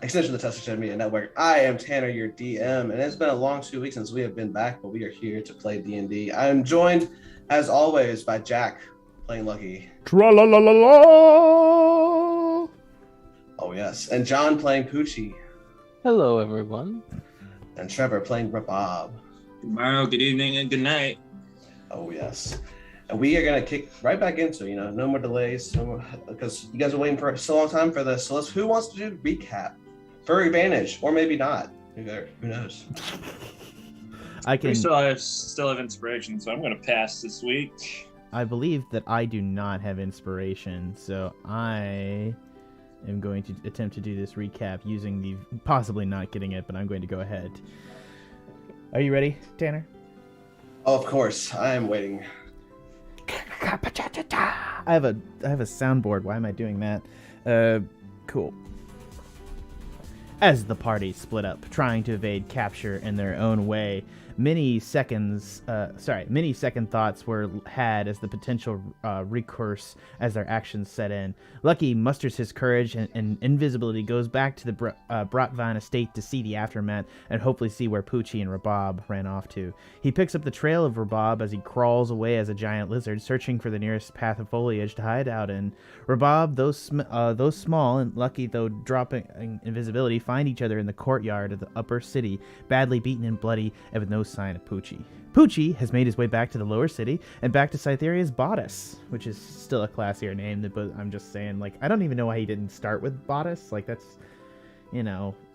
Extension of the Tuscan Media Network. I am Tanner, your DM, and it's been a long 2 weeks since we have been back, but we are here to play D&D. I am joined, as always, by Jack, playing Lucky. Tra-la-la-la-la! Oh, yes. And John, playing Poochi. Hello, everyone. And Trevor, playing Rabab. Good morning, good evening, and good night. Oh, yes. And we are going to kick right back into, no more delays, because you guys are waiting for so long time for this. So who wants to do the recap? For advantage, or maybe not. Who knows? I can. We still have inspiration, so I'm going to pass this week. I believe that I do not have inspiration, so I am going to attempt to do this recap using the possibly not getting it, but I'm going to go ahead. Are you ready, Tanner? Oh, of course. I am waiting. I have a soundboard. Why am I doing that? Cool. As the party split up, trying to evade capture in their own way, many second thoughts were had as the potential recourse as their actions set in. Lucky musters his courage and invisibility, goes back to the Brotvine estate to see the aftermath and hopefully see where Poochi and Rabab ran off to. He picks up the trail of Rabab as he crawls away as a giant lizard, searching for the nearest path of foliage to hide out in. Rabab, though small, and Lucky, though dropping invisibility, find each other in the courtyard of the upper city, badly beaten and bloody, and with no sign of Poochi. Poochi has made his way back to the lower city and back to Cytheria's bodice, which is still a classier name, but I'm just saying, I don't even know why he didn't start with bodice. That's,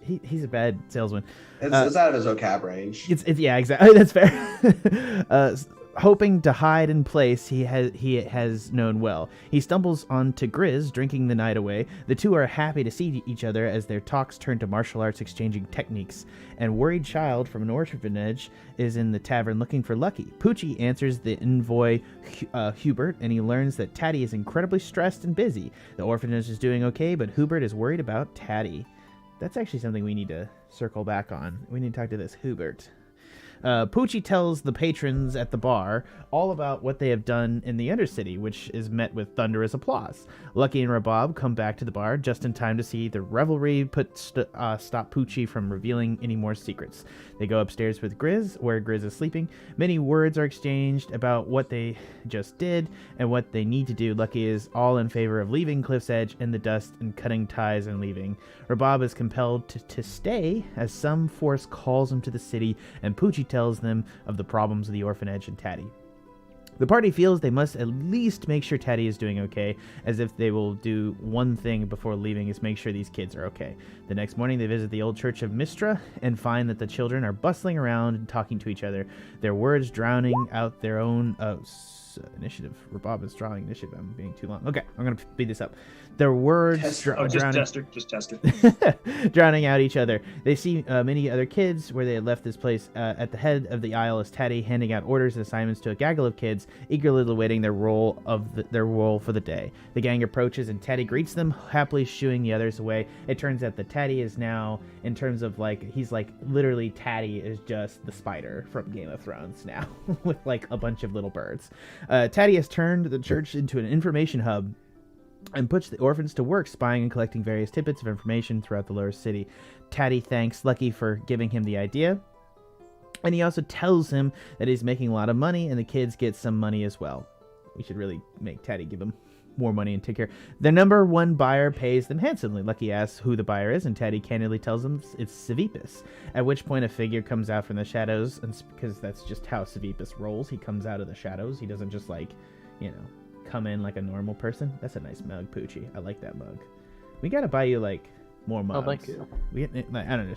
he's a bad salesman. It's out of his vocab range. It's yeah, exactly. That's fair. Hoping to hide in place he has known well. He stumbles onto Grizz, drinking the night away. The two are happy to see each other as their talks turn to martial arts, exchanging techniques. And worried child from an orphanage is in the tavern looking for Lucky. Poochi answers the envoy Hubert, and he learns that Taddy is incredibly stressed and busy. The orphanage is doing okay, but Hubert is worried about Taddy. That's actually something we need to circle back on. We need to talk to this Hubert. Poochi tells the patrons at the bar all about what they have done in the Undercity, which is met with thunderous applause. Lucky and Rabab come back to the bar just in time to see the revelry stop Poochi from revealing any more secrets. They go upstairs with Grizz, where Grizz is sleeping. Many words are exchanged about what they just did and what they need to do. Lucky is all in favor of leaving Cliff's Edge in the dust and cutting ties and leaving. Rabab is compelled to stay as some force calls him to the city, and Poochi tells them of the problems of the orphanage and Taddy. The party feels they must at least make sure Taddy is doing okay, as if they will do one thing before leaving is make sure these kids are okay. The next morning they visit the old church of Mistra and find that the children are bustling around and talking to each other, their words drowning out their own initiative. Rabab is drawing initiative. I'm being too long. Okay, I'm going to speed this up. Their words drowning out each other. They see many other kids where they had left this place. At the head of the aisle is Taddy, handing out orders and assignments to a gaggle of kids, eagerly awaiting their role for the day. The gang approaches and Taddy greets them, happily shooing the others away. It turns out that Taddy is now, in terms of he's literally Taddy is just the spider from Game of Thrones now, with a bunch of little birds. Taddy has turned the church into an information hub and puts the orphans to work spying and collecting various tidbits of information throughout the lower city. Taddy thanks Lucky for giving him the idea, and he also tells him that he's making a lot of money and the kids get some money as well. We should really make Taddy give him more money and take care. Their number one buyer pays them handsomely. Lucky asks who the buyer is, and Taddy candidly tells them it's Sevipis, at which point a figure comes out from the shadows, and because that's just how Sevipis rolls. He comes out of the shadows. He doesn't just come in like a normal person. That's a nice mug, Poochi. I like that mug. We gotta buy you more mugs. Oh, thank you. I don't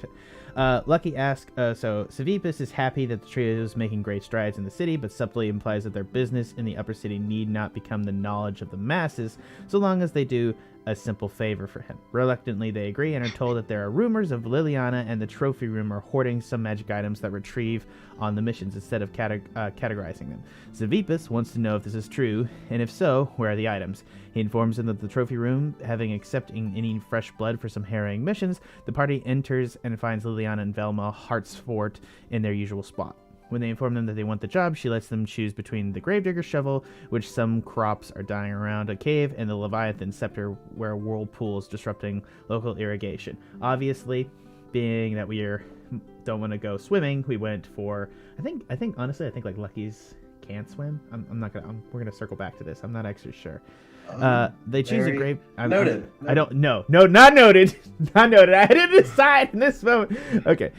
know. Lucky asks, so Sevipis is happy that the trio is making great strides in the city, but subtly implies that their business in the upper city need not become the knowledge of the masses, so long as they do a simple favor for him. Reluctantly, they agree and are told that there are rumors of Liliana and the trophy room are hoarding some magic items that retrieve on the missions instead of categorizing them. Sevipis wants to know if this is true, and if so, where are the items? He informs them that the trophy room, having accepting any fresh blood for some harrowing missions, the party enters and finds Liliana and Velma Hartsfort in their usual spot. When they inform them that they want the job, she lets them choose between the gravedigger shovel, which some crops are dying around a cave, and the Leviathan scepter, where whirlpools disrupting local irrigation. Obviously, being that don't want to go swimming, we went for I think honestly like Lucky's can't swim. We're gonna circle back to this. I'm not actually sure. They choose a grave. Noted. I don't know. No, not noted. Not noted. I didn't decide in this moment. Okay.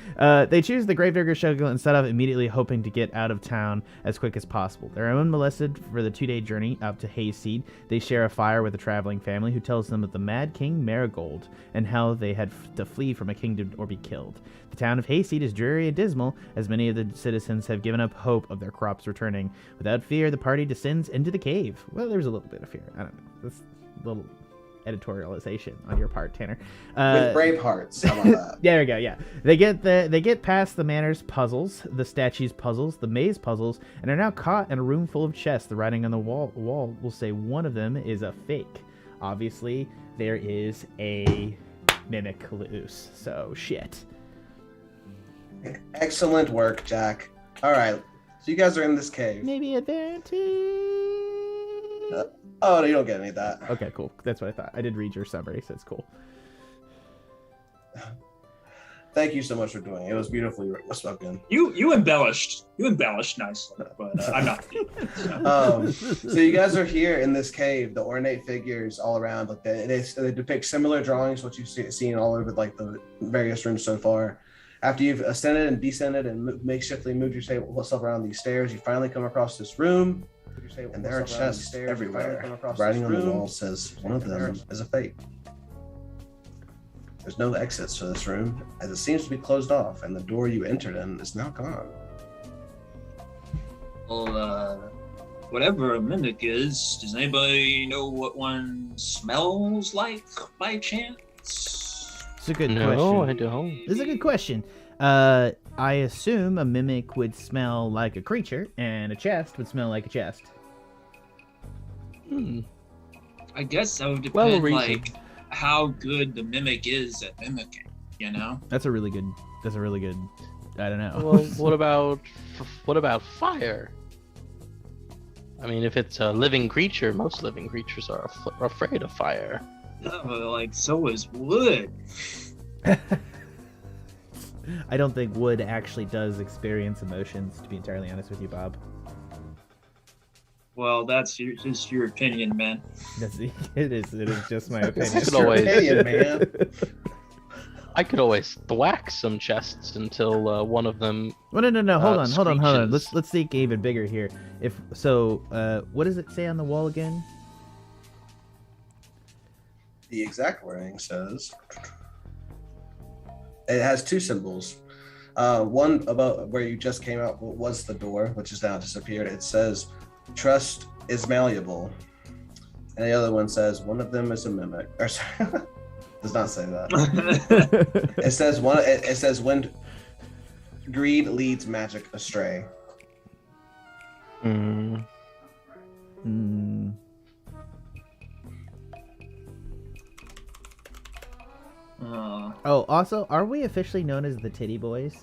They choose the gravedigger shovel and set off immediately, hoping to get out of town as quick as possible. They're unmolested for the 2-day journey up to Hayseed. They share a fire with a traveling family who tells them of the Mad King Marigold and how they had to flee from a kingdom or be killed. The town of Hayseed is dreary and dismal, as many of the citizens have given up hope of their crops returning. Without fear, the party descends into the cave. Well, there's a little bit of fear. I don't know. That's a little editorialization on your part, Tanner. With brave hearts. How about that? There we go. Yeah, they get past the manor's puzzles, the statue's puzzles, the maze puzzles, and are now caught in a room full of chests. The writing on the wall will say one of them is a fake. Obviously, there is a mimic loose. So shit. Excellent work, Jack. All right, so you guys are in this cave. Maybe advantage. Oh, no, you don't get any of that. Okay, cool. That's what I thought. I did read your summary, so it's cool. Thank you so much for doing it. It was beautifully spoken. You embellished nicely, but I'm not. So you guys are here in this cave. The ornate figures all around, like they depict similar drawings what you've seen all over like the various rooms so far. After you've ascended and descended and makeshiftly moved yourself around these stairs, you finally come across this room, and there are chests everywhere. Writing on the wall says one of them is a fake. There's no exits to this room, as it seems to be closed off, and the door you entered in is now gone. Well, whatever a mimic is, does anybody know what one smells like by chance? It's a good question. No, I don't. It's a good question. I assume a mimic would smell like a creature, and a chest would smell like a chest. I guess that would depend, like, how good the mimic is at mimicking. You know? That's a really good. I don't know. Well, what about fire? I mean, if it's a living creature, most living creatures are afraid of fire. No, but, like, so is wood. I don't think wood actually does experience emotions, to be entirely honest with you, Bob. Well, that's just your opinion, man. It is just my opinion. I could always thwack some chests until one of them. Well, no. Hold on. screeches. Let's think even bigger here. What does it say on the wall again? The exact wording says it has two symbols. One about where you just came out was the door, which is now disappeared. It says trust is malleable, and the other one says one of them is a mimic. Or sorry, does not say that. It says one. It says when greed leads magic astray. Also, are we officially known as the Titty Boys?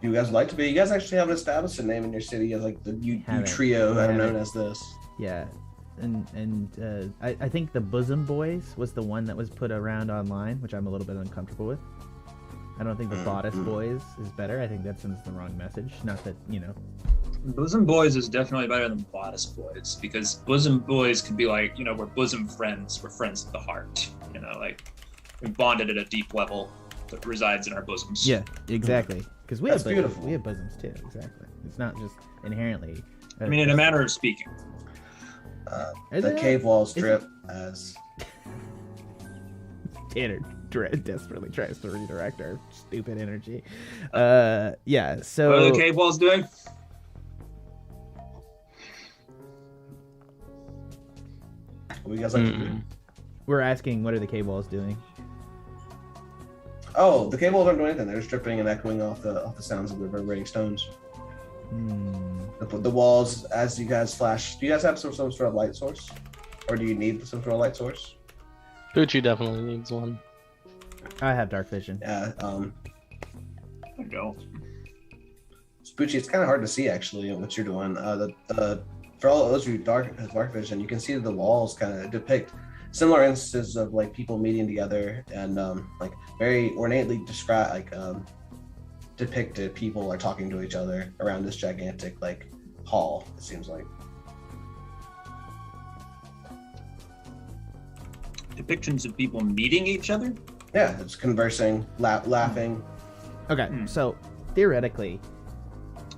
You guys would like to be? You guys actually have established a name in your city as like you trio that are known as this. Yeah, and I think the Bosom Boys was the one that was put around online, which I'm a little bit uncomfortable with. I don't think the Bodice Boys is better. I think that sends the wrong message. Not that, you know. Bosom Boys is definitely better than Bodice Boys, because Bosom Boys could be like, you know, we're bosom friends. We're friends of the heart. You know, like we're bonded at a deep level that resides in our bosoms. Yeah, exactly. Because we have bosoms. Beautiful. We have bosoms too. Exactly. It's not just inherently. I mean, in a manner of speaking. The cave walls drip as Tanner desperately tries to redirect our stupid energy. Yeah. So. What are the cave walls doing? What do you guys like to do? We're asking, what are the cave walls doing? Oh, the cave walls aren't doing anything. They're just dripping and echoing off the sounds of the reverberating stones. The walls, as you guys flash, do you guys have some sort of light source? Or do you need some sort of light source? Poochie definitely needs one. I have dark vision. Yeah, I don't. Poochie, it's kind of hard to see actually what you're doing. For all of those who dark vision, you can see the walls kind of depict similar instances of like people meeting together and like very ornately depicted people are talking to each other around this gigantic like hall. It seems like Depictions of people meeting each other. yeah, it's conversing, laughing. Okay, so theoretically,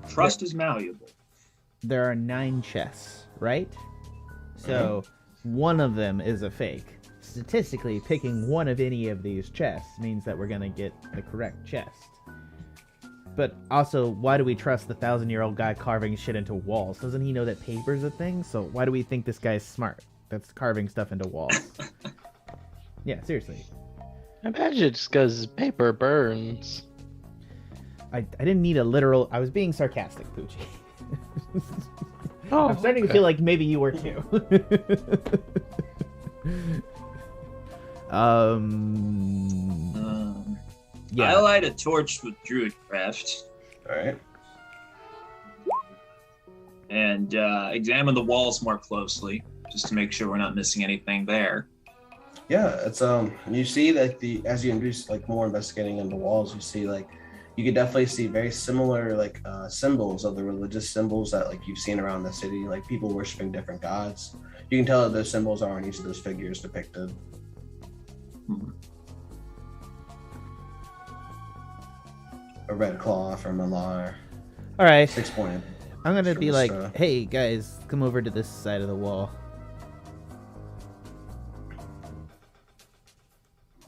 Trust is malleable. there are 9 chests, right? So one of them is a fake. Statistically, picking one of any of these chests means that we're going to get the correct chest. But also, why do we trust the 1,000-year-old guy carving shit into walls? Doesn't he know that paper's a thing? So why do we think this guy's smart that's carving stuff into walls? Yeah, seriously. I imagine it's because paper burns. I didn't need a literal... I was being sarcastic, Poochie. Oh, I'm starting to feel like maybe you were too. I light a torch with Druid craft All right. and examine the walls more closely, just to make sure we're not missing anything there. Yeah, it's you see like as you introduce like more investigating into walls, you see like you could definitely see very similar like symbols of the religious symbols that like you've seen around the city, like people worshiping different gods. You can tell that those symbols are on each of those figures depicted. A red claw from Malar. All right. 6-pointed. I'm going to be like, Sure. hey, guys, come over to this side of the wall.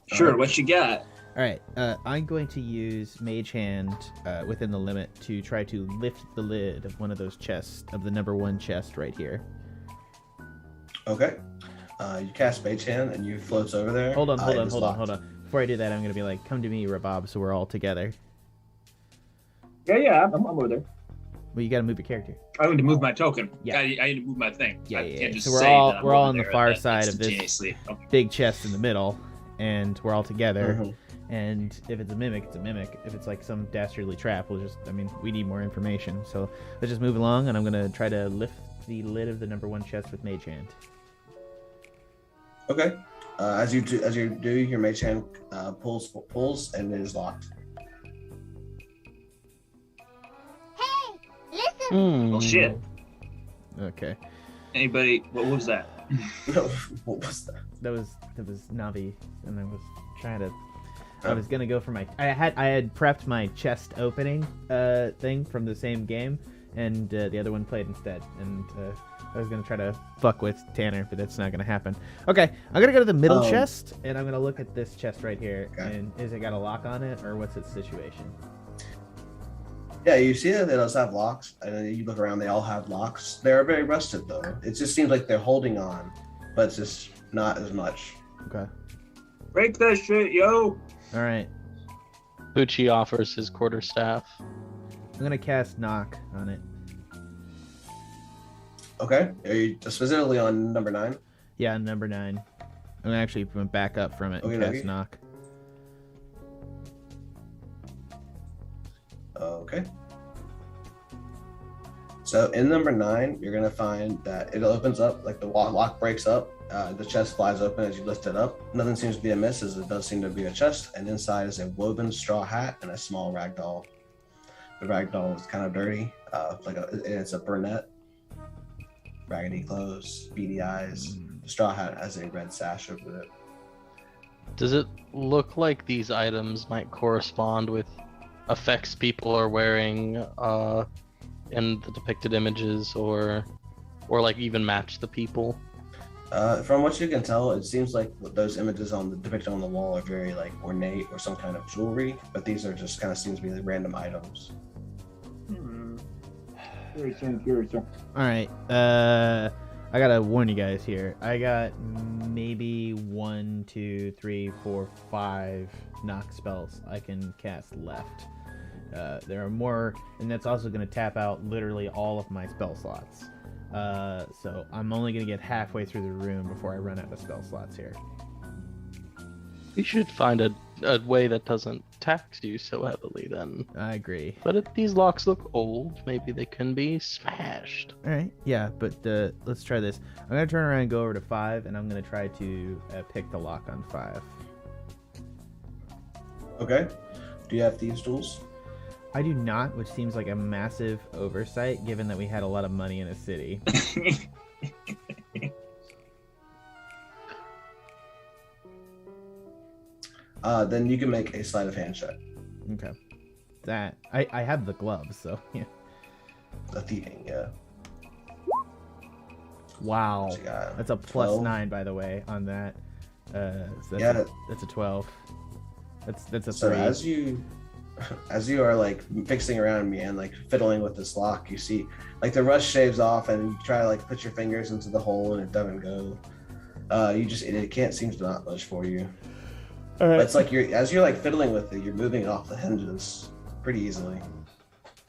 Sure, what you got? All right. I'm going to use Mage Hand within the limit to try to lift the lid of one of those chests, of the number 1 chest right here. Okay. You cast Mage Hand and you floats over there. Hold on. It is locked. Before I do that, I'm going to be like, come to me, Rabab, so we're all together. Yeah, I'm over there. Well, you got to move your character. I need to move my token. Yeah. I need to move my thing. I can't just So we're say all that I'm we're all over on the there far and then side of this instantaneously- Okay. big chest in the middle, and we're all together. Mhm. And if it's a mimic, it's a mimic. If it's like some dastardly trap, we need more information. So let's just move along, and I'm gonna try to lift the lid of the number 1 chest with Mage Hand. Okay. As you do, your Mage Hand pulls and it is locked. Hmm. Well, shit. Okay. Anybody? What was that? What was that? That was Navi, and I was trying to. I was gonna go for my. I had prepped my chest opening thing from the same game, and the other one played instead. And I was gonna try to fuck with Tanner, but that's not gonna happen. Okay, I'm gonna go to the middle chest, and I'm gonna look at this chest right here. Okay. And is it got a lock on it, or what's its situation? Yeah, you see that it does have locks, and then you look around, they all have locks. They're very rusted, though. It just seems like they're holding on, but it's just not as much. Okay. Break that shit, yo! All right. Poochie offers his quarterstaff. I'm gonna cast knock on it. Okay. Are you specifically on number 9? Yeah, number 9. I'm gonna actually back up from it and Okay, cast okay. knock. Okay. So in number 9, you're gonna find that it opens up, like the lock breaks up. The chest flies open as you lift it up. Nothing seems to be amiss, as it does seem to be a chest, and inside is a woven straw hat and a small rag doll. The rag doll is kind of dirty, it's a brunette, raggedy clothes, beady eyes. The straw hat has a red sash over it. Does it look like these items might correspond with effects people are wearing in the depicted images, or like even match the people? From what you can tell, it seems like those images depicted on the wall are very like ornate or some kind of jewelry, but these are just kind of seems to be like random items. Very soon, very soon. All right. I gotta warn you guys here. I got maybe 1, 2, 3, 4, 5 knock spells I can cast left. There are more, and that's also going to tap out literally all of my spell slots. So I'm only going to get halfway through the room before I run out of spell slots here. We should find a way that doesn't tax you so heavily then. I agree. But if these locks look old, maybe they can be smashed. All right, yeah, but let's try this. I'm going to turn around and go over to 5, and I'm going to try to pick the lock on 5. Okay. Do you have thieves' tools? I do not, which seems like a massive oversight given that we had a lot of money in a city. Then you can make a sleight of hand check. Okay. That I have the gloves, so yeah. The thieving, yeah. Wow. So you got That's a 12. +9, by the way, on that. So that's Yeah. that's a 12. That's a So 3. as you are like fixing around me and like fiddling with this lock, you see like the rust shaves off and you try to like put your fingers into the hole and it doesn't go. It can't seem to not budge for you. All right. But it's like as you're like fiddling with it, you're moving off the hinges pretty easily.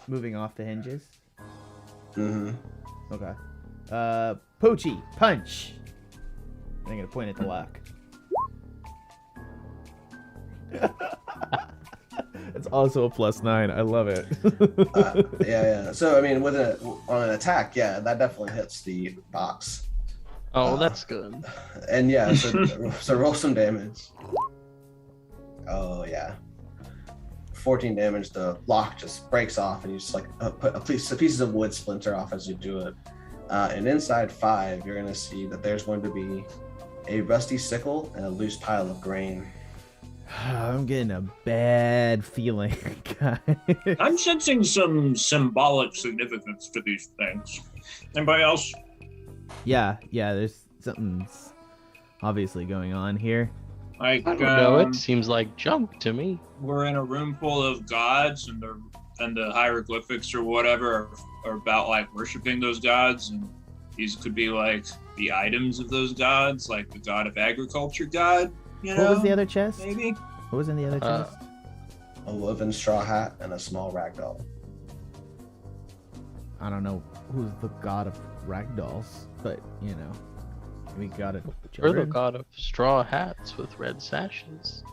Moving off the hinges. Mm-hmm. Okay. Poochi, punch. I'm gonna point at the lock. It's also a +9. I love it. Yeah. So I mean, on an attack, yeah, that definitely hits the box. Oh, that's good. And yeah, so roll some damage. Oh yeah, 14 damage. The lock just breaks off, and you just like put pieces of wood splinter off as you do it. And inside 5, you're gonna see that there's going to be a rusty sickle and a loose pile of grain. I'm getting a bad feeling, guys. I'm sensing some symbolic significance to these things. Anybody else? Yeah, there's something's obviously going on here. Like, I don't know. It seems like junk to me. we're in a room full of gods, and the hieroglyphics or whatever are about like worshiping those gods, and these could be like the items of those gods, like the god of agriculture god. You know, What was the other chest? maybe? What was in the other chest? A woven straw hat and a small ragdoll. I don't know who's the god of ragdolls, but you know, we got it. We're the god of straw hats with red sashes.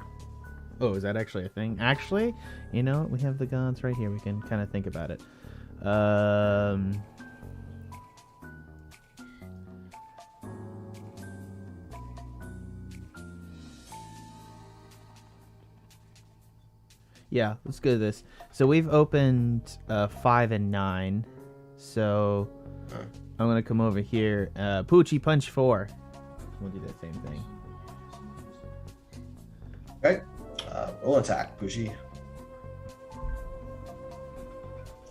Oh, is that actually a thing? Actually, you know, we have the gods right here. We can kind of think about it. Yeah, let's go to this. So we've opened 5 and 9. So I'm gonna come over here. Poochi, punch 4. We'll do that same thing. Okay. Roll attack, Poochi.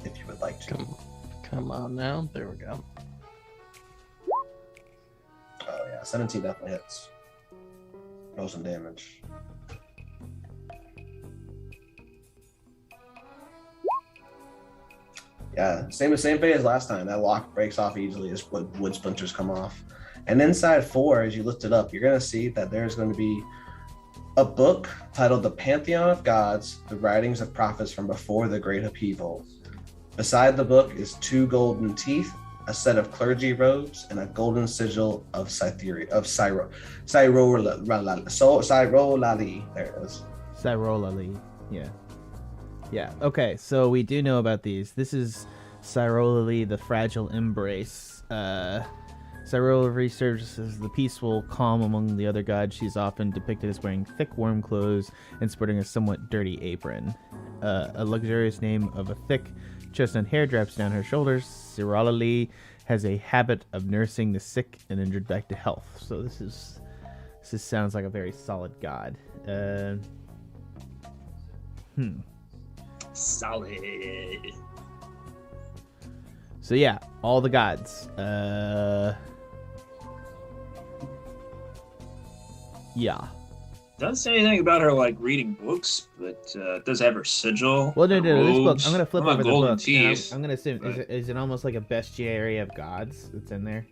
If you would like to. Come on now. There we go. Oh yeah, 17 definitely hits. Roll some damage. Yeah, same fate as last time. That lock breaks off easily as wood splinters come off. And inside 4, as you lift it up, you're going to see that there's going to be a book titled The Pantheon of Gods, The Writings of Prophets from Before the Great Upheaval. Beside the book is 2 golden teeth, a set of clergy robes, and a golden sigil of Cyrolali. There it is. Cyrolali, yeah. Yeah, okay, so we do know about these. This is Cyrolali, the Fragile Embrace. Cyrolali serves as the peaceful calm among the other gods. She's often depicted as wearing thick, warm clothes and sporting a somewhat dirty apron. A luxurious name of a thick chestnut hair drapes down her shoulders. Cyrolali has a habit of nursing the sick and injured back to health. So this sounds like a very solid god. Solid. So yeah, all the gods. Yeah. Doesn't say anything about her like reading books, but it does have her sigil. Well, no, this book. robes. I'm gonna flip I'm a over the golden book. And teeth, I'm gonna assume but- is it almost like a bestiary of gods that's in there?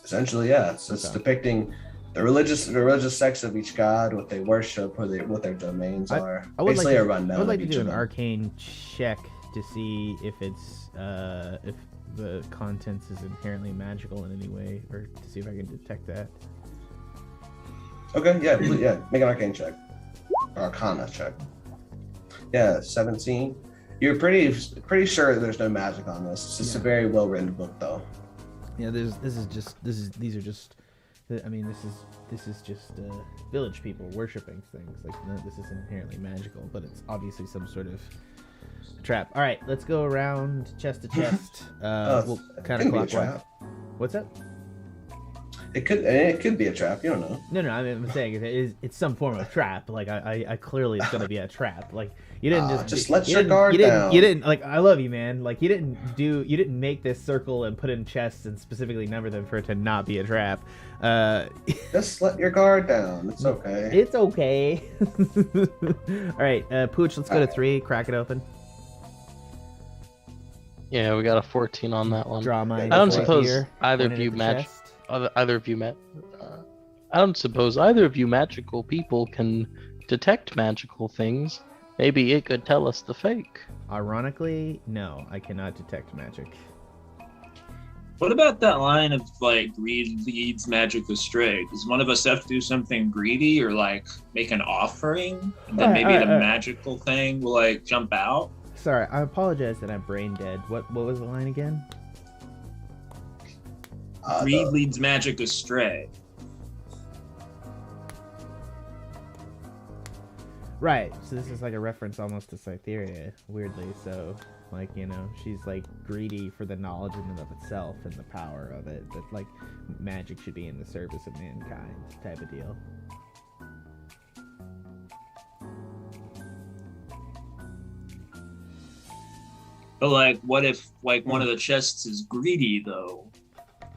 Essentially, yeah. So it's depicting the religious sects of each god, what they worship, what their domains are. I would Basically, like a rundown. I would like of to each do of an them. arcane check to see if it's if the contents is inherently magical in any way, or to see if I can detect that. Okay, yeah, make an arcane check. Or arcana check. Yeah, 17. You're pretty sure there's no magic on this. It's just a very well written book, though. Yeah, these are just. I mean, this is just village people worshiping things. Like, no, this isn't inherently magical, but it's obviously some sort of trap. All right, let's go around chest to chest. We'll kind of clockwise. What's up? It could be a trap. You don't know. No. I'm saying it's some form of trap. Like I clearly it's gonna be a trap. Like you didn't just let your guard down. You didn't like. I love you, man. Like you didn't make this circle and put in chests and specifically number them for it to not be a trap. Just let your guard down. It's okay. It's okay. All right, Pooch. Let's go to 3. Crack it open. Yeah, we got a 14 on that one. Draw my. I don't suppose either Point of it you at the match. chest. Either of you met. I don't suppose either of you magical people can detect magical things. Maybe it could tell us the fake. Ironically, no, I cannot detect magic. What about that line of like greed leads magic astray? Does one of us have to do something greedy or like make an offering, and then maybe the magical thing will like jump out? Sorry, I apologize that I'm brain dead. What was the line again? Greed leads magic astray. Right, so this is like a reference almost to Cytherea, weirdly. So, like, you know, she's like greedy for the knowledge in and of itself and the power of it, but like magic should be in the service of mankind type of deal. But like, what if like one of the chests is greedy though?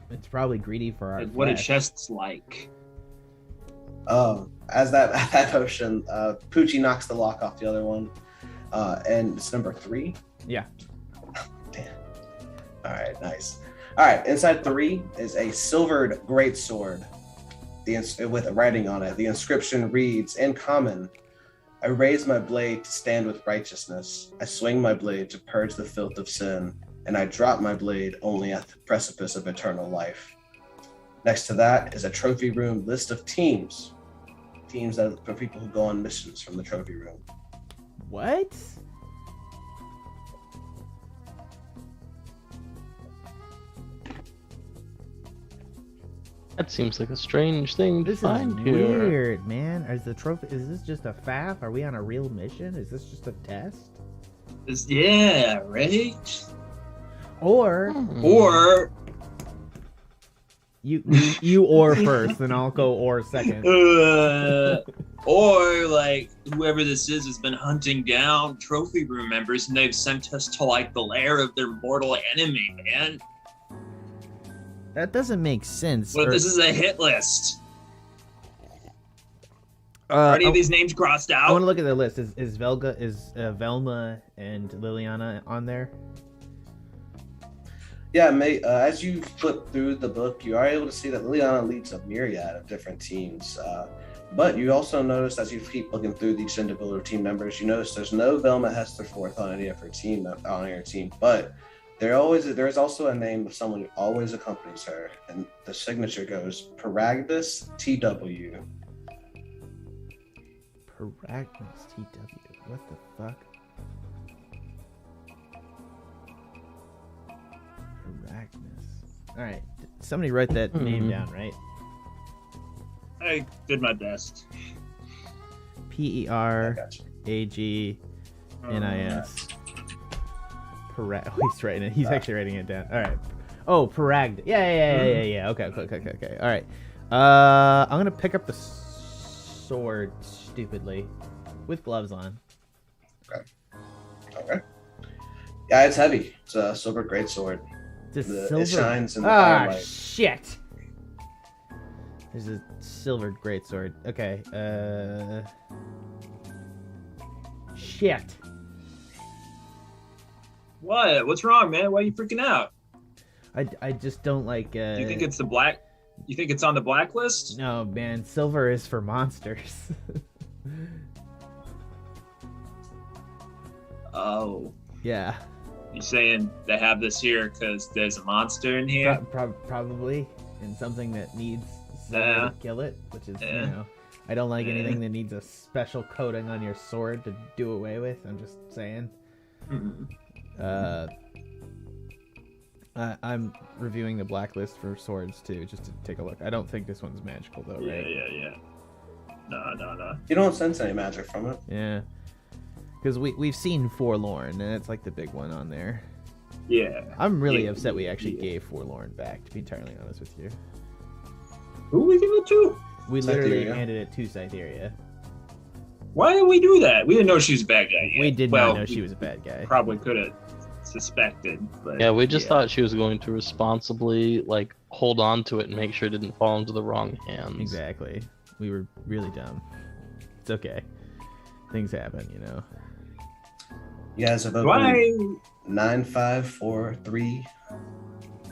It's probably greedy for our Like, what are flesh. chests like? As that potion, Poochi knocks the lock off the other one, and it's number 3. Yeah. Damn. All right, nice. All right, inside 3 is a silvered greatsword, with a writing on it. The inscription reads, "In common, I raise my blade to stand with righteousness. I swing my blade to purge the filth of sin, and I drop my blade only at the precipice of eternal life." Next to that is a trophy room list of teams that for people who go on missions from the trophy room. What? That seems like a strange thing to This is find here. weird, man. Is this just a faff? Are we on a real mission? Is this just a test? Yeah, right? Or Or you or first, then I'll go or second. or like whoever this is has been hunting down trophy room members and they've sent us to like the lair of their mortal enemy, man. That doesn't make sense. What if this is a hit list? Are any of these names crossed out? I want to look at the list. Is Velma and Liliana on there? Yeah, as you flip through the book, you are able to see that Liliana leads a myriad of different teams. But you also notice, as you keep looking through these individual team members, you notice there's no Velma Hesterforth on any of her team on your team. But there is also a name of someone who always accompanies her, and the signature goes Paragdus TW. Paragdus TW. What the fuck? Paragdus. All right, somebody write that name down, right? I did my best. Peragnis. He's writing it. He's actually writing it down. All right. Oh, Paragd. Yeah. Okay. All right. I'm gonna pick up the sword stupidly, with gloves on. Okay. Yeah, it's heavy. It's a silver greatsword. Silver. It shines in the firelight. Shit. There's a silver greatsword. Okay. Shit. What? What's wrong, man? Why are you freaking out? I just don't like. Do you think it's the black? You think it's on the blacklist? No, man. Silver is for monsters. Oh. Yeah. You saying they have this here because there's a monster in here? Probably, and something that needs silver to kill it, which is you know, I don't like anything that needs a special coating on your sword to do away with. I'm just saying. I'm reviewing the blacklist for swords too, just to take a look. I don't think this one's magical though, right? Yeah. No. You don't sense any magic from it. Yeah. Because we've seen Forlorn, and it's like the big one on there. Yeah. I'm really upset we actually gave Forlorn back, to be entirely honest with you. Who we give it to? We literally Cytherea. handed it to Cytherea. Why did we do that? We didn't know she was a bad guy yet. We did well, not know she was a bad guy. Probably could have suspected, but Yeah, we just thought she was going to responsibly, like, hold on to it and make sure it didn't fall into the wrong hands. Exactly. We were really dumb. It's okay. Things happen, you know. You guys have why? opened 9, 5, 4, 3.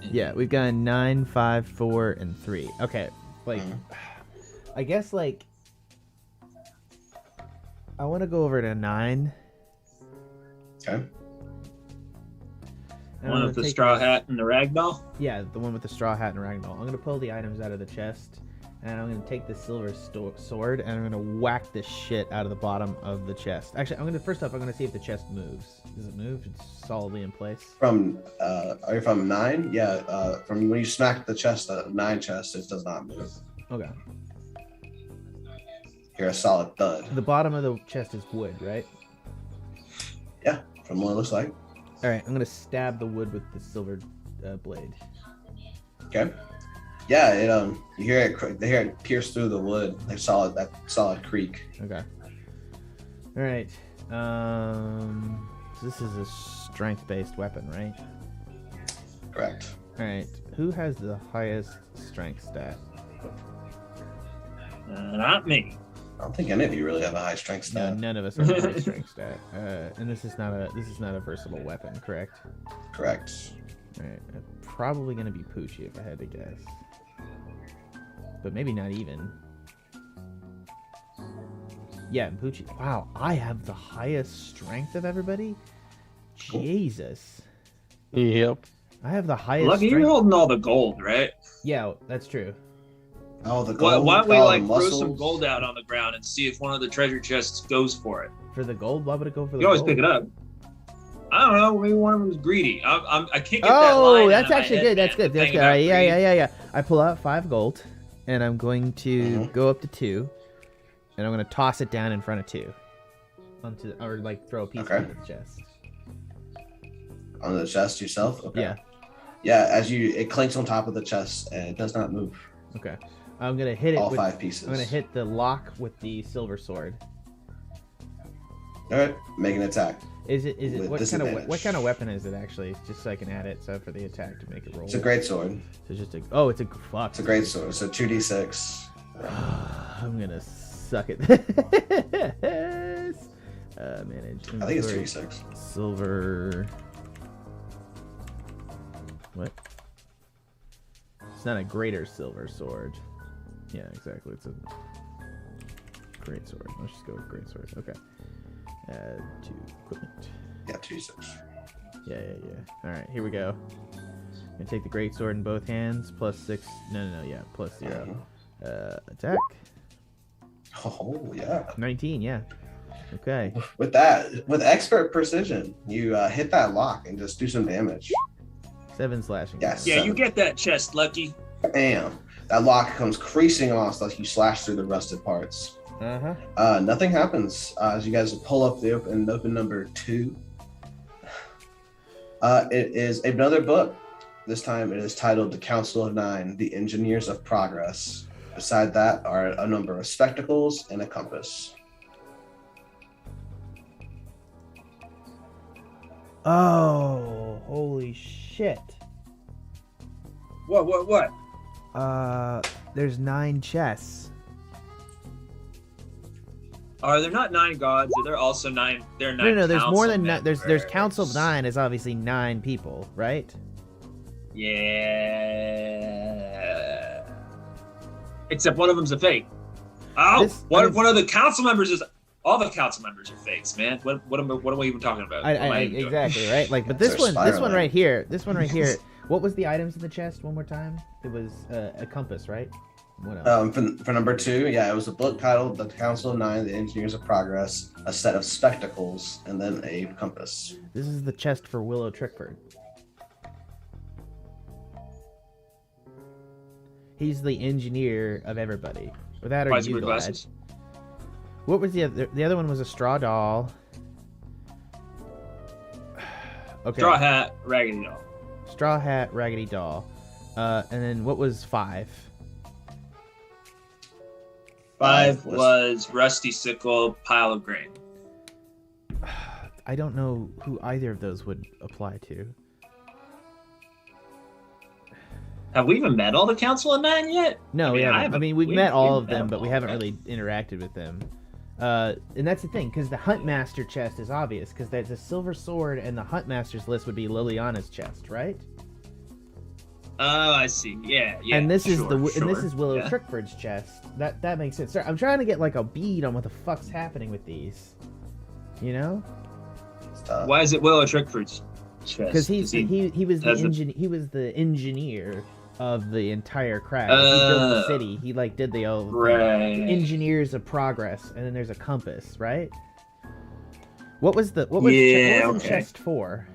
Yeah, we've got 9, 5, 4, and 3. Okay, like, I guess, like, I want to go over to 9. Okay. And One I'm with the gonna take straw this- hat and the ragdoll. Yeah, the one with the straw hat and ragdoll. I'm gonna pull the items out of the chest, and I'm gonna take the silver sword, and I'm gonna whack the shit out of the bottom of the chest. Actually, first off, I'm gonna see if the chest moves. Does it move? It's solidly in place. Are you from 9? Yeah. From when you smack the chest, the 9 chest, it does not move. Okay. You're a solid thud. The bottom of the chest is wood, right? Yeah, from what it looks like. All right, I'm gonna stab the wood with the silver blade. Okay. Yeah, it you hear it pierce through the wood, like that solid creak. Okay. All right. So this is a strength-based weapon, right? Correct. All right. Who has the highest strength stat? Not me. I don't think any of you really have a high strength No, stat. none of us have a high strength stat. And this is not a versatile weapon, correct? Correct. All right. Probably gonna be Poochi if I had to guess, but maybe not even. Yeah, Poochi. Wow, I have the highest strength of everybody. Jesus, Yep. I have the highest. Lucky strength. you're holding all the gold, right? Yeah, that's true. Oh, the Why gold. don't we all like the throw muscles. some gold out on the ground and see if one of the treasure chests goes for it? For the gold, why would it go for the You always gold? pick it up. I don't know. Maybe one of them is greedy. I can't get that line. Oh, that's out of my actually head, good. That's man. good. The That's thing good. about All right, greed. yeah. I pull out 5 gold, and I'm going to go up to 2, and I'm going to toss it down in front of 2, or like throw a piece Okay. into the chest. On the chest yourself? Okay. Yeah. Yeah, it clinks on top of the chest and it does not move. Okay. I'm gonna hit it. All with, 5 pieces. I'm gonna hit the lock with the silver sword. All right, make an attack. Is it With what disadvantage. kind of weapon is it actually? Just so I can add it so for the attack to make it roll. It's a great sword. So it's a fuck. It's a great sword. So 2d6. I'm gonna suck at this. Manage. I think it's inventory, 2d6. Silver. What? It's not a greater silver sword. Yeah, exactly. It's a great sword. Let's just go with great sword. Okay. Add to equipment. Yeah, 2d6. Yeah. All right, here we go. I'm gonna take the great sword in both hands. Plus 6. No. Yeah, plus 0. Attack. Oh, yeah. 19. Yeah. Okay. With expert precision, you hit that lock and just do some damage. 7 slashing. Yes. Yeah, 7. you get that chest, Lucky. Bam. That lock comes creasing off like you slash through the rusted parts. Nothing happens as you guys pull up the open number 2. It is another book. This time it is titled The Council of 9, The Engineers of Progress. Beside that are a number of spectacles and a compass. Oh, holy shit. What? There's 9 chests. Are there not 9 gods? Are there also 9? There are 9. No, there's more than council there's Council of members. 9 is obviously 9 people, right? Yeah. Except one of them's a fake. Oh, one of the council members is. All the council members are fakes, man. What am I even talking about? Exactly, right? Like, but this one right here. What was the items in the chest? One more time. It was a compass, right? What else? For number 2, it was a book titled "The Council of Nine: The Engineers of Progress," a set of spectacles, and then a compass. This is the chest for Willow Trickford. He's the engineer of everybody. Without her, you glasses. What was the other? The other one was a straw doll. Okay. Straw hat, raggedy doll. Straw hat, raggedy doll. And then what was 5? 5 was rusty sickle, pile of grain. I don't know who either of those would apply to. Have we even met all the Council of 9 yet? No, we haven't. I mean, we've met all of them, but we haven't really interacted with them. And that's the thing, because the Huntmaster chest is obvious, because there's a silver sword, and the Huntmaster's list would be Liliana's chest, right? Oh, I see. Yeah. And this is Willow Trickford's chest. That makes sense. Sorry, I'm trying to get like a bead on what the fuck's happening with these. You know? Why is it Willow Trickford's chest? Because he was the engineer of the entire Crag. He built the city. He did the engineers of progress, and then there's a compass, right? What was the chest for?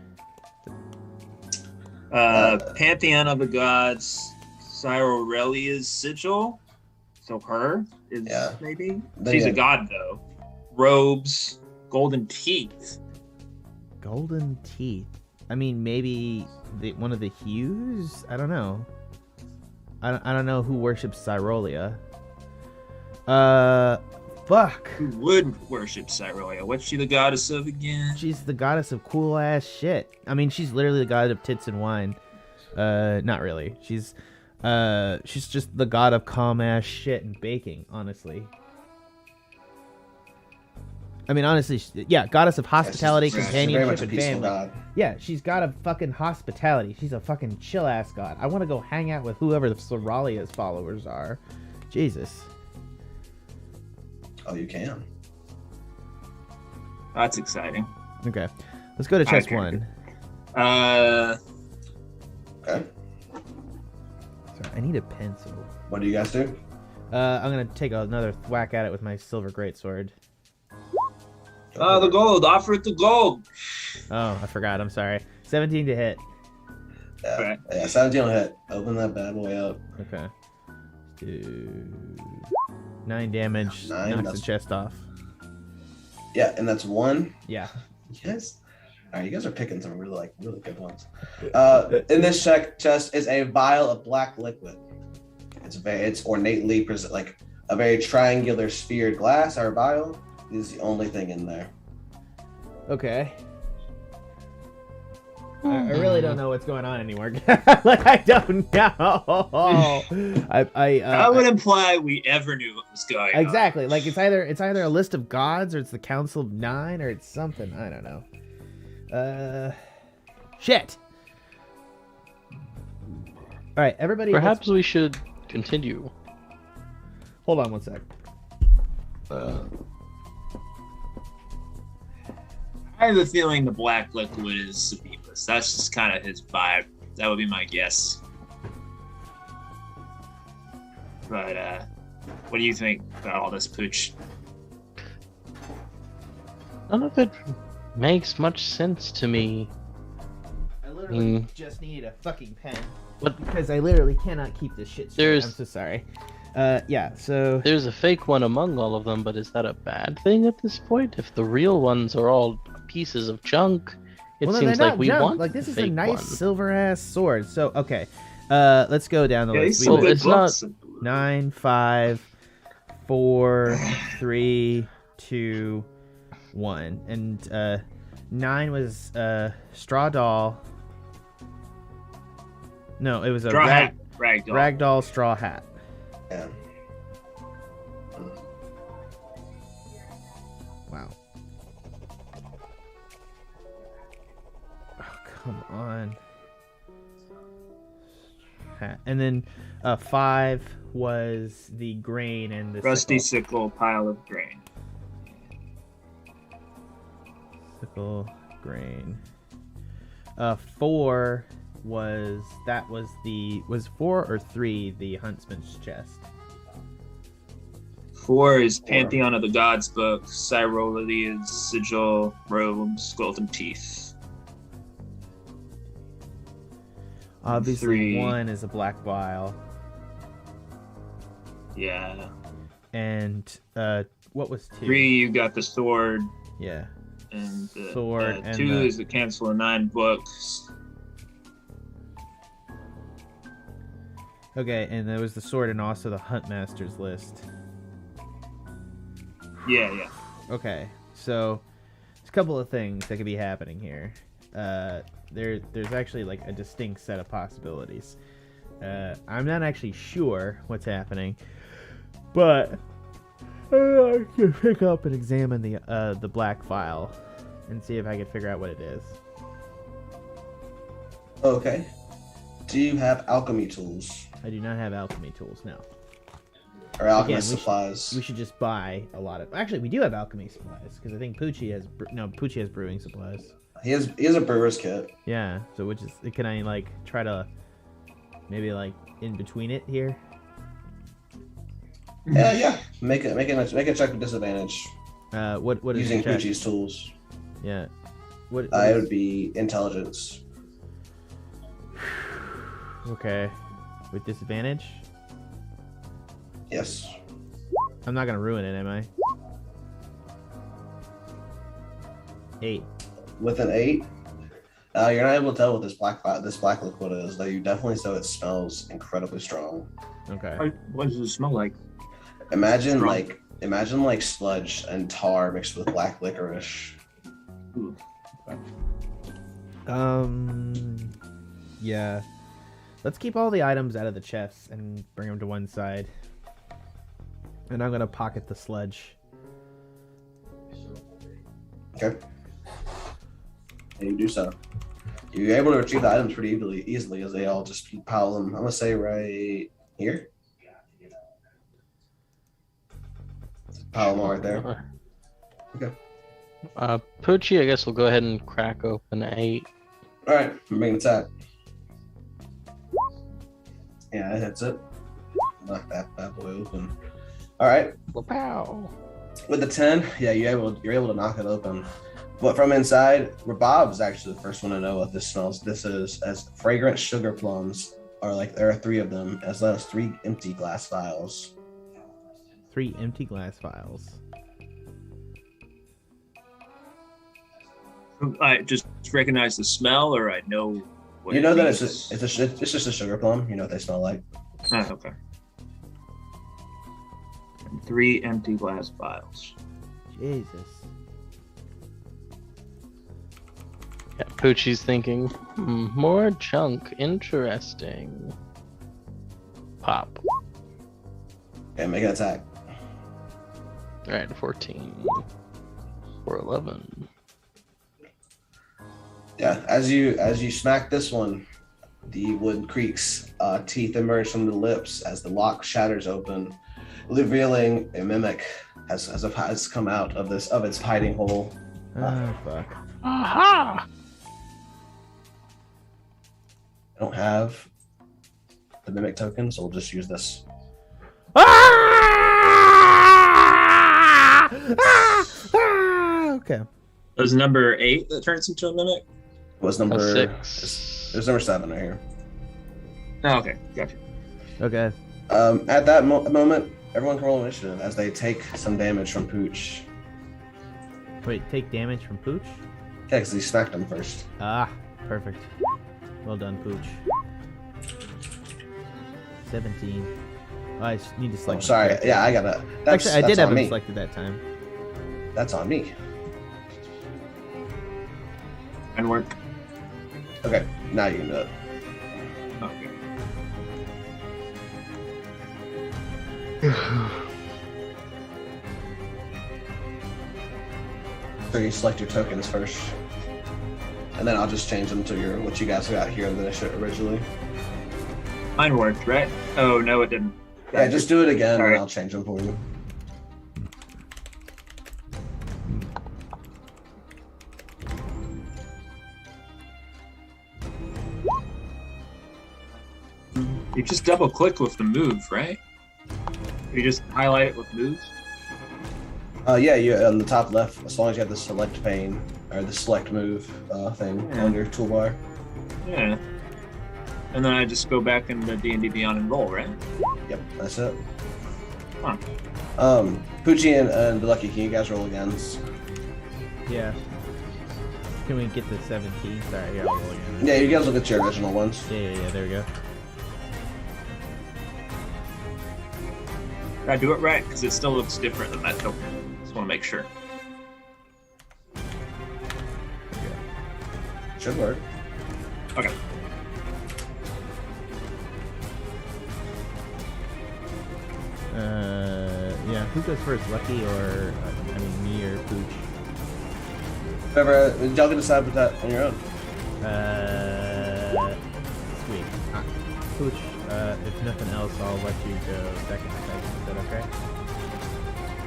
Pantheon of the Gods, Cyrorelia's sigil. So her is maybe she's a god though. Robes, golden teeth. Golden teeth. I mean, maybe one of the hues. I don't know. I don't know who worships Cyrolia. Fuck. Who would worship Cyrolia? What's she the goddess of again? She's the goddess of cool ass shit. I mean, she's literally the god of tits and wine. Not really. She's just the god of calm ass shit and baking, honestly. I mean, honestly, goddess of hospitality, companionship, and family. God. Yeah, she's god of fucking hospitality. She's a fucking chill ass god. I want to go hang out with whoever the Cyrolia's followers are. Jesus. Oh, you can. That's exciting. Okay, let's go to chest 1. Okay. Sorry, I need a pencil. What do you guys do? I'm gonna take another thwack at it with my silver greatsword. The gold. Offer it the gold. Oh, I forgot. I'm sorry. 17 to hit. Yeah, 17 will hit. Open that bad boy up. Okay. 9 damage. 9, knocks the chest off. Yeah, and that's 1. Yeah. Yes. All right, you guys are picking some really good ones. In this chest is a vial of black liquid. It's ornately like a very triangular sphere glass. Our vial is the only thing in there. Okay. I really don't know what's going on anymore. I don't know. I would imply we ever knew what was going on. Exactly. Like it's either a list of gods, or it's the Council of 9, or it's something. I don't know. Shit. All right, everybody. Perhaps we should continue. Hold on one sec. I have a feeling the black liquid is sevipis. That's just kind of his vibe. That would be my guess. But what do you think about all this, Pooch? None of it makes much sense to me. I literally just need a fucking pen. Because I literally cannot keep this shit straight. I'm so sorry. So... There's a fake one among all of them, but is that a bad thing at this point? If the real ones are all pieces of junk, it seems like we want like this the is a fake nice one. silver-ass sword. So, okay. Let's go down the list. It's not... 9, 5, 4, 3, 2, 1. And 9 was straw doll. No, it was a ragdoll straw hat. Yeah. Wow. Oh, come on. And then 5 was the grain and the Rusty sickle. sickle, pile of grain. Sickle, grain. 4 was 4 or 3 the huntsman's chest? 4 is Pantheon of the Gods book, Cyrolides, sigil, robes, golden teeth. Obviously, 3. 1 is a black vial. Yeah. And what was 2? 3, you got the sword. Yeah. And Sword and 2 is the Cancel of 9 books. Okay, and there was the sword and also the Huntmaster's list. Yeah. Okay, so there's a couple of things that could be happening here. There's actually like a distinct set of possibilities. I'm not actually sure what's happening, but I can pick up and examine the black file and see if I can figure out what it is. Okay. Do you have alchemy tools I do not have alchemy tools, no. or alchemist supplies? We should just buy a lot of. Actually, we do have alchemy supplies because I think Poochi has Poochi has brewing supplies. He has a brewer's kit. Yeah. So can I like try to maybe like in between it here? Yeah. Make a check with disadvantage. What is using the check? Poochie's tools? Yeah. What It would be intelligence. Okay. With disadvantage? Yes. I'm not gonna ruin it, am I? 8. With an 8, you're not able to tell what this black liquid is, though you definitely know it smells incredibly strong. Okay. What does it smell like? Imagine Strong. like sludge and tar mixed with black licorice. Ooh. Yeah. Let's keep all the items out of the chests and bring them to one side. And I'm gonna pocket the sludge. Okay. And you do so. You're able to retrieve the items pretty easily as they all just pile them. I'm gonna say right here. Pile them all right there. Okay. Poochi, I guess we'll go ahead and crack open 8. All right. I'm making an attack. Yeah, that hits it. Knock that bad boy open. All right. Wow. With the 10, yeah, you're able to knock it open. But from inside, Rabab is actually the first one to know what this smells. This is as fragrant sugar plums there are 3 of them, as well as 3 empty glass vials. 3 empty glass vials. I just recognize the smell, or I know what You know that means? it's just a sugar plum. You know what they smell like. Ah, okay. And 3 empty glass vials. Jesus. Yeah, Poochie's thinking, more junk, interesting. Pop. Okay, make an attack. Alright, 14. Or 11. Yeah, as you smack this one, the wood creaks. Teeth emerge from the lips as the lock shatters open, revealing a mimic has come out of its hiding hole. Oh, fuck. Aha! I don't have the mimic token, so we'll just use this. Okay. There's number 8 that turns into a mimic? Was number 6. There's number 7 right here. Oh, okay, gotcha. Okay. At that moment, everyone can roll initiative as they take some damage from Pooch. Wait, take damage from Pooch? Yeah, because he smacked him first. Ah, perfect. Well done, Pooch. 17. Oh, I just need to select. Oh, sorry. Yeah, I gotta. Actually, I did have him me. selected that time. That's on me. And work. Okay, now you can do it. Okay. So you select your tokens first, and then I'll just change them to what you guys got here in the initiative originally. Mine worked, right? Oh, no, it didn't. Yeah, just do it again, All and right. I'll change them for you. You just double click with the move, right? You just highlight it with moves. Yeah, you on the top left. As long as you have the select pane or the select move thing Yeah. on your toolbar. Yeah. And then I just go back into D&D Beyond and roll, right? Yep, that's it. Huh. Poochi and Lucky, can you guys roll again? Yeah. Can we get the 17? Sorry, here, I'll roll again. Yeah, you guys look at your original ones. Yeah, there we go. Did I do it right? Because it still looks different than that token. Just want to make sure. Should work. Okay. Yeah, who goes first, Lucky or, me or Pooch? Trevor, y'all can decide with that on your own. Sweet. Pooch, if nothing else, I'll let you go second. Is that okay?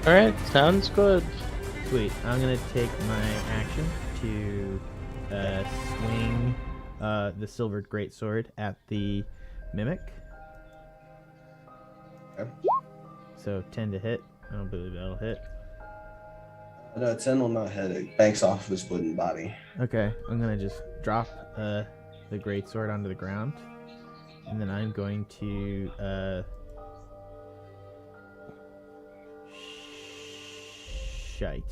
Alright, sounds good. Sweet. I'm gonna take my action to swing the silvered greatsword at the mimic. Okay. So 10 to hit. I don't believe that'll hit. No, 10 will not hit. It banks off his wooden body. Okay, I'm gonna just drop the greatsword onto the ground, and then I'm going to shite.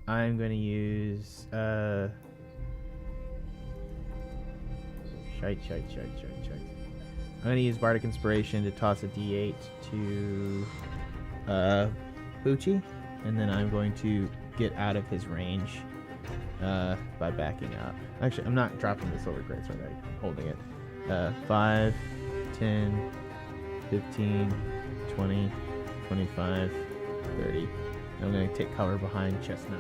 I'm going to use shite. I'm going to use Bardic Inspiration to toss a D8 to Poochi, and then I'm going to get out of his range by backing up. Actually, I'm not dropping the silver greatsword, I'm holding it. 5, 10, 15, 20, 25, 30. I'm going to take cover behind chest 9,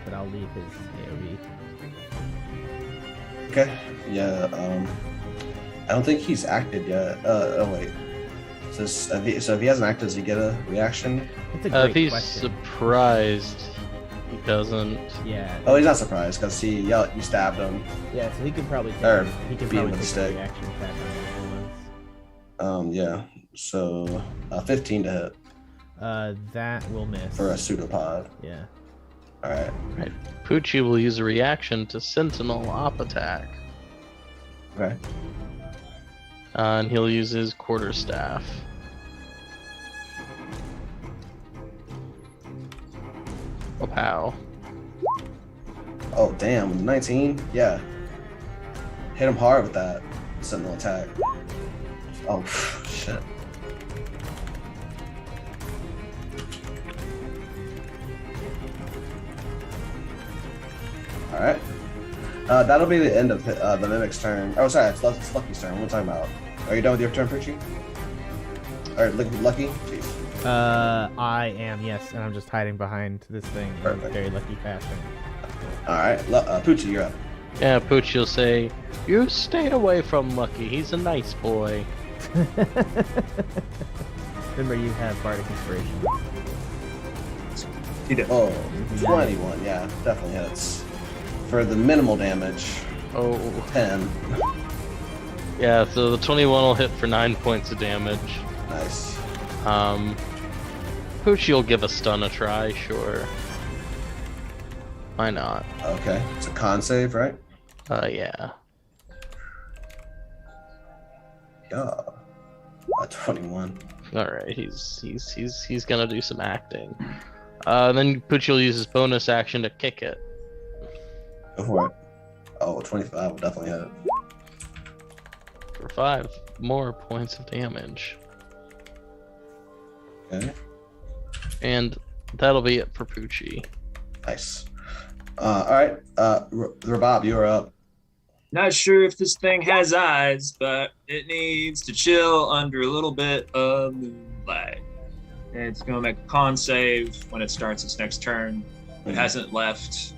but I'll leave his AoE. Okay. Yeah, I don't think he's acted yet. Oh, wait. So if he hasn't acted, does he get a reaction? That's a great If he's question. surprised, he doesn't. Yeah. Oh, he's not surprised because you stabbed him. Yeah, so he can probably take, Or he can beat him probably with a take a stick. reaction attack on the other ones. Yeah. So 15 to hit That will miss. for a pseudopod. Yeah. All right. Right. Poochi will use a reaction to Sentinel Op attack. Okay. And he'll use his quarterstaff. Oh, pow. Oh, damn. 19? Yeah. Hit him hard with that sentinel attack. Oh, shit. All right. That'll be the end of the mimic's turn. Oh, sorry, it's Lucky's turn. What are we talking about? Are you done with your turn, Poochi? Or Lucky? Jeez. I am, yes, and I'm just hiding behind this thing in Perfect. very lucky fashion. All right. Poochi, you're up. Yeah, Poochi will say, "You stay away from Lucky. He's a nice boy." Remember, you have Bardic Inspiration. He did. Oh, 21. Yeah, definitely hits. For the minimal damage, Oh. 10. Yeah, so the 21 will hit for 9 points of damage. Nice. Poochi will give a stun a try, sure. Why not? Okay. It's a con save, right? Yeah. Yeah. 21. Alright, he's gonna do some acting. Then Poochi will use his bonus action to kick it. Go for it. Oh, 25 will definitely hit. For 5 more points of damage. Okay. And that'll be it for Poochi. Nice. All right. Rabab, you're up. Not sure if this thing has eyes, but it needs to chill under a little bit of moonlight. And it's going to make a con save when it starts its next turn. It hasn't left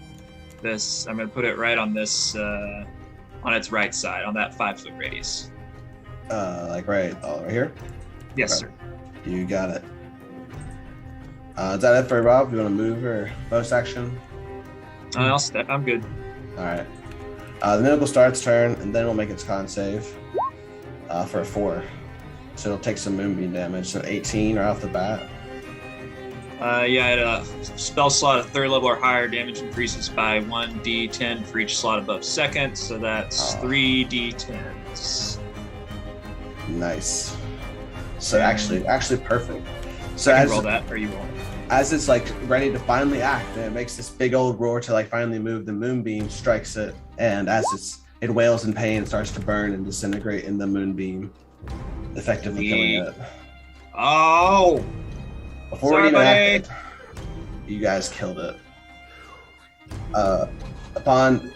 this. I'm going to put it right on this, on its right side, on that 5 foot radius. Like right here? Yes, Okay. sir. You got it. Is that it for Rob? You want to move or bonus action? I'll step. I'm good. All right. The miracle starts turn, and then it'll make its con save for a 4. So it'll take some moonbeam damage. So 18 right off the bat. Yeah, spell slot at 3rd level or higher, damage increases by 1d10 for each slot above 2nd. So that's 3d10s. Nice. So actually perfect. So I can as roll that, or you roll it. As it's like ready to finally act, and it makes this big old roar to like finally move, the moonbeam strikes it, and as it wails in pain, it starts to burn and disintegrate in the moonbeam, effectively killing it. Oh! Before we even acted, you guys killed it. Upon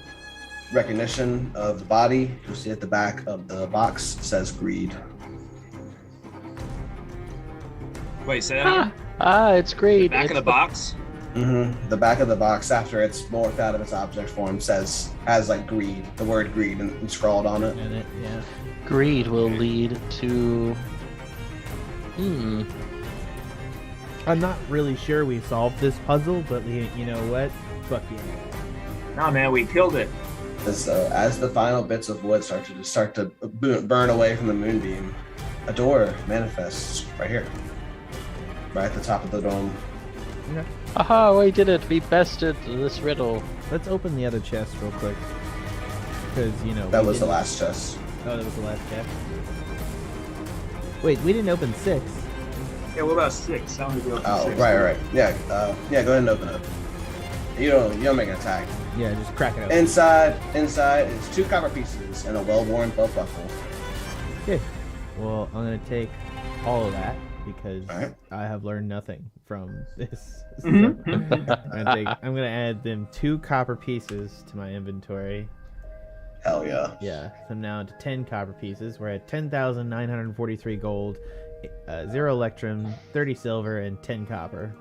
recognition of the body, you'll see at the back of the box says greed. Wait, say that again? It's great. Back of the box? Mm-hmm. The back of the box, after it's morphed out of its object form, has like greed, the word greed, and scrawled on it. And yeah. Greed will lead to. I'm not really sure we solved this puzzle, but you know what? Fuck yeah. Nah, man, we killed it. As the final bits of wood start to burn away from the moonbeam, a door manifests right here, right at the top of the dome. Okay. Aha, we did it. We bested this riddle. Let's open the other chest real quick. Because, That was the last chest. Oh, that was the last chest? Wait, we didn't open 6. Yeah, what about 6? How many go Oh, right. Yeah, go ahead and open it. You don't make an attack. Yeah, just crack it open. Inside is 2 copper pieces and a well-worn belt buckle. Okay. Well, I'm going to take all of that because Alright. I have learned nothing from this. So Mhm. I'm going to add them 2 copper pieces to my inventory. Hell yeah. Yeah, so I'm now to 10 copper pieces. We're at 10,943 gold, 0 electrum, 30 silver, and 10 copper.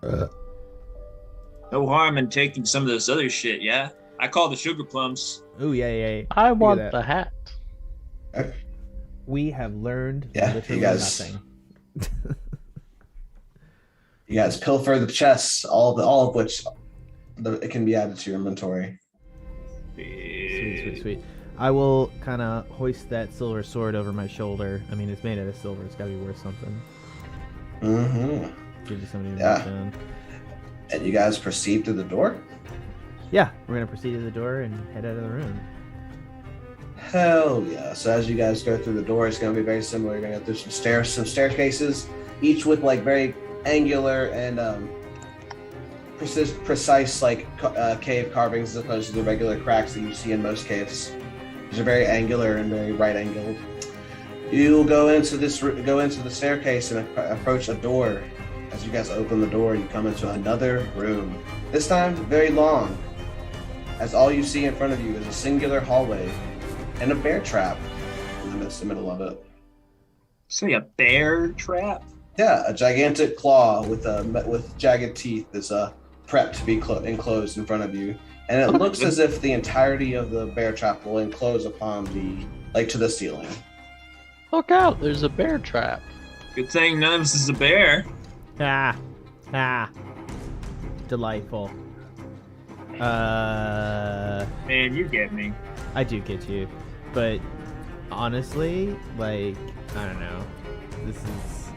No harm in taking some of this other shit, yeah? I call the sugar plums. Ooh, yeah. I Look at want that. the hat. We have learned Yeah, literally you guys- nothing. You guys pilfer the chests, all of which it can be added to your inventory. Sweet. I will kind of hoist that silver sword over my shoulder. I mean, it's made out of silver. It's got to be worth something. Mm-hmm. Give you something to Yeah. write down. And you guys proceed through the door? Yeah, we're going to proceed to the door and head out of the room. Hell yeah. So as you guys go through the door, it's going to be very similar. You're going to go through some staircases, each with like very angular and precise like cave carvings as opposed to the regular cracks that you see in most caves. These are very angular and very right-angled. You'll go into the staircase and approach a door. As you guys open the door, you come into another room. This time, very long, as all you see in front of you is a singular hallway and a bear trap in the middle of it. Say a bear trap? Yeah, a gigantic claw with jagged teeth is prepped to be enclosed in front of you, and it looks as if the entirety of the bear trap will enclose upon to the ceiling. Look out! There's a bear trap. Good thing none of us is a bear. Ah. Delightful. Man, you get me. I do get you, but honestly, like, I don't know. This is.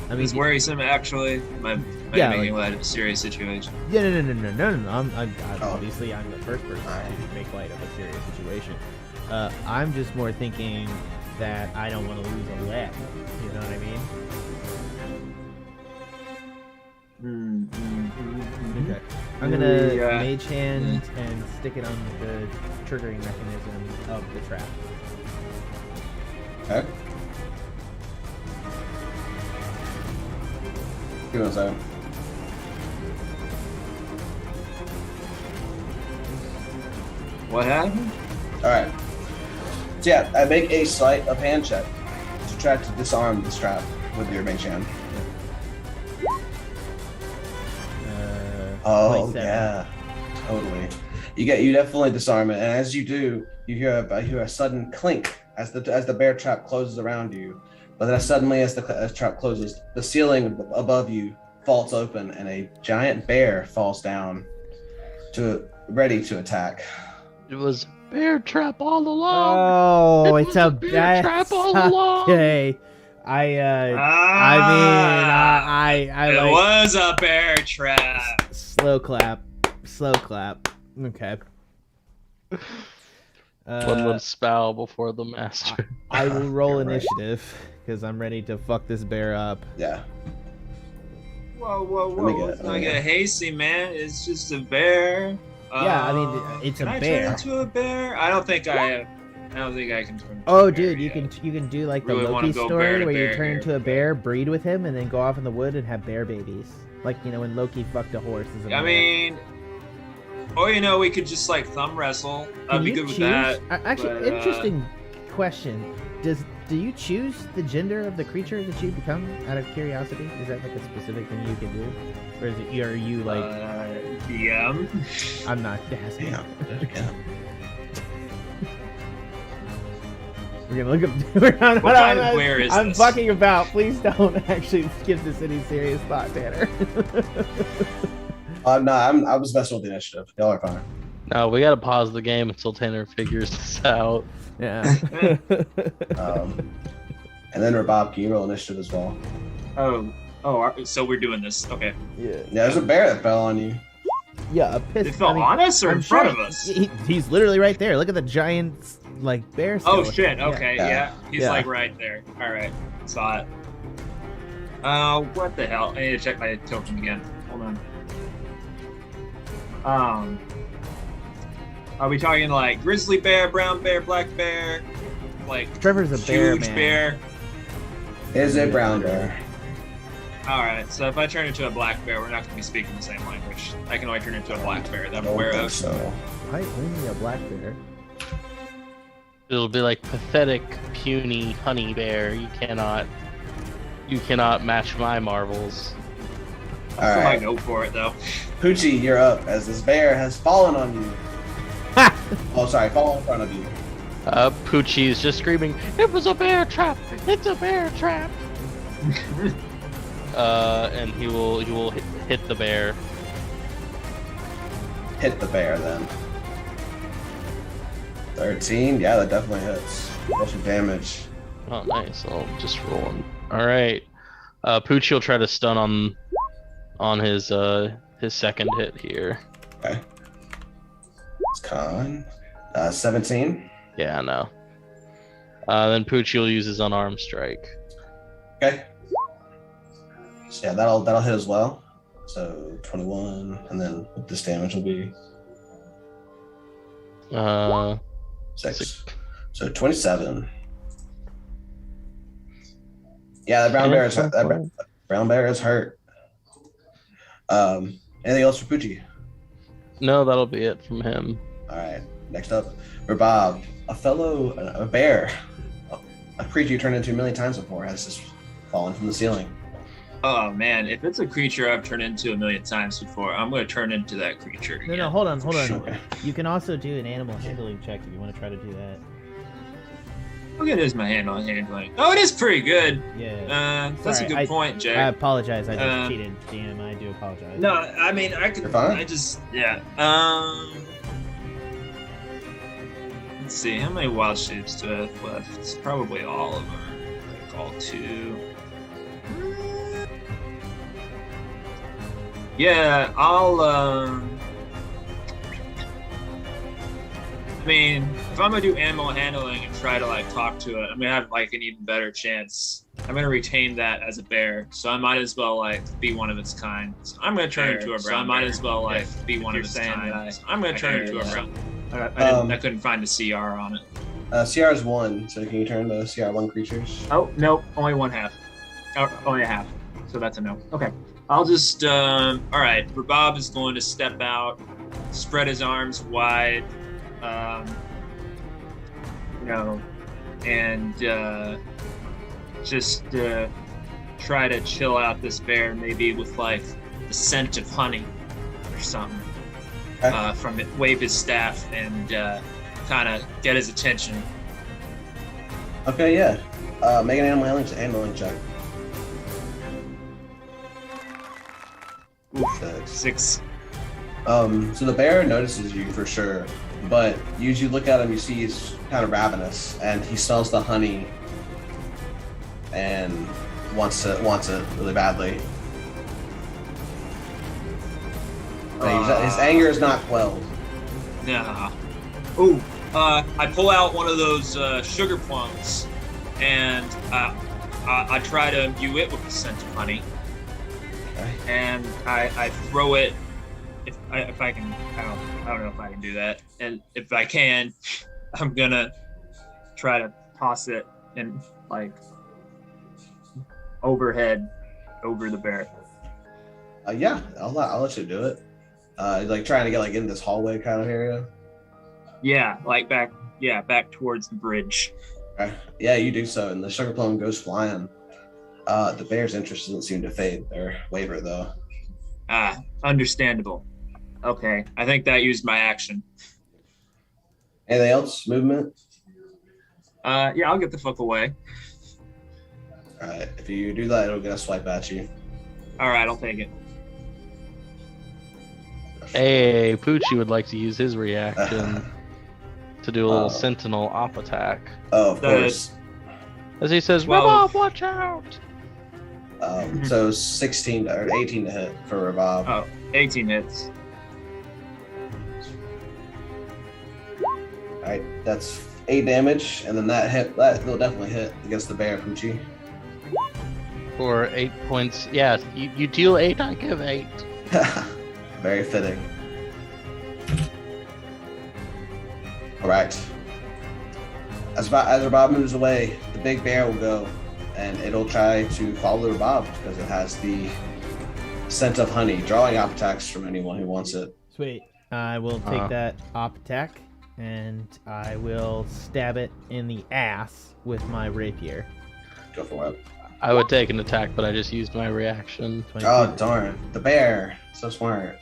I mean, It's worrisome, actually. Might Yeah, making like- light of a serious situation. Yeah, no. I'm Oh. obviously I'm the first person to make light of a serious situation. I'm just more thinking that I don't want to lose a leg. You know what I mean? Okay. I'm gonna Yeah. mage hand and stick it on the triggering mechanism of the trap. Okay. Give me a second. What happened? All right. So yeah, I make a sleight of hand check to try to disarm this trap with your mage hand. Oh 27. yeah, totally. You definitely disarm it, and as you do, you hear a sudden clink as the bear trap closes around you. But then suddenly, as the trap closes, the ceiling above you falls open, and a giant bear falls down, ready to attack. It was bear trap all along. Oh, It it's was a bear trap all along. Okay. It I was a bear trap. slow clap. Okay. One would spout before the master. I will roll You're right. initiative because I'm ready to fuck this bear up. Yeah. Whoa! Let me get it, Let's let not me get get it. hasty, man. It's just a bear. Yeah, I mean, it's a can bear. I turn into a bear? I don't think I can turn. Into Oh, a bear dude, you yet. can do like the Really wanna Loki go story bear to where you bear turn here. into a bear, breed with him, and then go off in the wood and have bear babies. Like, you know, when Loki fucked a horse. As a I man. mean, we could just like thumb wrestle. I'd Can be you good with choose- that. Actually, but, interesting question. Do you choose the gender of the creature that you become out of curiosity? Is that like a specific thing you can do, or is it? Are you like? DM. I'm not asking. Yeah. Yeah. We're gonna look up. What kind of bear is I'm this? fucking about. Please don't actually give this any serious thought, Tanner. No, I was messing with the initiative. Y'all are fine. No, we gotta pause the game until Tanner figures this out. Yeah. And then Rabab, can you roll initiative as well? So we're doing this. Okay. Yeah. Yeah, there's a bear that fell on you. Yeah. A piss. It fell on us or in front of us? He's literally right there. Look at the giant, like, bear. Oh skeleton. shit. Yeah. Okay. Yeah. Yeah. He's Yeah. like right there. All right. Saw it. What the hell? I need to check my token again. Hold on. Are we talking like grizzly bear, brown bear, black bear, like Trevor's a bear huge man. bear? Is a brown bear. All right. So if I turn into a black bear, we're not going to be speaking the same language. I can only turn into a black bear that I'm Don't aware think of. so. Why only a black bear? It'll be like pathetic, puny honey bear. You cannot match my marvels. All I right, go for it though. Poochie, you're up as this bear has fallen on you. Oh, sorry, fall in front of you. Poochie is just screaming, "It was a bear trap! It's a bear trap!" And he will hit the bear. Hit the bear then. 13, yeah, that definitely hits. What's your damage? Oh, nice. I'll just roll him. All right. Pooch will try to stun on his second hit here. Okay. It's con. 17. Yeah, no. Then Pooch will use his unarmed strike. Okay. So yeah, that'll hit as well. So 21, and then this damage will be 6. So 27. Yeah, the brown bear is hurt. That brown bear is hurt. Anything else for Poochie? No, that'll be it from him. All right. Next up, Rabab, a bear, a creature you turned into a million times before, has just fallen from the ceiling. Oh man, if it's a creature I've turned into a million times before, I'm gonna turn into that creature again. No, hold on. Okay. You can also do an animal handling check if you want to try to do that. Look at this, my handling. Oh, it is pretty good. Yeah. That's Sorry, a good point, Jay. I apologize. I just cheated, DM. I do apologize. No, I mean I could. You're fine. Yeah. Let's see, how many wild shapes do I have left? It's probably all of them. Like all 2. Yeah, I'll. I mean, if I'm gonna do animal handling and try to like talk to it, I'm gonna have like an even better chance. I'm gonna retain that as a bear, so I might as well like be one of its kind. So I'm gonna turn into a brown. So I might as well like be one of its kind. So I'm gonna turn into a brown. I couldn't find a CR on it. CR is 1, so can you turn to CR 1 creatures? Oh no, only one half. Oh, only a half. So that's a no. Okay. I'll just all right. Rabab is going to step out, spread his arms wide, and just try to chill out this bear, maybe with like the scent of honey. or something. Okay. From it, wave his staff and kind of get his attention. Okay, yeah. Make an animal handling check. Oof, 6. So the bear notices you for sure, but you look at him, you see he's kind of ravenous, and he smells the honey, and wants it really badly. His anger is not quelled. Nah. Ooh. I pull out one of those sugar plums, and I try to imbue it with the scent of honey. Okay. And I throw it. If I can, I don't know if I can do that. And if I can, I'm gonna try to toss it in like overhead over the bear. Yeah, I'll let you do it. Like trying to get like in this hallway kind of area. Yeah, like back towards the bridge. Okay. Yeah, you do so, and the sugar plum goes flying. The bear's interest doesn't seem to fade or waver though. Understandable. Okay, I think that used my action. Anything else? Movement? Yeah, I'll get the fuck away. All right. If you do that, it'll get a swipe at you. All right, I'll take it. Hey, Poochi would like to use his reaction to do a little sentinel op attack. Oh, of course. As he says, 12. Rabab, watch out! So 16 or 18 to hit for Rabab. Oh, 18 hits. All right, that's 8 damage, and then that will definitely hit against the bear, Poochi. For 8 points. Yeah, you deal 8, I give 8. Very fitting. All right. As Rabab moves away, the big bear will go, and it'll try to follow Rabab because it has the scent of honey, drawing op attacks from anyone who wants it. Sweet. I will take that op attack, and I will stab it in the ass with my rapier. Go for it. I would take an attack, but I just used my reaction. 22, Oh, darn. The bear. So smart.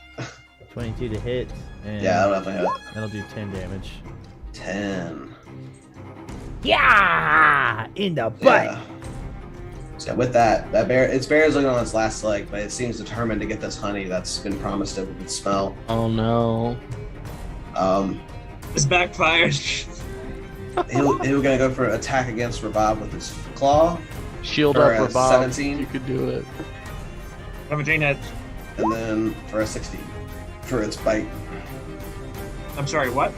22 to hit. And Yeah, that'll definitely hit. that'll do 10 damage. 10. Yeah! In the butt! Yeah. So with that bear is looking on its last leg, but it seems determined to get this honey that's been promised it with its smell. Oh no. This backfired. He'll gonna go for an attack against Rabab with his claw. Shield For up a Rabab. 17? You could do it. 17 hits. And then for a 16 for its bite. I'm sorry, what?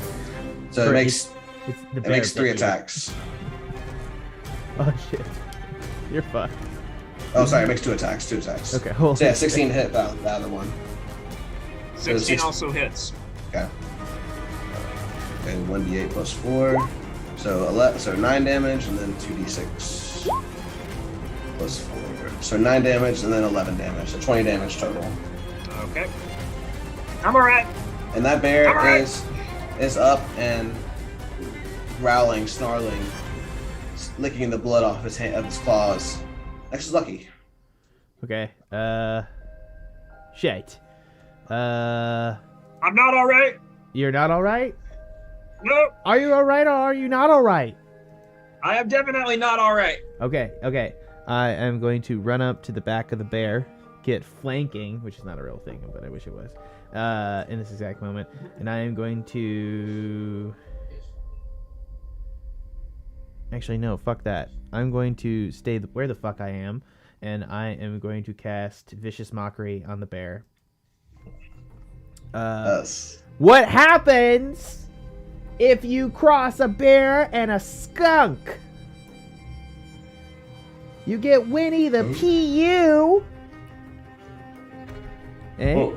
So For it makes It's the it bear makes 3 bit you. attacks. Oh shit. You're fucked. Oh, sorry, it makes 2 attacks. 2 attacks. Okay, hold So yeah, on. 16 to hit the other one. 16 six- also hits. Okay. And 1d8 plus 4. So 11, so 9 damage, and then 2d6 plus 4. So 9 damage, and then 11 damage. So 20 damage total. Okay. I'm alright. And that bear All right. is up and growling, snarling, licking the blood off his claws. Next is Lucky. Okay. Shit. I'm not alright. You're not alright? Nope. Are you alright or are you not alright? I am definitely not alright. Okay. I am going to run up to the back of the bear, get flanking, which is not a real thing, but I wish it was, in this exact moment. And I am going to... Actually, no, fuck that. I'm going to stay where the fuck I am, and I am going to cast Vicious Mockery on the bear. Yes. What happens if you cross a bear and a skunk? You get Winnie the PU. Eh? Oh.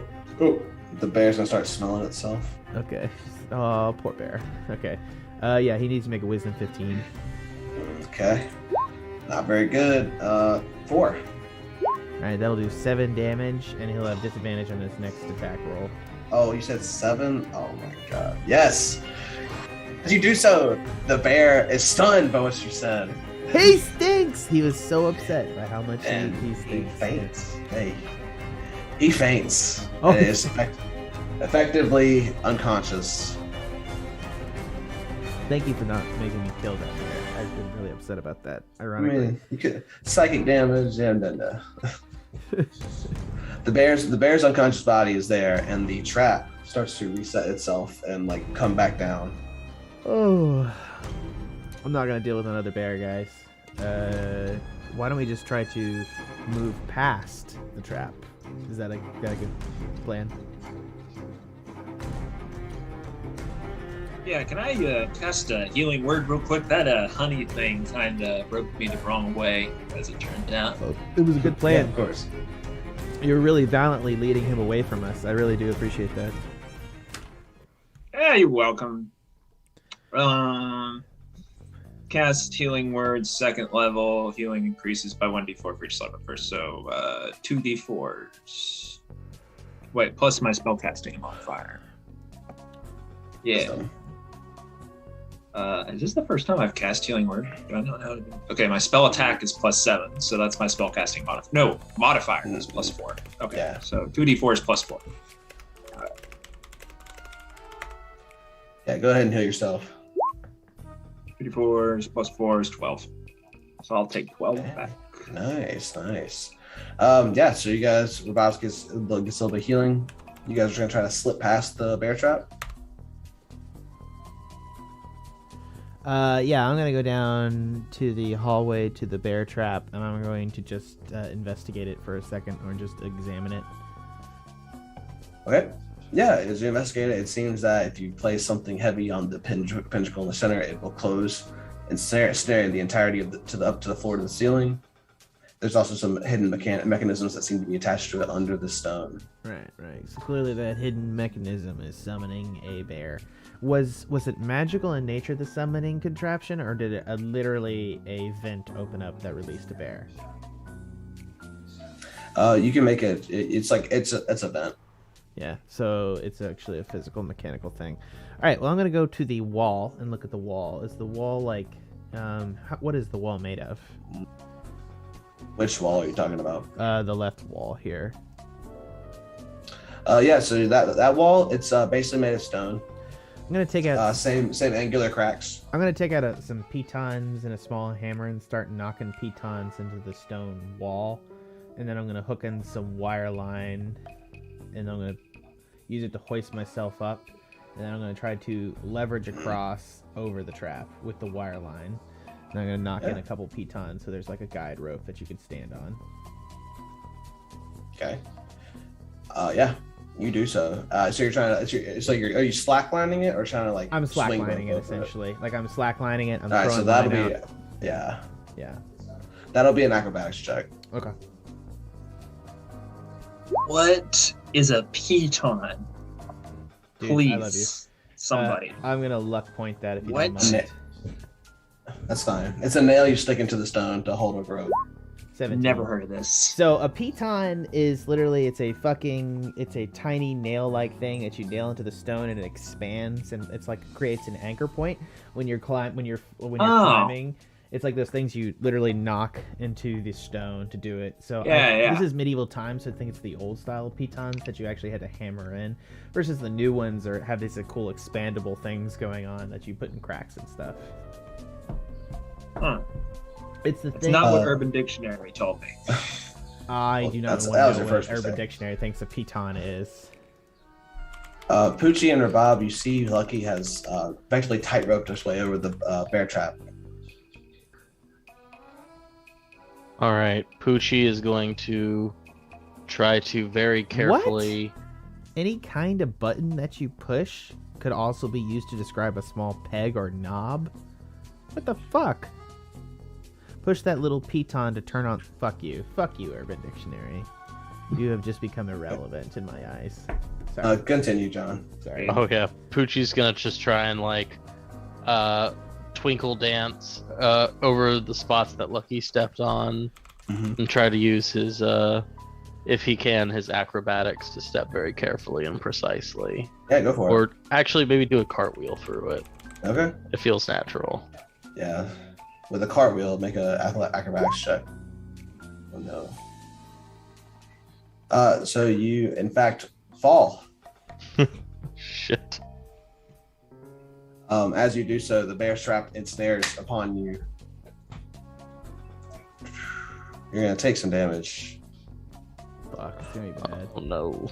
The bear's gonna start smelling itself. Okay. Oh, poor bear. Okay. Yeah, he needs to make a Wisdom 15. Okay. Not very good. 4. Alright, that'll do 7 damage, and he'll have disadvantage on his next attack roll. Oh, you said 7? Oh my god. Yes! As you do so, the bear is stunned by what you said. He stinks! He was so upset by how much And he he stinks. faints. Hey. He faints. Oh. And it is effectively unconscious. Thank you for not making me kill that bear. I've been really upset about that. I Ironically, mean, you could psychic damage and the bear's unconscious body is there, and the trap starts to reset itself and like come back down. oh, I'm not gonna deal with another bear, guys. Why don't we just try to move past the trap? Is that a good plan? Yeah, can I cast a healing word real quick? That honey thing kind of rubbed me the wrong way, as it turned out. It was a good plan. Yeah, of course. You're really valiantly leading him away from us. I really do appreciate that. Yeah, you're welcome. Cast healing words, 2nd level. Healing increases by 1d4 for each level first, so 2d4s. Wait, plus my spellcasting modifier. Yeah. Is this the first time I've cast healing word? Do I know how to do it? Okay, my spell attack is +7, so that's my spellcasting modifier. No, modifier is +4. Okay, Yeah. so 2d4 is +4. Yeah, go ahead and heal yourself. 2d4 is +4 is 12. So I'll take 12 back. Nice. Yeah, so you guys, Rabab gets a little bit of healing. You guys are gonna try to slip past the bear trap. Yeah, I'm gonna go down to the hallway to the bear trap, and I'm going to just investigate it for a second, or just examine it. Okay. Yeah, as you investigate it, it seems that if you place something heavy on the pinnacle in the center, it will close and snare the entirety of up to the floor to the ceiling. There's also some hidden mechanisms that seem to be attached to it under the stone. Right. So clearly that hidden mechanism is summoning a bear. Was it magical in nature, the summoning contraption, or did it literally a vent open up that released a bear? You can make it. It's a vent. Yeah, so it's actually a physical mechanical thing. All right, well, I'm going to go to the wall and look at the wall. Is the wall like, what is the wall made of? Which wall are you talking about? The left wall here. Yeah, so that wall, it's basically made of stone. I'm going to take out... Same angular cracks. I'm going to take out some pitons and a small hammer and start knocking pitons into the stone wall. And then I'm going to hook in some wire line, and I'm going to use it to hoist myself up. And then I'm going to try to leverage across over the trap with the wire line. And I'm going to knock in a couple pitons so there's like a guide rope that you can stand on. Okay. Yeah, you do so. So you're trying to. Are you slacklining it or trying to like? I'm swing slacklining it essentially. Like I'm slacklining it. I'm all right, throwing so that'll line be out. yeah. Yeah. That'll be an acrobatics check. Okay. What is a piton? Dude, Please, I love you. somebody. I'm gonna luck point that if you What? don't mind. That's fine. It's a nail you stick into the stone to hold a rope. 17. Never heard of this. So a piton is literally it's a tiny nail-like thing that you nail into the stone and it expands and it's like creates an anchor point when you're climbing. It's like those things you literally knock into the stone to do it. So this is medieval times, so I think it's the old style pitons that you actually had to hammer in, versus the new ones have these cool expandable things going on that you put in cracks and stuff. Huh. It's It's not what Urban Dictionary told me. I do not know what Urban Dictionary thinks a piton is. Poochi and Rabab, you see Lucky has effectively tight roped his way over the bear trap. All right, Poochi is going to try to very carefully. What? Any kind of button that you push could also be used to describe a small peg or knob. What the fuck? Push that little piton to turn on. Fuck you, Urban Dictionary. You have just become irrelevant in my eyes. Sorry. Continue, John. Sorry. Oh yeah, Poochie's gonna just try and twinkle dance over the spots that Lucky stepped on, and try to use his, if he can, his acrobatics to step very carefully and precisely. Yeah, go for it. Or actually, maybe do a cartwheel through it. Okay. It feels natural. Yeah. With a cartwheel, make a acrobatics check. Oh no. So you, in fact, fall. Shit. As you do so, the bear trap ensnares upon you. You're gonna take some damage. Fuck, it's gonna be bad. Oh no.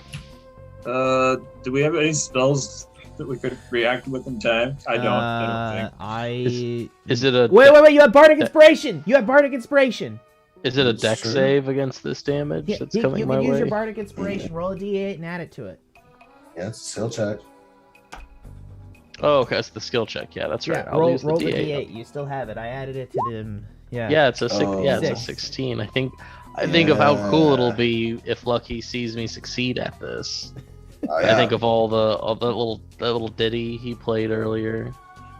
Do we have any spells that we could react with in time? I don't think. Is it a Wait, you have Bardic Inspiration! You have Bardic Inspiration! Is it a dex Sure. save against this damage that's coming my way? You can use your Bardic Inspiration, roll a d8 and add it to it. Yeah, it's a skill check. Oh, okay, it's the skill check. Yeah, that's right. I'll roll use the the D8. d8. You still have it. I added it to them. Yeah. Yeah, it's a Oh. it's a 16. I think of how cool it'll be if Lucky sees me succeed at this. Oh, yeah. I think of all the little ditty he played earlier.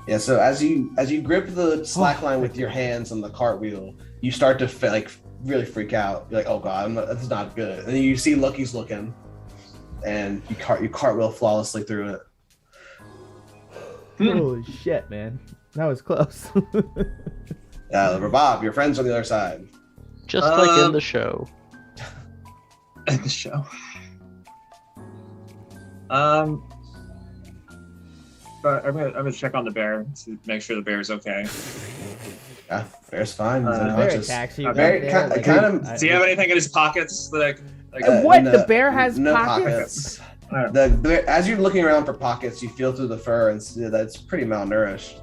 Yeah, so as you grip the slack line with your hands on the cartwheel, you start to really freak out. You're like, oh god, that's not good. And then you see Lucky's looking, and you cartwheel flawlessly through it. Holy shit, man. That was close. Rabab, your friend's on the other side. Just like in the show. At the show. But I'm gonna check on the bear to make sure the bear's okay. Yeah, bear's fine. He's Bear unconscious. attacks you. Bear kind of. Does he have anything in his pockets that I can? What? The bear has no pockets? As you're looking around for pockets, you feel through the fur and see that it's pretty malnourished.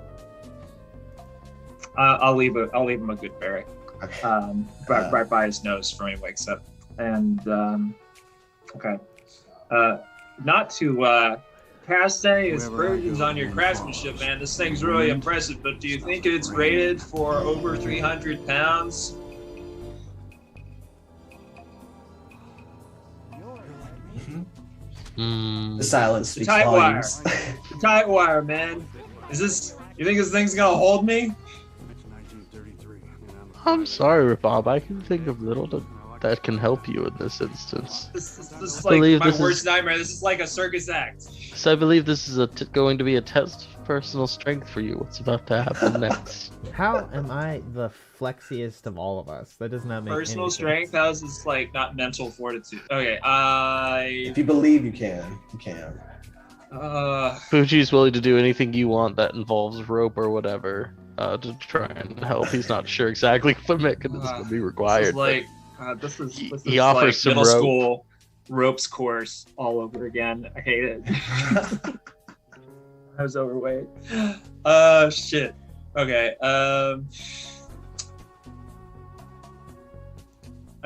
I'll leave him a good berry. Okay. Right by his nose for when he wakes up. And okay. Not to cast aspersions on your craftsmanship, man. This thing's really impressive, but do you think it's rated for over 300 pounds? The silence The speaks tight wire. volumes. The tight wire, man. You think this thing's gonna hold me? I'm sorry, Rabab. I can think of little that can help you in this instance. This is I like believe my this worst is- nightmare. This is like a circus act. So I believe this is going to be a test of personal strength for you. What's about to happen next? How am I the flexiest of all of us? That does not make Personal any strength. sense. How's this like not mental fortitude? Okay. If you believe you can, you can. Poochie's willing to do anything you want that involves rope or whatever to try and help. He's not sure exactly what mechanism is going to be required. This is he offers like some middle rope. school ropes course all over again. I hate it. I was overweight. Shit. Okay. I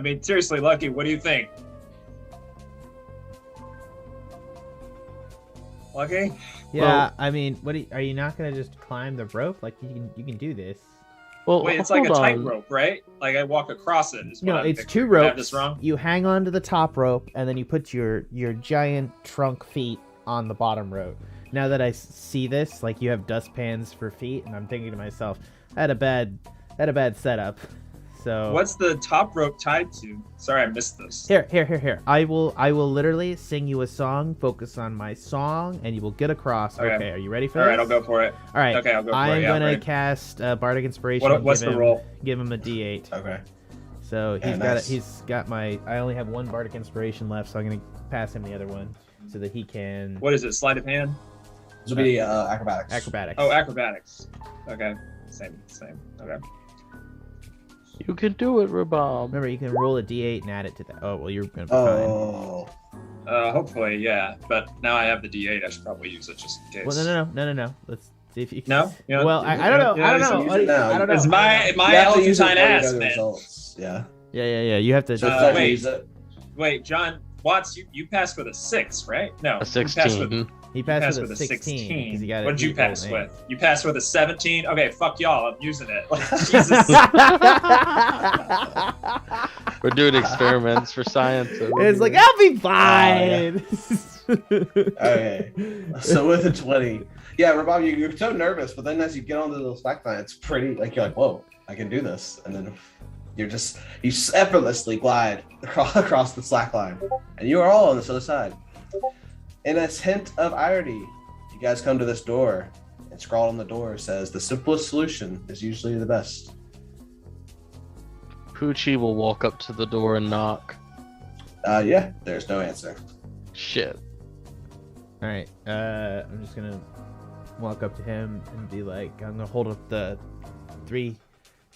mean, seriously, Lucky, what do you think? Lucky? Yeah, I mean, are you not gonna just climb the rope? Like you can do this. Well, Wait, it's like a hold on. tightrope, right? Like I walk across it. No, it's picturing. two Did I have ropes. this wrong? You hang on to the top rope, and then you put your giant trunk feet on the bottom rope. Now that I see this, like you have dustpans for feet, and I'm thinking to myself, I had a bad setup. So What's the top rope tied to? Sorry, I missed this. Here. I will literally sing you a song. Focus on my song, and you will get across. Okay, are you ready for All this? right, I'll go for it. All right. Okay, I'll go for it. I'm Yeah, gonna right. cast Bardic Inspiration. What's the roll? Give him a D8. Okay. So Yeah, nice. he's got my. I only have one Bardic Inspiration left, so I'm gonna pass him the other one so that he can. What is it? Sleight of hand? This will be acrobatics. Acrobatics. Oh, acrobatics. Okay, same. Okay. You can do it, Rabab. Remember, you can roll a D8 and add it to that. Oh well, you're gonna be fine. Oh. Hopefully, yeah. But now I have the D8. I should probably use it just in case. Well, no. Let's see if you. No? You know, Well, I don't know. you I don't know, know. use it now. I don't know. It's my You have to use it elephantine before you ass, know the man. results. Yeah. Yeah. You have to. So it's wait. use it. Wait, John Watts, you passed with a 6, right? No, A you passed with 16. He passed with a 16. 'cause he got What did you equal pass name. with? You passed with a 17? Okay, fuck y'all. I'm using it. Like, Jesus. We're doing experiments for science. over It's like here. I'll be fine. Okay. So with a 20. Yeah, Rabab, you're so nervous, but then as you get onto the slack line, it's pretty, like, you're like, whoa, I can do this. And then you effortlessly glide across the slack line. And you are all on this other side. In a hint of irony, you guys come to this door, and scrawled on the door says, the simplest solution is usually the best. Poochie will walk up to the door and knock. Yeah, there's no answer. Shit. All right. I'm just gonna walk up to him and be like, I'm gonna hold up the 3,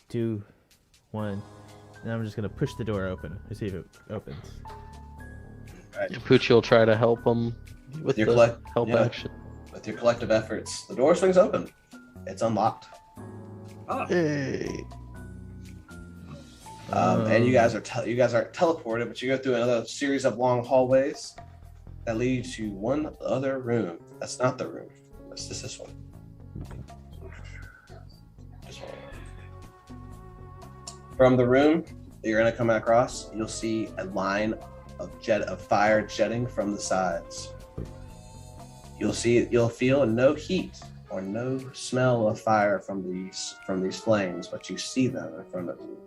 2, 1, and I'm just gonna push the door open to see if it opens. Right. Poochi will try to help him with your the help action. With your collective efforts, the door swings open. It's unlocked. Oh. Hey. And you guys are teleported, but you go through another series of long hallways that lead to one other room. That's not the room. That's just this one. This one. From the room that you're gonna come across, you'll see a line of fire jetting from the sides. You'll feel no heat or no smell of fire from these flames, but you see them in front of you.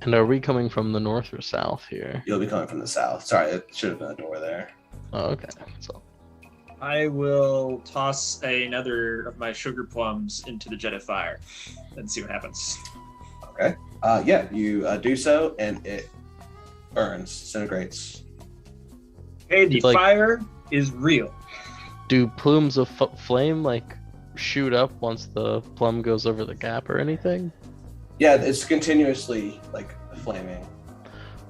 And are we coming from the north or south here? You'll be coming from the south. Sorry, it should have been a door there. Oh, okay. So I will toss another of my sugar plums into the jet of fire and see what happens. Okay. Yeah, you do so, and it burns, disintegrates. Okay, the Like- fire is real. do plumes of flame like shoot up once the plum goes over the gap or anything? Yeah, it's continuously like flaming.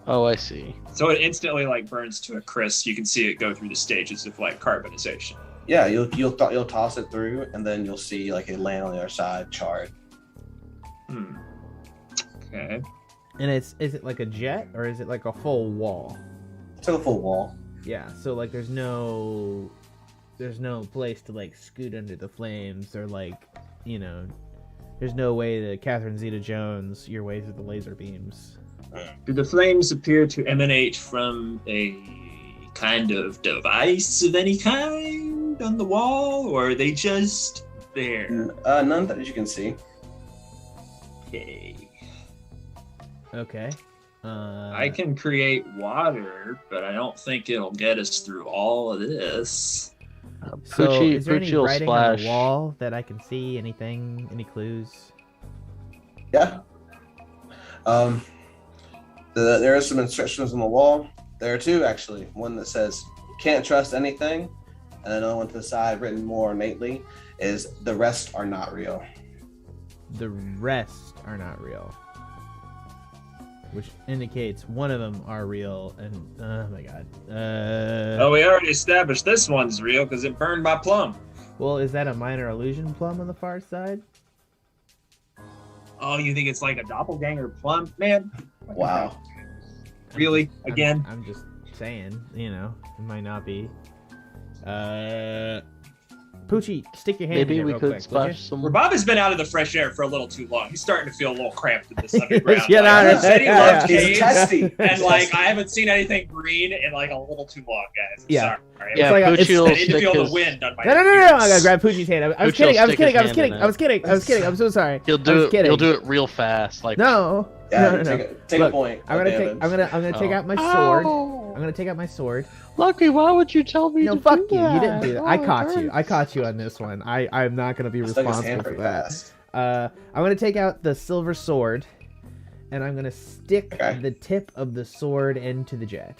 Oh, I see. So it instantly like burns to a crisp. You can see it go through the stages of like carbonization. Yeah, you'll toss it through, and then you'll see like it land on the other side, charred. Okay. And is it like a jet or is it like a full wall? It's like a full wall. Yeah, so like there's no place to like scoot under the flames or like, you know, there's no way to Catherine Zeta-Jones your way through the laser beams. Do the flames appear to emanate from a kind of device of any kind on the wall, or are they just there? None that you can see. Okay. Okay. I can create water, but I don't think it'll get us through all of this. So Poochi, is there any Poochi will writing on the splash. wall that I can see? Anything? Any clues? Yeah. There are some instructions on the wall. There are two actually. One that says "Can't trust anything," and another one to the side, written more ornately, is "The rest are not real." The rest are not real. Which indicates one of them are real, and oh my god. Oh, we already established this one's real because it burned my plum. Well, is that a minor illusion plum on the far side? Oh, you think it's like a doppelganger plum, man? Wow. Really? Again? I'm just saying, you know, it might not be. Poochi, stick your hand in Maybe there we real could quick, splash some. Rabab has been out of the fresh air for a little too long. He's starting to feel a little cramped in this underground. Get out He of said he there. loved He's caves, testy. and like I haven't seen anything green in like a little too long, guys. I'm Yeah. sorry. Yeah, like Poochi it's- will I need to stick feel his. the wind on my No, ears. I gotta grab Poochi's hand. I was Poochi kidding. will I was stick his kidding. I was hand kidding. in I was kidding. I was kidding. I'm so sorry. He'll I was do it. kidding. He'll do it real fast. Like No. Yeah, No, no, no. take Look, a point. I'm gonna take. I'm gonna take out my sword. I'm gonna take out my sword. Lucky, why would you tell me No, to fuck do you. that? You didn't do that. Oh, I it caught you. hurts. I caught you on this one. I'm not gonna be Stuck his hand responsible for pretty that. fast. I'm gonna take out the silver sword, and I'm gonna stick Okay. the tip of the sword into the jet,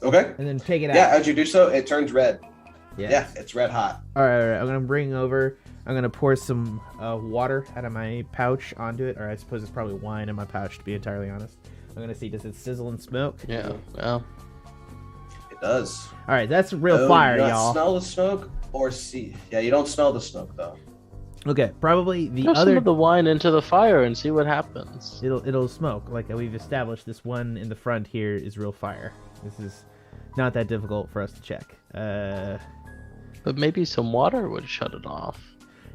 Okay. and then take it Yeah, out. as you do so, it turns red. Yes. Yeah, it's red hot. All right. I'm gonna bring over. I'm gonna pour some water out of my pouch onto it, or I suppose it's probably wine in my pouch, to be entirely honest. I'm gonna see, does it sizzle and smoke? Yeah. Well, It does. All right, that's real Oh, fire, you don't y'all. smell the smoke or see? Yeah, you don't smell the smoke though. Okay, probably the throw some other. of the wine into the fire and see what happens. It'll smoke. Like we've established, this one in the front here is real fire. This is not that difficult for us to check. But maybe some water would shut it off.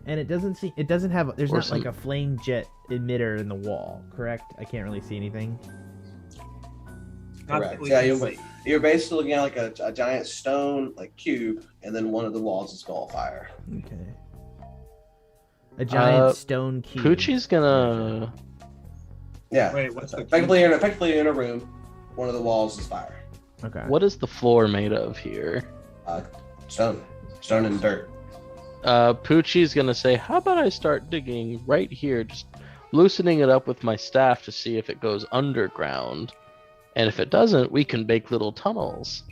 And it doesn't see. It doesn't have. There's Or not like some- a flame jet emitter in the wall. Correct? I can't really see anything. Not Correct. that we Yeah, can you're, see. you're basically looking at like a giant stone like cube, and then one of the walls is all fire. Okay. A giant stone cube. Poochie's gonna. Yeah. Wait, what's the effectively in a room, one of the walls is fire. Okay. What is the floor made of here? Stone and dirt. Poochie's gonna say, "How about I start digging right here, just loosening it up with my staff to see if it goes underground, And if it doesn't, we can make little tunnels.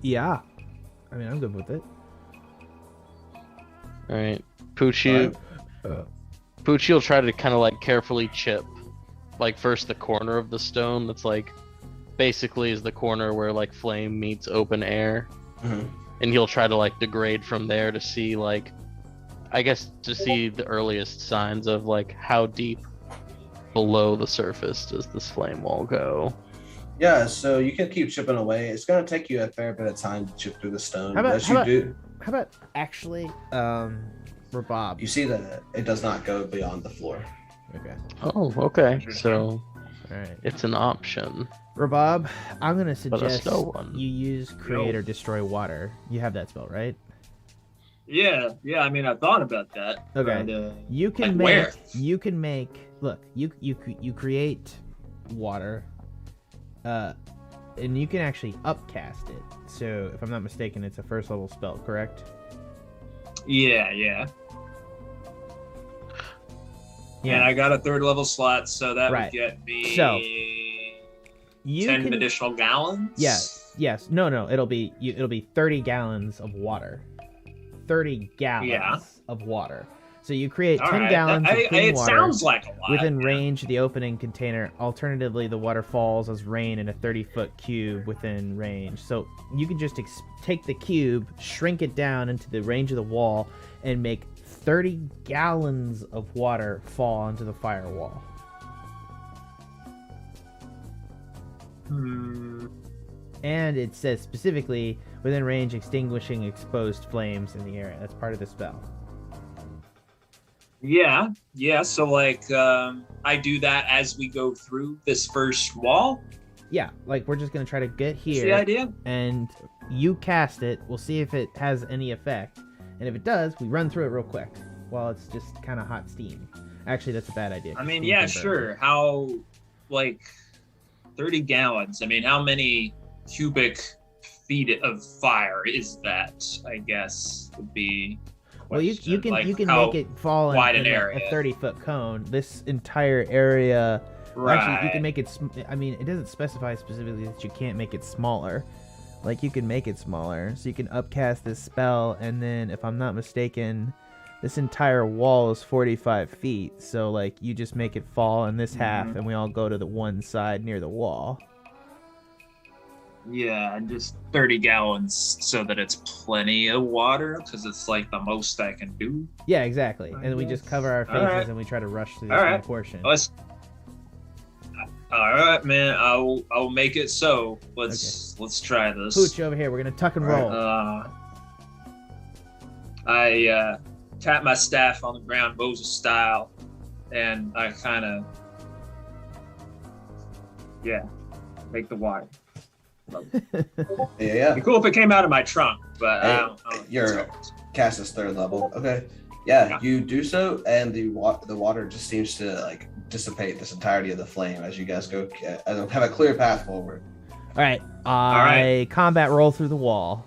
Yeah. I mean, I'm good with it. All right, Poochi. Poochi will try to kind of like carefully chip, like first the corner of the stone that's like basically is the corner where like flame meets open air, and he'll try to like degrade from there to see like, I guess to see the earliest signs of like how deep below the surface does this flame wall go. Yeah, so you can keep chipping away. It's gonna take you a fair bit of time to chip through the stone. How about actually, Rabab? You see that it does not go beyond the floor. Okay. Oh, okay. So, all right, it's an option. Rabab, I'm gonna suggest one. you use create or destroy water. You have that spell, right? Yeah. I mean, I thought about that. Okay. But, you can like make. where? You can make. Look, you create water. And you can actually upcast it. So, if I'm not mistaken, it's a first level spell, correct? Yeah. And I got a 3rd level slot, so that would get me 10 additional gallons. Yes. No. It'll be 30 gallons of water. 30 gallons of water. So you create 10 gallons of clean water. It sounds like a lot. Within range of the opening container. Alternatively, the water falls as rain in a 30-foot cube within range. So you can just take the cube, shrink it down into the range of the wall, and make 30 gallons of water fall into the firewall. And it says specifically, within range, extinguishing exposed flames in the area. That's part of the spell. Yeah. So like, I do that as we go through this first wall. Yeah, like we're just gonna try to get here. That's the idea. And you cast it. We'll see if it has any effect, and if it does, we run through it real quick while it's just kind of hot steam. Actually, that's a bad idea. I mean, yeah, sure. How, like, 30 gallons? I mean, how many cubic feet of fire is that? I guess would be. Well, you can like, make it fall in an a area. 30-foot cone. This entire area. Right. Actually, you can make it. I mean, it doesn't specify specifically that you can't make it smaller. Like you can make it smaller, so you can upcast this spell, and then, if I'm not mistaken, this entire wall is 45 feet. So like you just make it fall in this half, and we all go to the one side near the wall. Yeah, and just 30 gallons so that it's plenty of water, because it's like the most I can do. Yeah, exactly. And we just cover our faces and we try to rush through this one portion. All right, man. I'll make it so. Let's try this. Pooch over here. We're gonna tuck and roll. I tap my staff on the ground, Moses style, and I kind of make the water. Yeah. It'd be cool if it came out of my trunk, but I don't your cast is 3rd level. Okay. Yeah, you do so, and the water just seems to like dissipate this entirety of the flame as you guys go have a clear path forward. All right. I combat roll through the wall.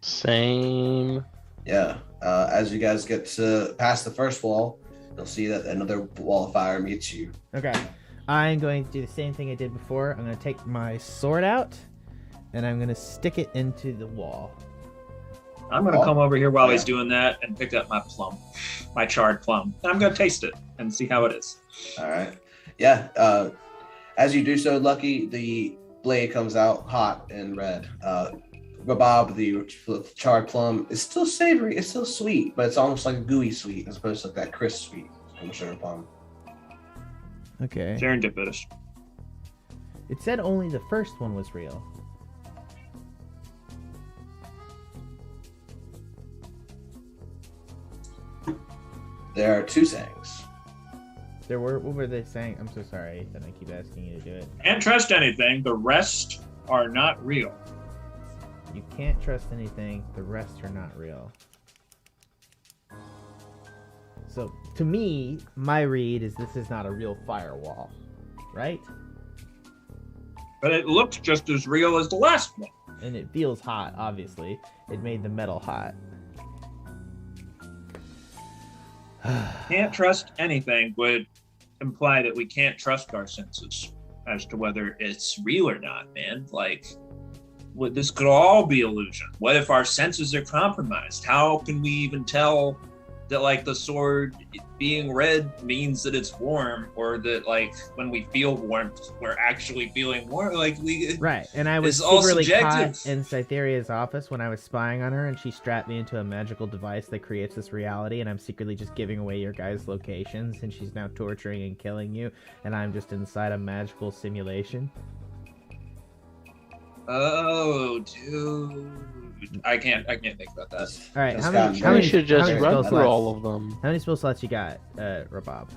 Same. Yeah. As you guys get to past the first wall, you'll see that another wall of fire meets you. Okay. I'm going to do the same thing I did before. I'm going to take my sword out, and I'm going to stick it into the wall. I'm going to come over here while he's doing that and pick up my plum, my charred plum. And I'm going to taste it and see how it is. All right. Yeah. As you do so, Lucky, the blade comes out hot and red. Rabab, the charred plum, is still savory. It's still sweet, but it's almost like a gooey sweet as opposed to like that crisp sweet from the sugar plum. Okay. Serendipitous. It said only the first one was real. There are 2 sayings. There were. What were they saying? I'm so sorry that I keep asking you to do it. Can't trust anything. The rest are not real. You can't trust anything. The rest are not real. So, to me, my read is this is not a real firewall, right? But it looks just as real as the last one. And it feels hot, obviously. It made the metal hot. Can't trust anything would imply that we can't trust our senses as to whether it's real or not, man. Like, this could all be illusion. What if our senses are compromised? How can we even tell that, like, the sword being red means that it's warm, or that, like, when we feel warmth, we're actually feeling warm? Like, Right, and I was it's all secretly subjective. caught in Cytheria's office when I was spying on her, and she strapped me into a magical device that creates this reality, and I'm secretly just giving away your guys' locations, and she's now torturing and killing you, and I'm just inside a magical simulation. Oh, dude. I can't think about that. All right, Just how got many? me. We should just how many run spell through slots- all of them. How many spell slots you got, Rabab?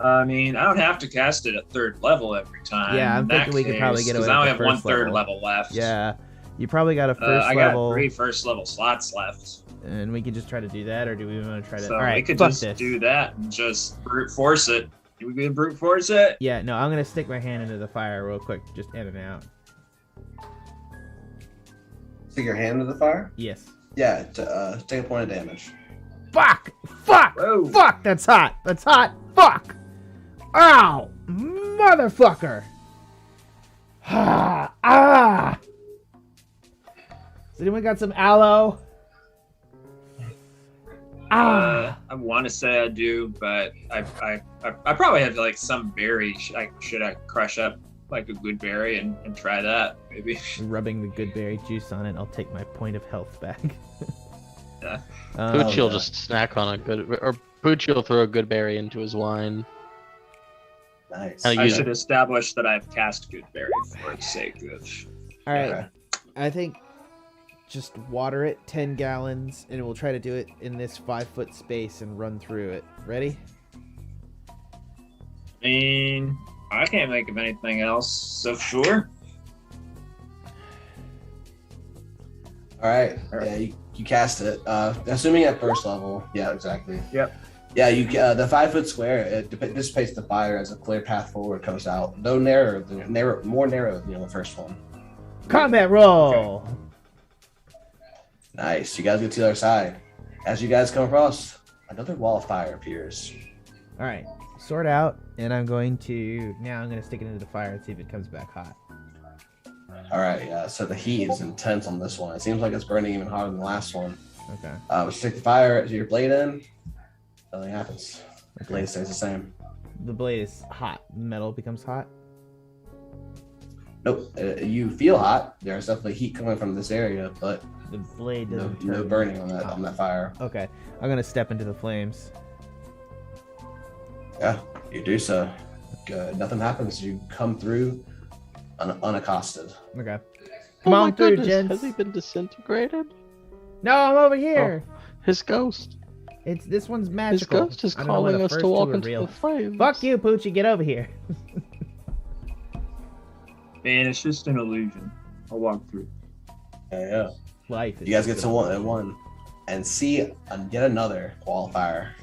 I mean, I don't have to cast it at 3rd level every time. Yeah, I'm in that thinking we could probably get away because I only with have the one first third level. level left. Yeah, you probably got a first I got level, 3 first level slots left. and we could just try to do that, or do we want to try to? So All right, we could fuck just this. do that and just brute force it. We could brute force it. Yeah, no, I'm gonna stick my hand into the fire real quick, just in and out. Stick your hand in the fire. Yes. Yeah, take a point of damage. Fuck! Fuck! Whoa. Fuck! That's hot! That's hot! Fuck! Ow! Motherfucker! Ah! Has anyone got some aloe? Ah! I want to say I do, but I probably have like some berry. Should I crush up like a good berry and try that maybe? Rubbing the good berry juice on it, I'll take my point of health back. Yeah. Pooch will yeah. just snack on a good, or Pooch will throw a good berry into his wine. Nice. How I you- should establish that I've cast good berry for its sake of. All right, Okay. I think just water it 10 gallons, and we'll try to do it in this 5-foot space and run through it. Ready? I mean, I can't think of anything else, so sure. All right. Yeah, you cast it. Assuming at first level. Yeah, exactly. Yep. Yeah, the 5-foot square it dissipates the fire as a clear path forward comes out. Though more narrow than the first one. Combat roll! Nice. You guys get to the other side. As you guys come across, another wall of fire appears. All right, sword out, and I'm going to stick it into the fire and see if it comes back hot. All right. Yeah. So the heat is intense on this one. It seems like it's burning even hotter than the last one. Okay. Stick the fire, your blade in. Nothing happens. The blade stays the same. The blade is hot. Metal becomes hot. Nope. You feel hot. There's definitely heat coming from this area, but The blade no, doesn't no turn burning on hot. that fire. Okay, I'm gonna step into the flames. Yeah, you do so. Good. Nothing happens. You come through unaccosted. Okay. Oh Come my on through, goodness, gents. has he been disintegrated? No, I'm over here. His ghost. This one's His magical. ghost is I don't know where calling the us first to two walk are into real. the flames. Fuck you, Poochie. Get over here. Man, it's just an illusion. I'll walk through. Yeah. Life. Is You guys just get to one and see yet another wall of fire.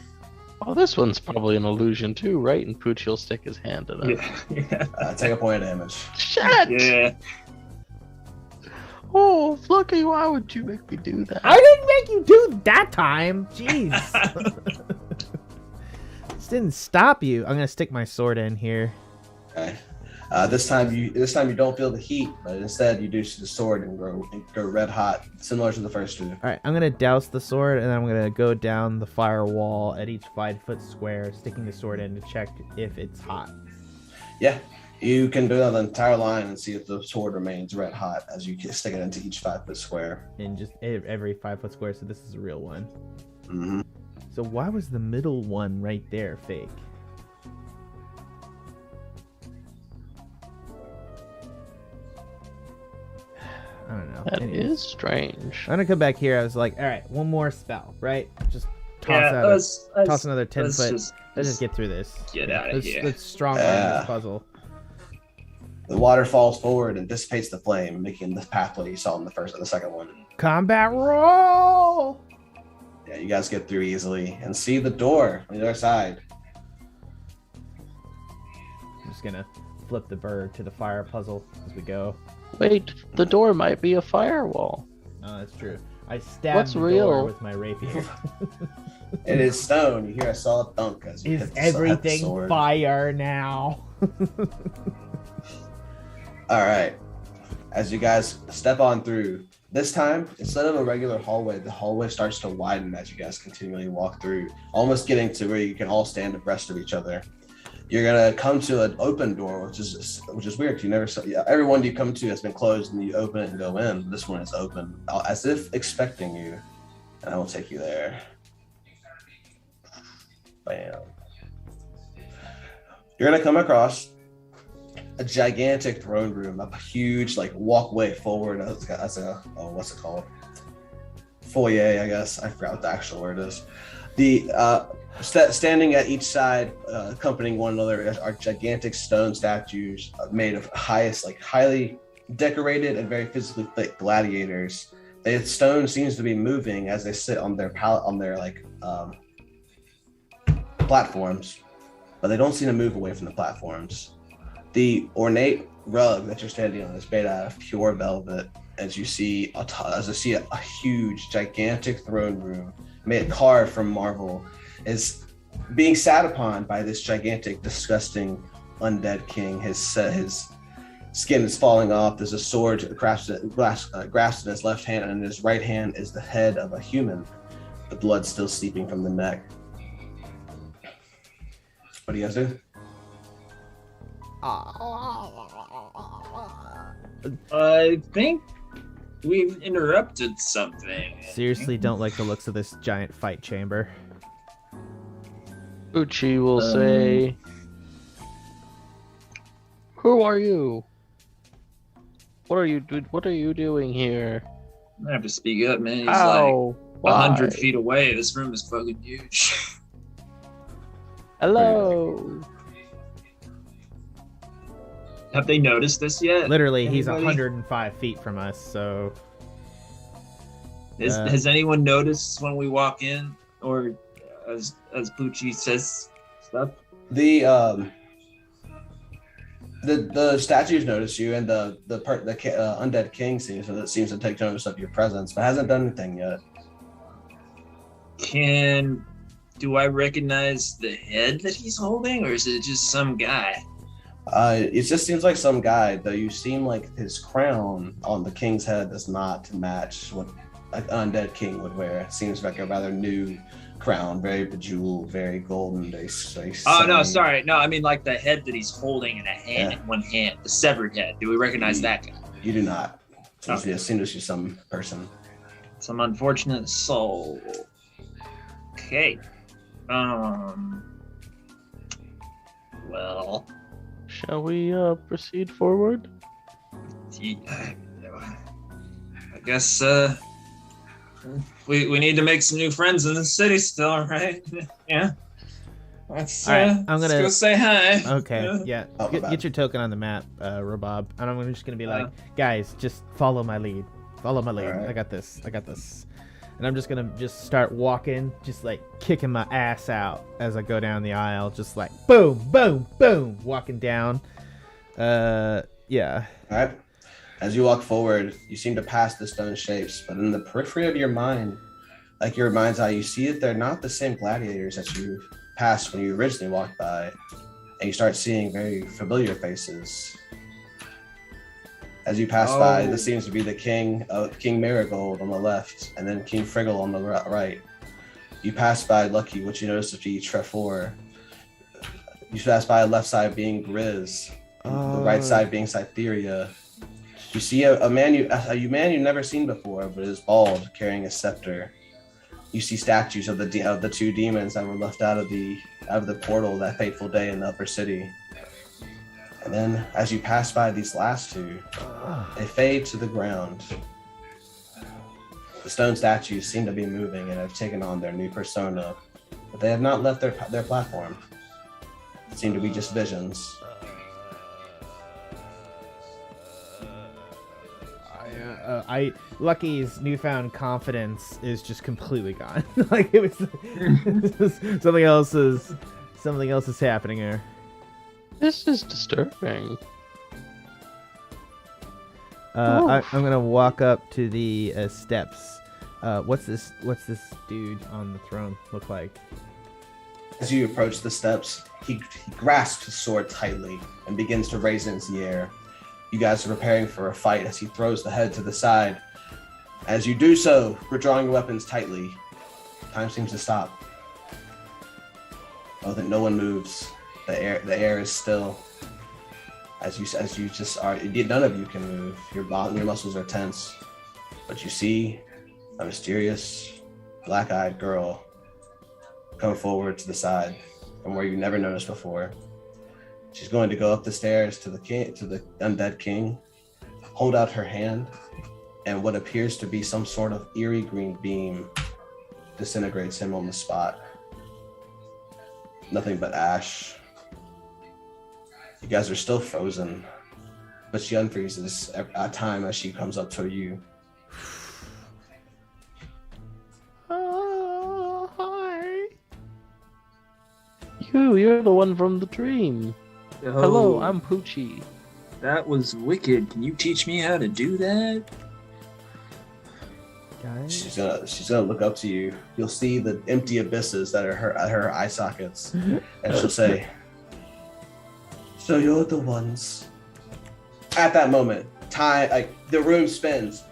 Oh, this one's probably an illusion too, right? And Pooch will stick his hand in it. Yeah. Take a point of damage. Shit! Yeah. Oh, Flucky, why would you make me do that? I didn't make you do that time. Jeez. This didn't stop you. I'm gonna stick my sword in here. Okay. This time you don't feel the heat, but instead you do see the sword and go red hot, similar to the first two. All right, I'm gonna douse the sword, and then I'm gonna go down the firewall at each 5-foot square, sticking the sword in to check if it's hot. Yeah. You can do that the entire line and see if the sword remains red hot as you stick it into each 5-foot square. In just every 5-foot square, so this is a real one. Mm-hmm. So why was the middle one right there fake? I don't know. That Anyways. is strange. I'm gonna come back here. I was like, all right, one more spell, right? Just toss Yeah, out. let's Toss another 10 let's foot. just- Let's just get through this. Get outta let's, here. Let's strong arm Yeah. this puzzle. The water falls forward and dissipates the flame, making the pathway you saw in the first and the second one. Combat roll. Yeah, you guys get through easily and see the door on the other side. I'm just gonna flip the bird to the fire puzzle as we go. Wait, the door might be a firewall. Oh, that's true. I stabbed What's the door real? with my rapier. It is stone. You hear a solid thunk as you Is hit the everything sword. fire now? All right. As you guys step on through, this time, instead of a regular hallway, the hallway starts to widen as you guys continually walk through, almost getting to where you can all stand abreast of each other. You're gonna come to an open door, which is weird. You never saw. Yeah, every one you come to has been closed, and you open it and go in. This one is open, as if expecting you, and I will take you there. Bam. You're gonna come across a gigantic throne room, a huge like walkway forward. That's a what's it called? Foyer, I guess. I forgot what the actual word is. The standing at each side, accompanying one another, are gigantic stone statues made of highly decorated and very physically fit gladiators. The stone seems to be moving as they sit on their platforms, but they don't seem to move away from the platforms. The ornate rug that you're standing on is made out of pure velvet, as you see a huge, gigantic throne room carved from marble is being sat upon by this gigantic, disgusting, undead king. His skin is falling off. There's a sword grasped in his left hand, and in his right hand is the head of a human, the blood still seeping from the neck. What do you guys do? I think we've interrupted something. Seriously, don't like the looks of this giant fight chamber. Poochi will say, "Who are you? What are you doing here?" I have to speak up, man. He's How? like Why? 100 feet away. This room is fucking huge. Hello. Have they noticed this yet? Literally, he's Anybody? 105 feet from us, so... Has anyone noticed when we walk in, or as Poochi says stuff? The statues notice you, and the undead king seems to take notice of your presence, but hasn't done anything yet. Do I recognize the head that he's holding, or is it just some guy? It just seems like some guy, though you seem like his crown on the king's head does not match what an undead king would wear. It seems like a rather new crown, very bejeweled, very golden. Oh, no, sorry. No, I mean like the head that he's holding in a hand, in one hand, the severed head. Do we recognize that guy? You do not. Okay. It seems to be some person. Some unfortunate soul. Okay. Well, Shall we proceed forward? I guess we need to make some new friends in the city still, right? Yeah. Let's let's go say hi. Okay, yeah. Get your token on the map, Rabab. And I'm just gonna be like, guys, just follow my lead. Follow my lead. Right. I got this. And I'm just gonna start walking, just like kicking my ass out as I go down the aisle, just like boom, boom, boom, walking down. Yeah. All right. As you walk forward, you seem to pass the stone shapes, but in the periphery of your mind, like your mind's eye, you see that they're not the same gladiators that you passed when you originally walked by, and you start seeing very familiar faces. As you pass by, this seems to be the King Marigold on the left, and then King Friggle on the right. You pass by Lucky, which you notice to be Trevor. You pass by the left side being Grizz, the right side being Cytheria. You see a man you've never seen before, but is bald, carrying a scepter. You see statues of the two demons that were left out of the portal that fateful day in the upper city. And then, as you pass by these last two, they fade to the ground. The stone statues seem to be moving and have taken on their new persona, but they have not left their platform. They seem to be just visions. Lucky's newfound confidence is just completely gone. Like it was something else is happening here. This is disturbing. I'm gonna walk up to the steps What's this dude on the throne look like? As you approach the steps, he grasps his sword tightly and begins to raise it into the air. You guys are preparing for a fight as he throws the head to the side. As you do so, withdrawing your weapons tightly, time seems to stop. Oh, that no one moves. The air is still. As you just are, none of you can move. Your muscles are tense. But you see a mysterious, black-eyed girl come forward to the side from where you never noticed before. She's going to go up the stairs to the undead king, hold out her hand, and what appears to be some sort of eerie green beam disintegrates him on the spot. Nothing but ash. You guys are still frozen, but she unfreezes at time as she comes up to you. Hi. You're the one from the dream. Yo, Hello, I'm Poochi. That was wicked. Can you teach me how to do that? Guys? She's gonna look up to you. You'll see the empty abysses that are her eye sockets, and she'll say, "So you're the ones." At that moment, the room spins,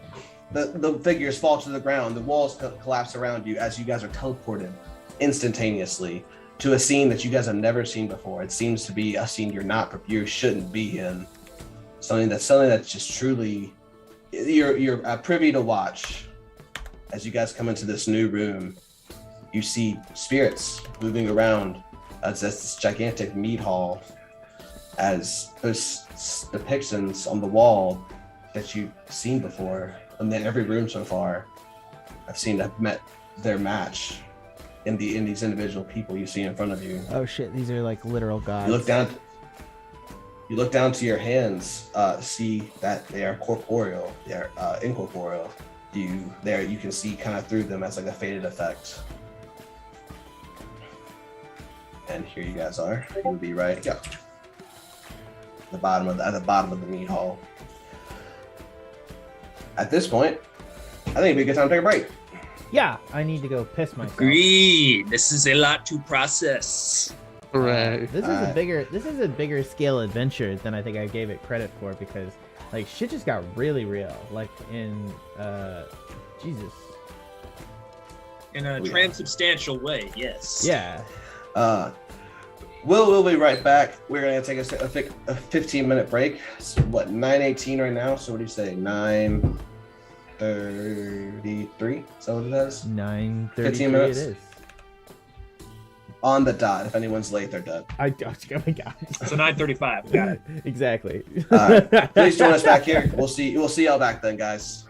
the figures fall to the ground, the walls collapse around you as you guys are teleported instantaneously to a scene that you guys have never seen before. It seems to be a scene you shouldn't be in. Something that's just truly you're privy to watch. As you guys come into this new room, you see spirits moving around as this gigantic mead hall, as those depictions on the wall that you've seen before, and then every room so far, have met their match in these individual people you see in front of you. Oh shit, these are like literal gods. You look down to your hands, see that they are corporeal, they are incorporeal. You can see kind of through them as like a faded effect. And here you guys are. You would be right at the bottom of the meat hall. At this point, I think it'd be a good time to take a break. Yeah, I need to go piss myself. Agreed. This is a lot to process. Correct. This is a bigger scale adventure than I think I gave it credit for, because like shit just got really real. Like in Jesus. In a transubstantial way, yes. Yeah. We'll be right back. We're gonna take a 15-minute break. It's 9:18 right now. So what do you say? 9:33. Is that what it is? 9:33. 15 minutes. It is. On the dot. If anyone's late, they're dead. Oh my god. So 9:35. Got it. Exactly. All right. Please join us back here. We'll see y'all back then, guys.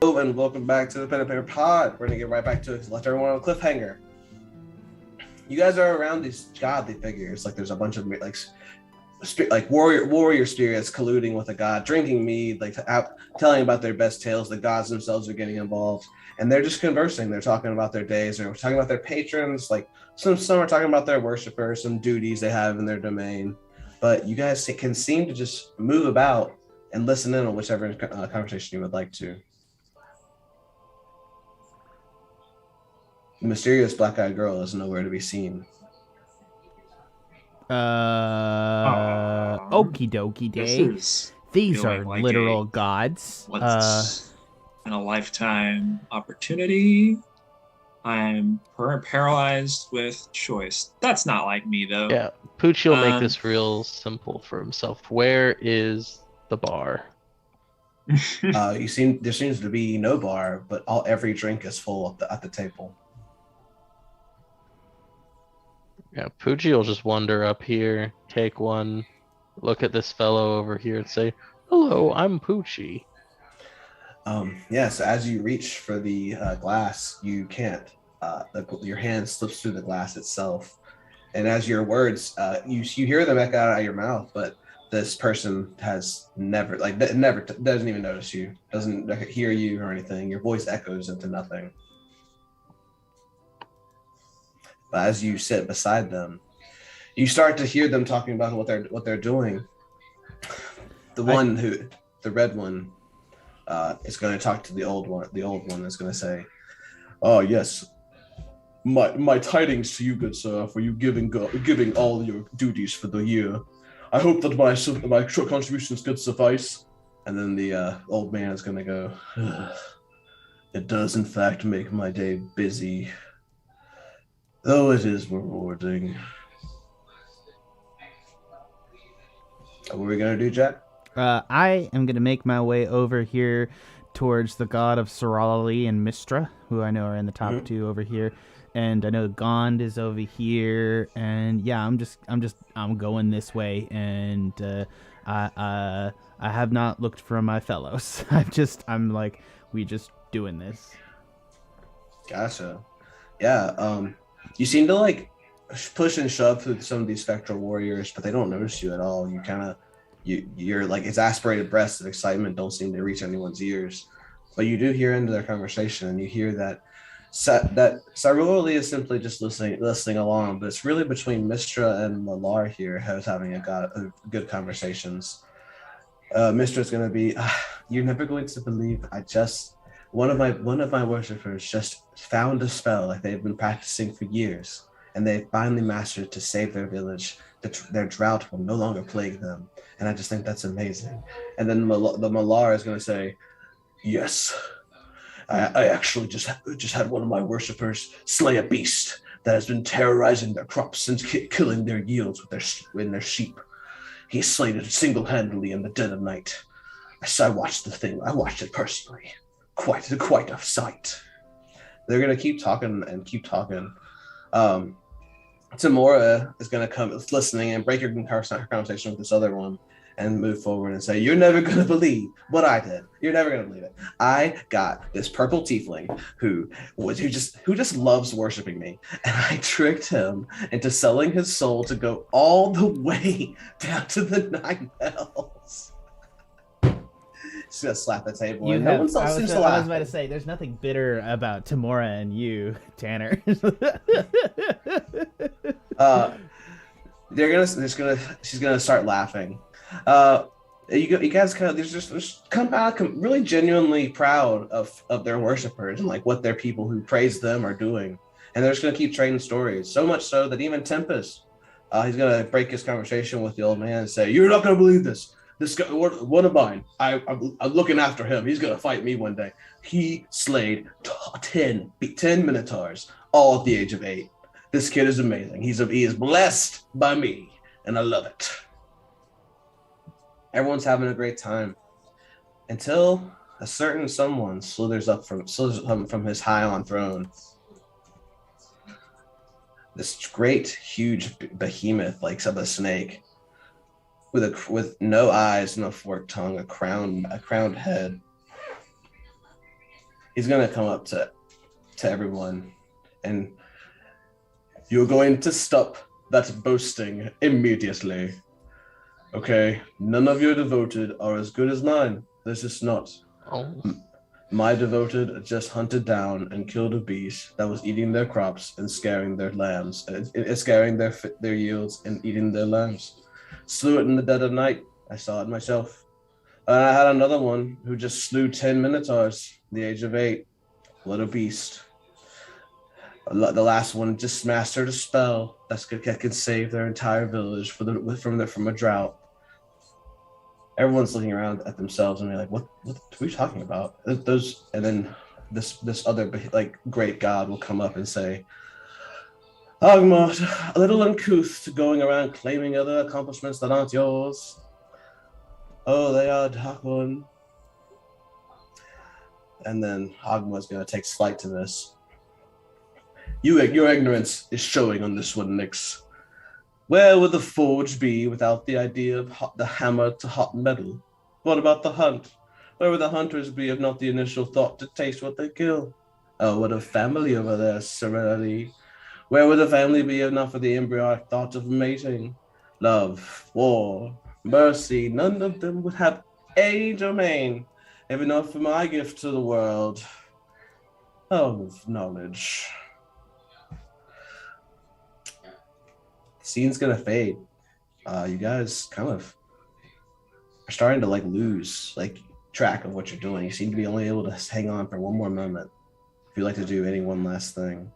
Hello and welcome back to the Pen and Paper Pod. We're gonna get right back to it. Left everyone on a cliffhanger. You guys are around these godly figures. Like there's a bunch of like warrior spirits colluding with a god, drinking mead, like telling about their best tales. The gods themselves are getting involved, and they're just conversing. They're talking about their days. They're talking about their patrons. Like some are talking about their worshipers, some duties they have in their domain. But you guys can seem to just move about and listen in on whichever conversation you would like to. The mysterious black-eyed girl is nowhere to be seen. Okie dokie day. These are like literal gods. Once in a lifetime opportunity. I'm paralyzed with choice. That's not like me, though. Yeah, Pooch will make this real simple for himself. Where is the bar? There seems to be no bar, but every drink is full at the table. Yeah, Poochie will just wander up here, take one, look at this fellow over here, and say, "Hello, I'm Poochie." Yes, as you reach for the glass, you can't. Your hand slips through the glass itself, and as your words, you hear them echo out of your mouth, but this person has never doesn't even notice you, doesn't hear you or anything. Your voice echoes into nothing. But as you sit beside them, you start to hear them talking about what they're doing. The red one, is going to talk to the old one. The old one is going to say, "Oh yes, my tidings to you, good sir, for you giving all your duties for the year. I hope that my short contributions could suffice." And then the old man is going to go, "It does in fact make my day busy, though it is rewarding." What are we going to do, Jack? I am going to make my way over here towards the god of Sorali and Mistra, who I know are in the top two over here. And I know Gond is over here. And yeah, I'm going this way. And I have not looked for my fellows. We just doing this. Gotcha. Yeah. You seem to like push and shove through some of these spectral warriors, but they don't notice you at all. You kind of, you're like exasperated breaths of excitement don't seem to reach anyone's ears, but you do hear into their conversation, and you hear that Saruli is simply just listening along, but it's really between Mistra and Malar here who's having a good conversations. Mistra's going to be, "You're never going to believe one of my worshippers just found a spell like they've been practicing for years, and they finally mastered to save their village. Their drought will no longer plague them, and I just think that's amazing." And then the Malar is going to say, "Yes, I actually just had one of my worshippers slay a beast that has been terrorizing their crops and killing their yields with their sheep. He slayed it single-handedly in the dead of night. I watched the thing. I watched it personally. Quite a sight." They're going to keep talking and keep talking. Tamora is going to come listening and break her conversation with this other one and move forward and say, "You're never going to believe what I did. You're never going to believe it. I got this purple tiefling who just loves worshiping me, and I tricked him into selling his soul to go all the way down to the 9 hells." She's gonna slap the table. I was about to say, there's nothing bitter about Tamora and you, Tanner. She's gonna start laughing. You guys kind of just come back really genuinely proud of their worshipers and like what their people who praise them are doing, and they're just gonna keep trading stories. So much so that even Tempest, he's gonna break his conversation with the old man and say, "You're not gonna believe this. This guy, one of mine, I'm looking after him. He's going to fight me one day. He slayed 10 Minotaurs, all at the age of 8. This kid is amazing. He is blessed by me, and I love it." Everyone's having a great time until a certain someone slithers up from his high on throne. This great, huge behemoth like of a snake, with no eyes, no forked tongue, a crowned head. He's gonna come up to everyone, and you're going to stop that boasting immediately. Okay, none of your devoted are as good as mine. There's just not. Oh. My devoted just hunted down and killed a beast that was eating their crops and scaring their lambs, scaring their yields and eating their lambs. Slew it in the dead of night. I saw it myself. I had another one who just slew 10 minotaurs at the age of 8. What a beast. The last one just mastered a spell that can save their entire village from a drought. Everyone's looking around at themselves and they're like, "What are you talking about?" And then this other like great god will come up and say, "Ogmod, a little uncouth to going around claiming other accomplishments that aren't yours. Oh, they are dark one." And then Ogmod's gonna take slight to this. Your ignorance is showing on this one, Nyx. Where would the forge be without the idea of the hammer to hot metal? What about the hunt? Where would the hunters be if not the initial thought to taste what they kill? Oh, what a family over there, Serenity. Where would the family be if not for the embryonic thought of mating? Love, war, mercy, none of them would have any domain, if not for my gift to the world of knowledge. Scene's gonna fade. You guys kind of are starting to lose track of what you're doing. You seem to be only able to hang on for one more moment. If you'd like to do any one last thing.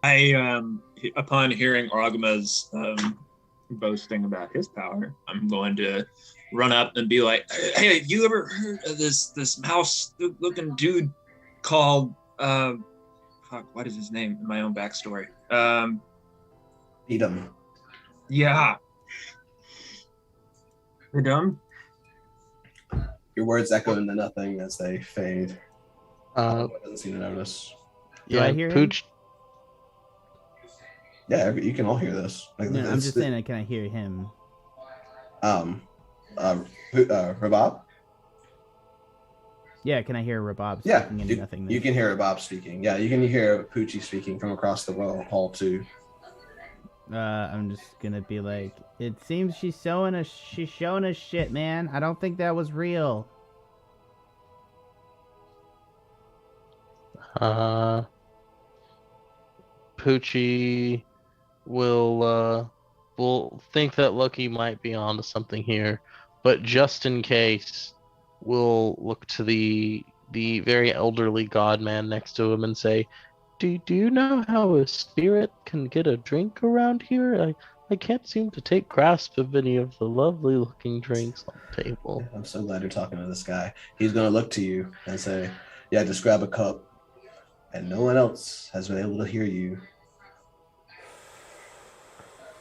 I upon hearing Orgma's boasting about his power, I'm going to run up and be like, "Hey, have you ever heard of this mouse-looking dude called what is his name? In my own backstory. Edom. Yeah. Edom? Your words echo into nothing as they fade. Doesn't seem to notice. Do I hear Pooch. Yeah, you can all hear this. No, I'm just saying, can I hear him? Rabab? Yeah, can I hear Rabab Yeah, speaking into nothingness? you can hear Rabab speaking. Yeah, you can hear Poochi speaking from across the hall too. I'm just gonna be like, it seems she's showing us shit, man. I don't think that was real. Poochi will think that Loki might be onto something here, but just in case, we'll look to the very elderly god man next to him and say, Do you know how a spirit can get a drink around here? I can't seem to take grasp of any of the lovely looking drinks on the table. I'm so glad you're talking to this guy. He's going to look to you and say, yeah, just grab a cup. And no one else has been able to hear you.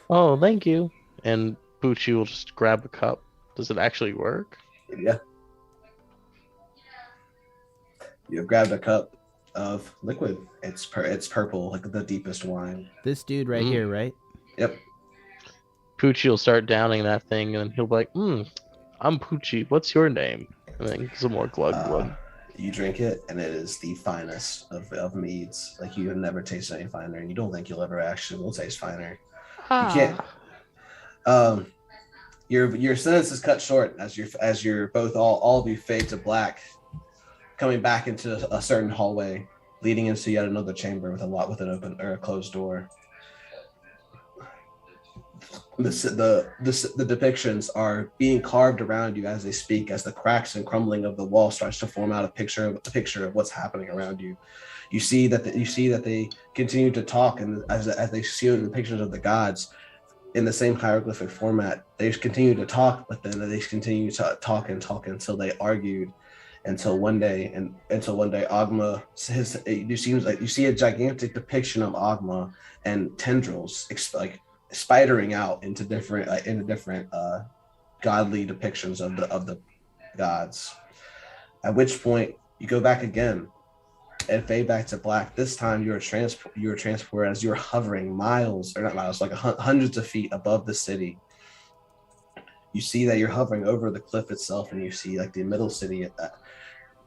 Oh, thank you. And Poochi will just grab a cup. Does it actually work? Yeah. You've grabbed a cup of liquid. It's purple, like the deepest wine. This dude right here, right? Yep. Poochi will start downing that thing, and he'll be like, I'm Poochi. What's your name? And then some more glug glug. You drink it, and it is the finest of meads. Like, you have never tasted any finer, and you don't think you'll ever actually will taste finer. You can't. Your sentence is cut short as you're both all of you fade to black, coming back into a certain hallway, leading into yet another chamber with an open or a closed door. The depictions are being carved around you as they speak, as the cracks and crumbling of the wall starts to form out a picture of what's happening around you. You see that they continue to talk, and as they see the pictures of the gods in the same hieroglyphic format, they continue to talk, but then they continue to talk until they argued. Until one day, Ogma you see a gigantic depiction of Ogma and tendrils spidering out into different godly depictions of the gods. At which point you go back again and fade back to black. This time you're transported as you're hovering hundreds of feet above the city. You see that you're hovering over the cliff itself, and you see the middle city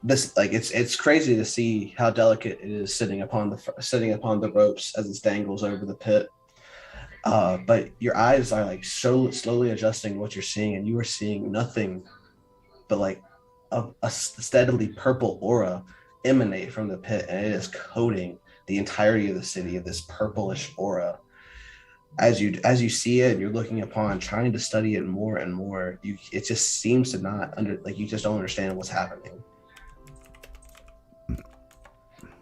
this like it's crazy to see how delicate it is sitting upon the ropes as it dangles over the pit. But your eyes are like so slowly adjusting to what you're seeing, and you are seeing nothing but like a steadily purple aura emanate from the pit, and it is coating the entirety of the city of this purplish aura. As you see it, and you're looking upon, trying to study it more and more. It just seems to not you just don't understand what's happening.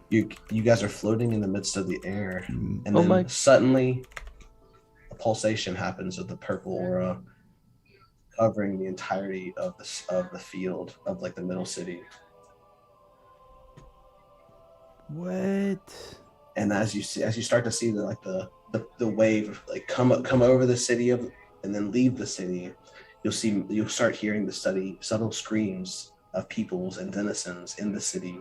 You guys are floating in the midst of the air, and then suddenly a pulsation happens with the purple aura covering the entirety of the field of like the middle city. What? And as you start to see the wave like come over the city and then leave the city, you'll start hearing the subtle screams of peoples and denizens in the city.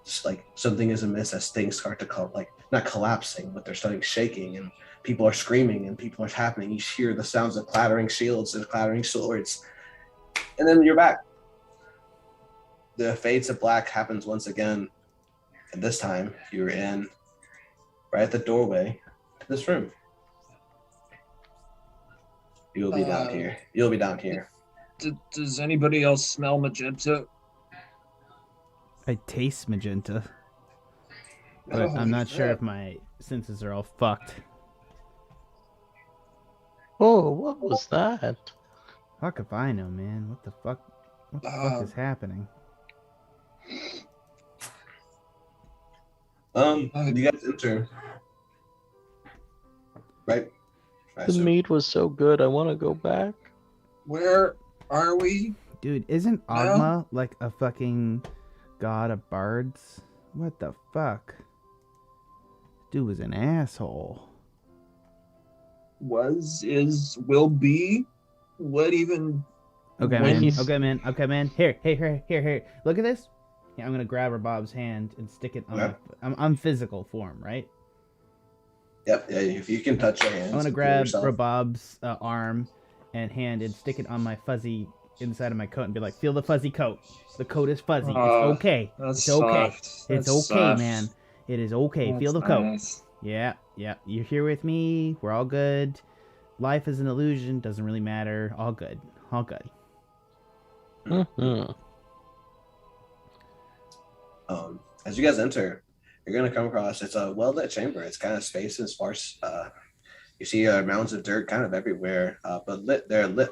Just like something is amiss as things start to not collapsing, but they're starting shaking, and people are screaming and people are happening. You hear the sounds of clattering shields and clattering swords, and then you're back. The fades of black happens once again, and this time you're in right at the doorway to this room. You'll be down here. You'll be down here. Does anybody else smell magenta? I taste magenta, but I'm not sure if my senses are all fucked. Oh, what was that? Fuck if I know, man. What the fuck? What the fuck is happening? You guys enter. Right. The meat was so good. I want to go back. Where are we? Dude, isn't Ogma like a fucking god of bards? What the fuck? Dude was an asshole. Was, is, will be. What even? Okay, man. Okay, man. Here. Look at this. Yeah, I'm gonna grab Rabab's hand and stick it on. I'm physical form, right? Yep. Yeah. If you can touch your hands. I'm gonna grab Rabab's arm and hand and stick it on my fuzzy inside of my coat and be like, "Feel the fuzzy coat. The coat is fuzzy. It's okay. It's okay. It's okay, man. It is okay. Feel the coat. Nice. Yeah. You're here with me. We're all good. Life is an illusion. Doesn't really matter. All good. Mm-hmm. As you guys enter, you're going to come across, it's a well-lit chamber. It's kind of spacious and sparse. You see mounds of dirt kind of everywhere, but they're lit.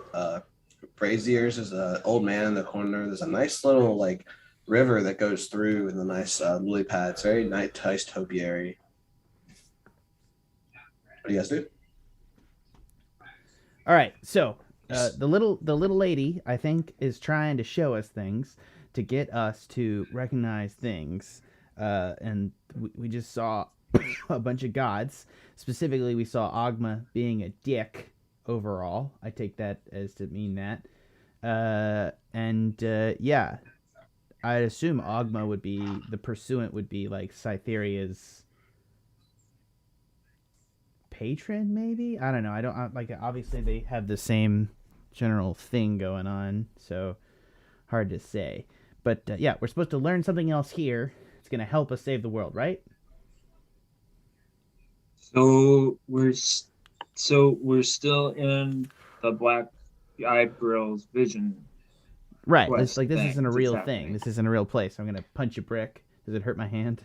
Braziers, there's an old man in the corner. There's a nice little like river that goes through in the nice lily pads. Very nice topiary. What do you guys do? All right, so the little lady, I think, is trying to show us things to get us to recognize things, and we just saw a bunch of gods. Specifically, we saw Ogma being a dick overall. I take that as to mean that, yeah, I'd assume Ogma would be the pursuant, would be like Cytheria's patron, maybe. I don't know. I don't like. Obviously, they have the same general thing going on, so hard to say. But yeah, we're supposed to learn something else here. It's gonna help us save the world, right? So we're still in the Black Eyebrows vision. Right. This isn't a real thing. This isn't a real place. I'm gonna punch a brick. Does it hurt my hand?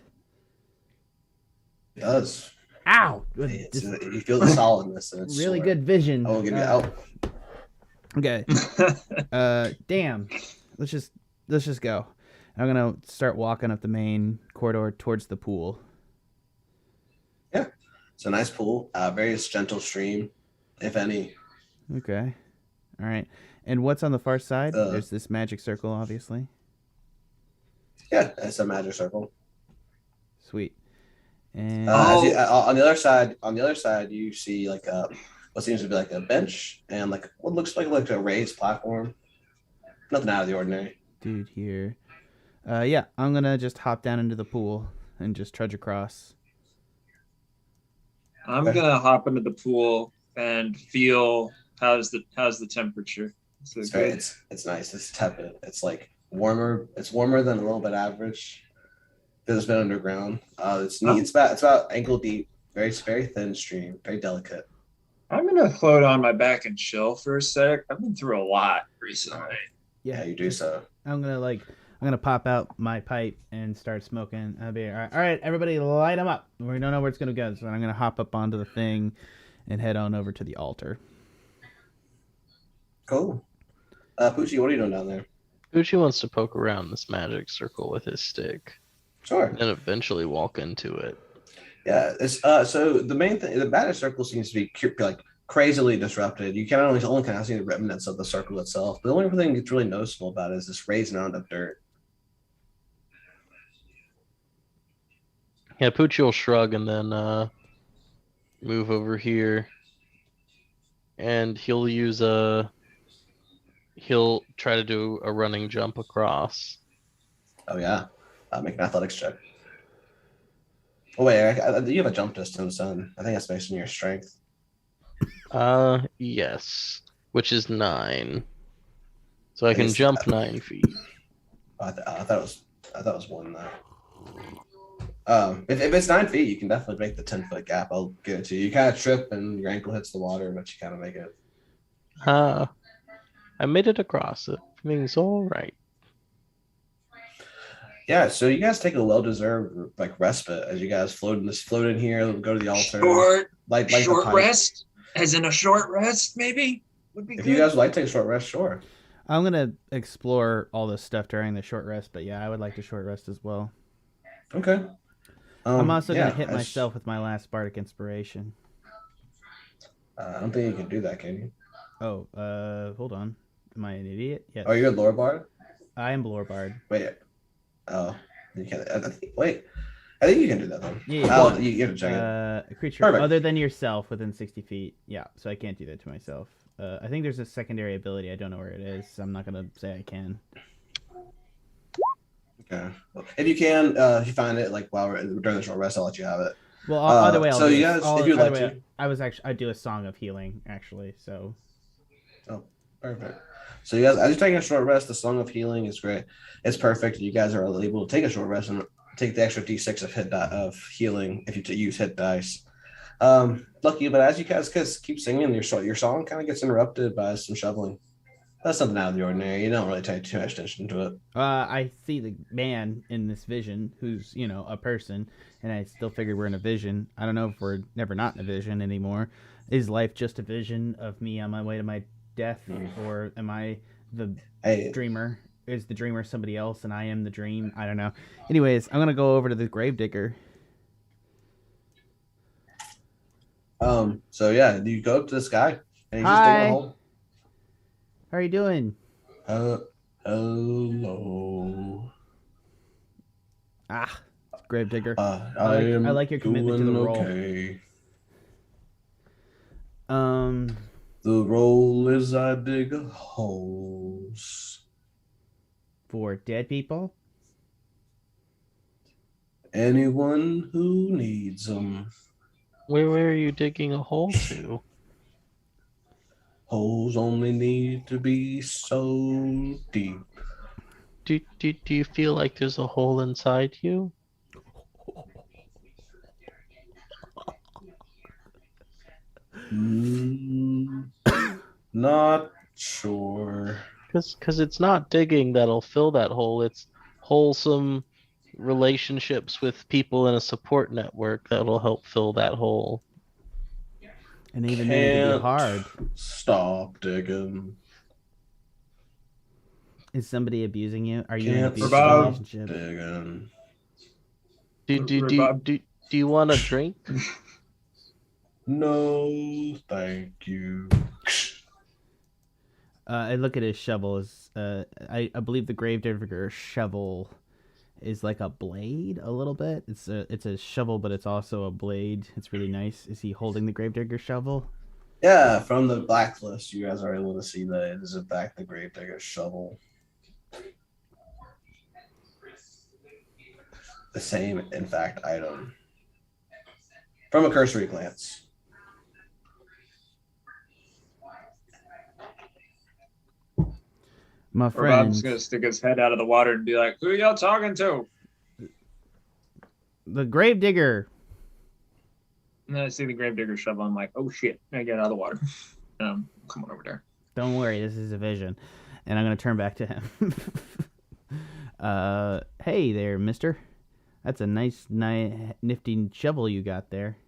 It does. Ow! You feel the solidness. And it's really sore. good vision. Oh, give me out. Okay. Damn. Let's just go. I'm gonna start walking up the main corridor towards the pool. Yeah, it's a nice pool. Very gentle stream, if any. Okay. All right. And what's on the far side? There's this magic circle, obviously. Yeah, it's a magic circle. Sweet. And on the other side, you see like what seems to be like a bench and like what looks like a raised platform. Nothing out of the ordinary. Dude, here. Yeah, I'm gonna just hop down into the pool and just trudge across. I'm gonna hop into the pool and feel how's the temperature. It's nice. It's tepid. It's like warmer. It's warmer than a little bit average because it's been underground. It's neat. It's about ankle deep. Very thin stream. Very delicate. I'm gonna float on my back and chill for a sec. I've been through a lot recently. Yeah, you do so. I'm gonna pop out my pipe and start smoking. I'll be all right. Everybody, light them up. We don't know where it's gonna go, so I'm gonna hop up onto the thing and head on over to the altar. Cool. Poochie, what are you doing down there? Poochie wants to poke around this magic circle with his stick. Sure. And eventually walk into it. Yeah. It's so the main thing, the magic circle seems to be like crazily disrupted. You can only kind of see the remnants of the circle itself. The only thing that's really noticeable about it is this raised mound of dirt. Yeah, Poochie will shrug and then move over here. And he'll try to do a running jump across. Oh yeah. Make an athletics check. Oh wait, you have a jump distance, and I think that's based on your strength. Yes, which is 9. So I can jump 9 feet. I thought it was 1 though. If it's 9 feet, you can definitely make the 10-foot gap. I'll give it to you. You kind of trip and your ankle hits the water, but you kind of make it. I made it across. Everything's all right. Yeah, so you guys take a well-deserved respite as you guys float in here, go to the altar. Short rest, as in a short rest, maybe would be. If good. you guys would like to take a short rest, sure. I'm gonna explore all this stuff during the short rest, but yeah, I would like to short rest as well. Okay. I'm also gonna hit myself with my last bardic inspiration. I don't think you can do that, can you? Oh, hold on. Am I an idiot? Yes. Are you a lore bard? I am lore bard. Wait. Oh, you can't. Wait. I think you can do that though. Yeah. You have to check it. A creature Perfect. other than yourself within 60 feet. Yeah, so I can't do that to myself. I think there's a secondary ability. I don't know where it is. So I'm not gonna say I can. Okay. Well, if you can, if you find it while we're during the short rest, I'll let you have it. Well, either way, so you guys, if you'd like to, I do a song of healing actually. So. Oh, perfect. So you guys, as you're taking a short rest, the Song of Healing is great. It's perfect. You guys are able to take a short rest and take the extra D6 of healing if you use hit dice. Lucky, but as you guys keep singing, your song kind of gets interrupted by some shoveling. That's something out of the ordinary. You don't really take too much attention to it. I see the man in this vision who's, a person, and I still figure we're in a vision. I don't know if we're never not in a vision anymore. Is life just a vision of me on my way to my death, or am I the dreamer? Is the dreamer somebody else and I am the dream? I don't know. Anyways, I'm gonna go over to the gravedigger. So yeah, you go up to this guy and he's just digging a hole. How are you doing? Hello. Gravedigger. I like your commitment to the role. Okay. The role is I dig holes. For dead people? Anyone who needs them. Where are you digging a hole to? Holes only need to be so deep. Do you feel like there's a hole inside you? Not sure. Because it's not digging that'll fill that hole. It's wholesome relationships with people in a support network that'll help fill that hole. And even then, it'd be hard. Stop digging. Is somebody abusing you? Are you in an abusive relationship? Digging. Do you want a drink? No, thank you. I look at his shovel. I believe the gravedigger shovel is like a blade a little bit. It's a shovel, but it's also a blade. It's really nice. Is he holding the gravedigger shovel? Yeah, from the blacklist, you guys are able to see that it is in fact the gravedigger shovel. The same, in fact, item. From a cursory glance. My Rabab's friend, gonna stick his head out of the water and be like, "Who y'all talking to?" the gravedigger. And then I see the gravedigger shovel. I'm like, "Oh shit!" I get out of the water. Come on over there. Don't worry, this is a vision. And I'm going to turn back to him. Hey there, mister. That's a nice, nifty shovel you got there.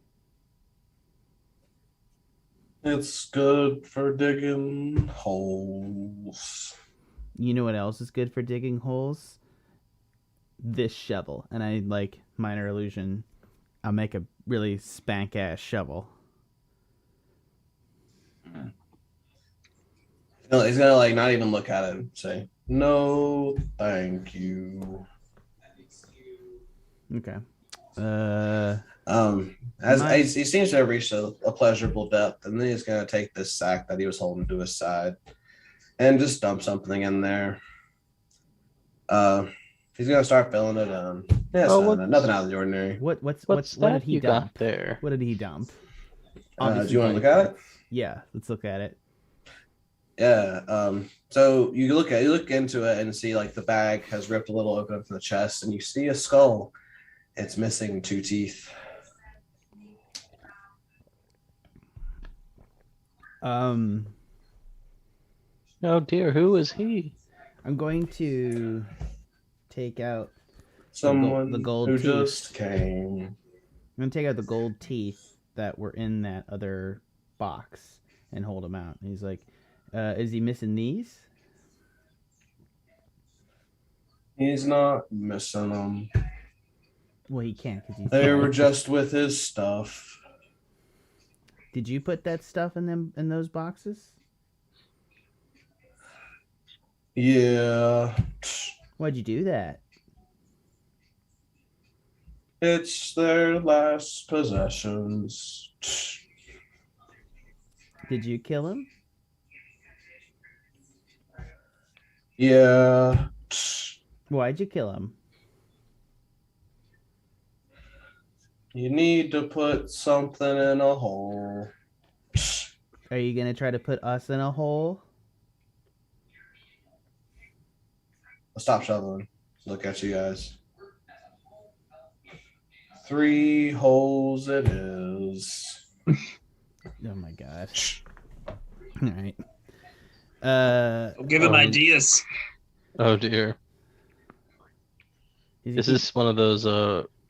It's good for digging holes. You know what else is good for digging holes? This shovel. And I, like, minor illusion, I'll make a really spank-ass shovel. He's gonna like not even look at it and say, "No, thank you." Okay. As he seems to have reached a pleasurable depth, and then he's gonna take this sack that he was holding to his side and just dump something in there. He's gonna start filling it. Nothing out of the ordinary. What What's did that he you dump? got there? What did he dump? Do you want to look at it? Yeah, let's look at it. Yeah. So you look into it and see like the bag has ripped a little open from the chest, and you see a skull. It's missing 2 teeth. Oh dear, who is he? I'm going to take out Someone the gold who teeth. just came. I'm going to take out the gold teeth that were in that other box and hold them out. And he's like, is he missing these? He's not missing them. Well, he can't because he's They dead. were just with his stuff. Did you put that stuff in those boxes? Yeah. Why'd you do that? It's their last possessions. Did you kill him? Yeah. Why'd you kill him? You need to put something in a hole. Are you going to try to put us in a hole? I'll stop shoveling. Look at you guys. 3 holes it is. Oh my god. All right. I'll give him ideas. Oh dear. Is Is this one of those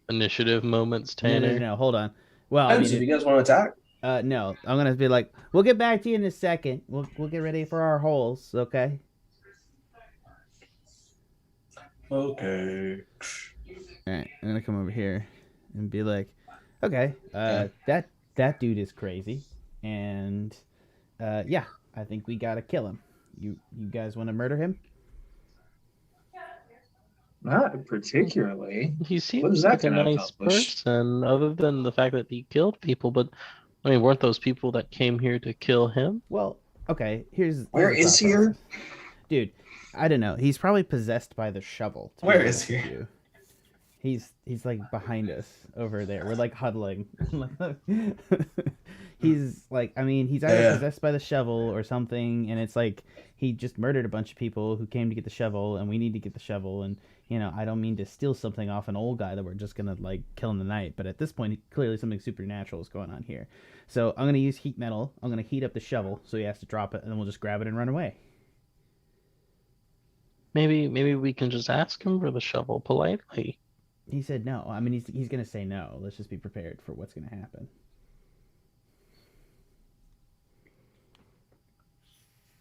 initiative moments, Tanner? No, hold on. Well, I Depends mean, if you guys want to attack. no, I'm gonna be like, we'll get back to you in a second. We'll get ready for our holes, okay? Okay. All right, I'm gonna come over here and be like, okay, that dude is crazy, and yeah, I think we gotta kill him. You guys want to murder him? Not particularly. He What seems is that like a gonna nice accomplish? person, other than the fact that he killed people. But I mean, weren't those people that came here to kill him? Well, okay. Here's Where the is thought he? process. Dude? I don't know. He's probably possessed by the shovel. to be Where honest is he? with you. He's like behind us over there. We're like huddling. He's like, I mean, he's either possessed by the shovel or something, and it's like he just murdered a bunch of people who came to get the shovel, and we need to get the shovel. And you know, I don't mean to steal something off an old guy that we're just gonna like kill in the night, but at this point, clearly something supernatural is going on here. So I'm gonna use heat metal. I'm gonna heat up the shovel so he has to drop it, and then we'll just grab it and run away. Maybe we can just ask him for the shovel politely. He said no. I mean, he's gonna say no. Let's just be prepared for what's gonna happen.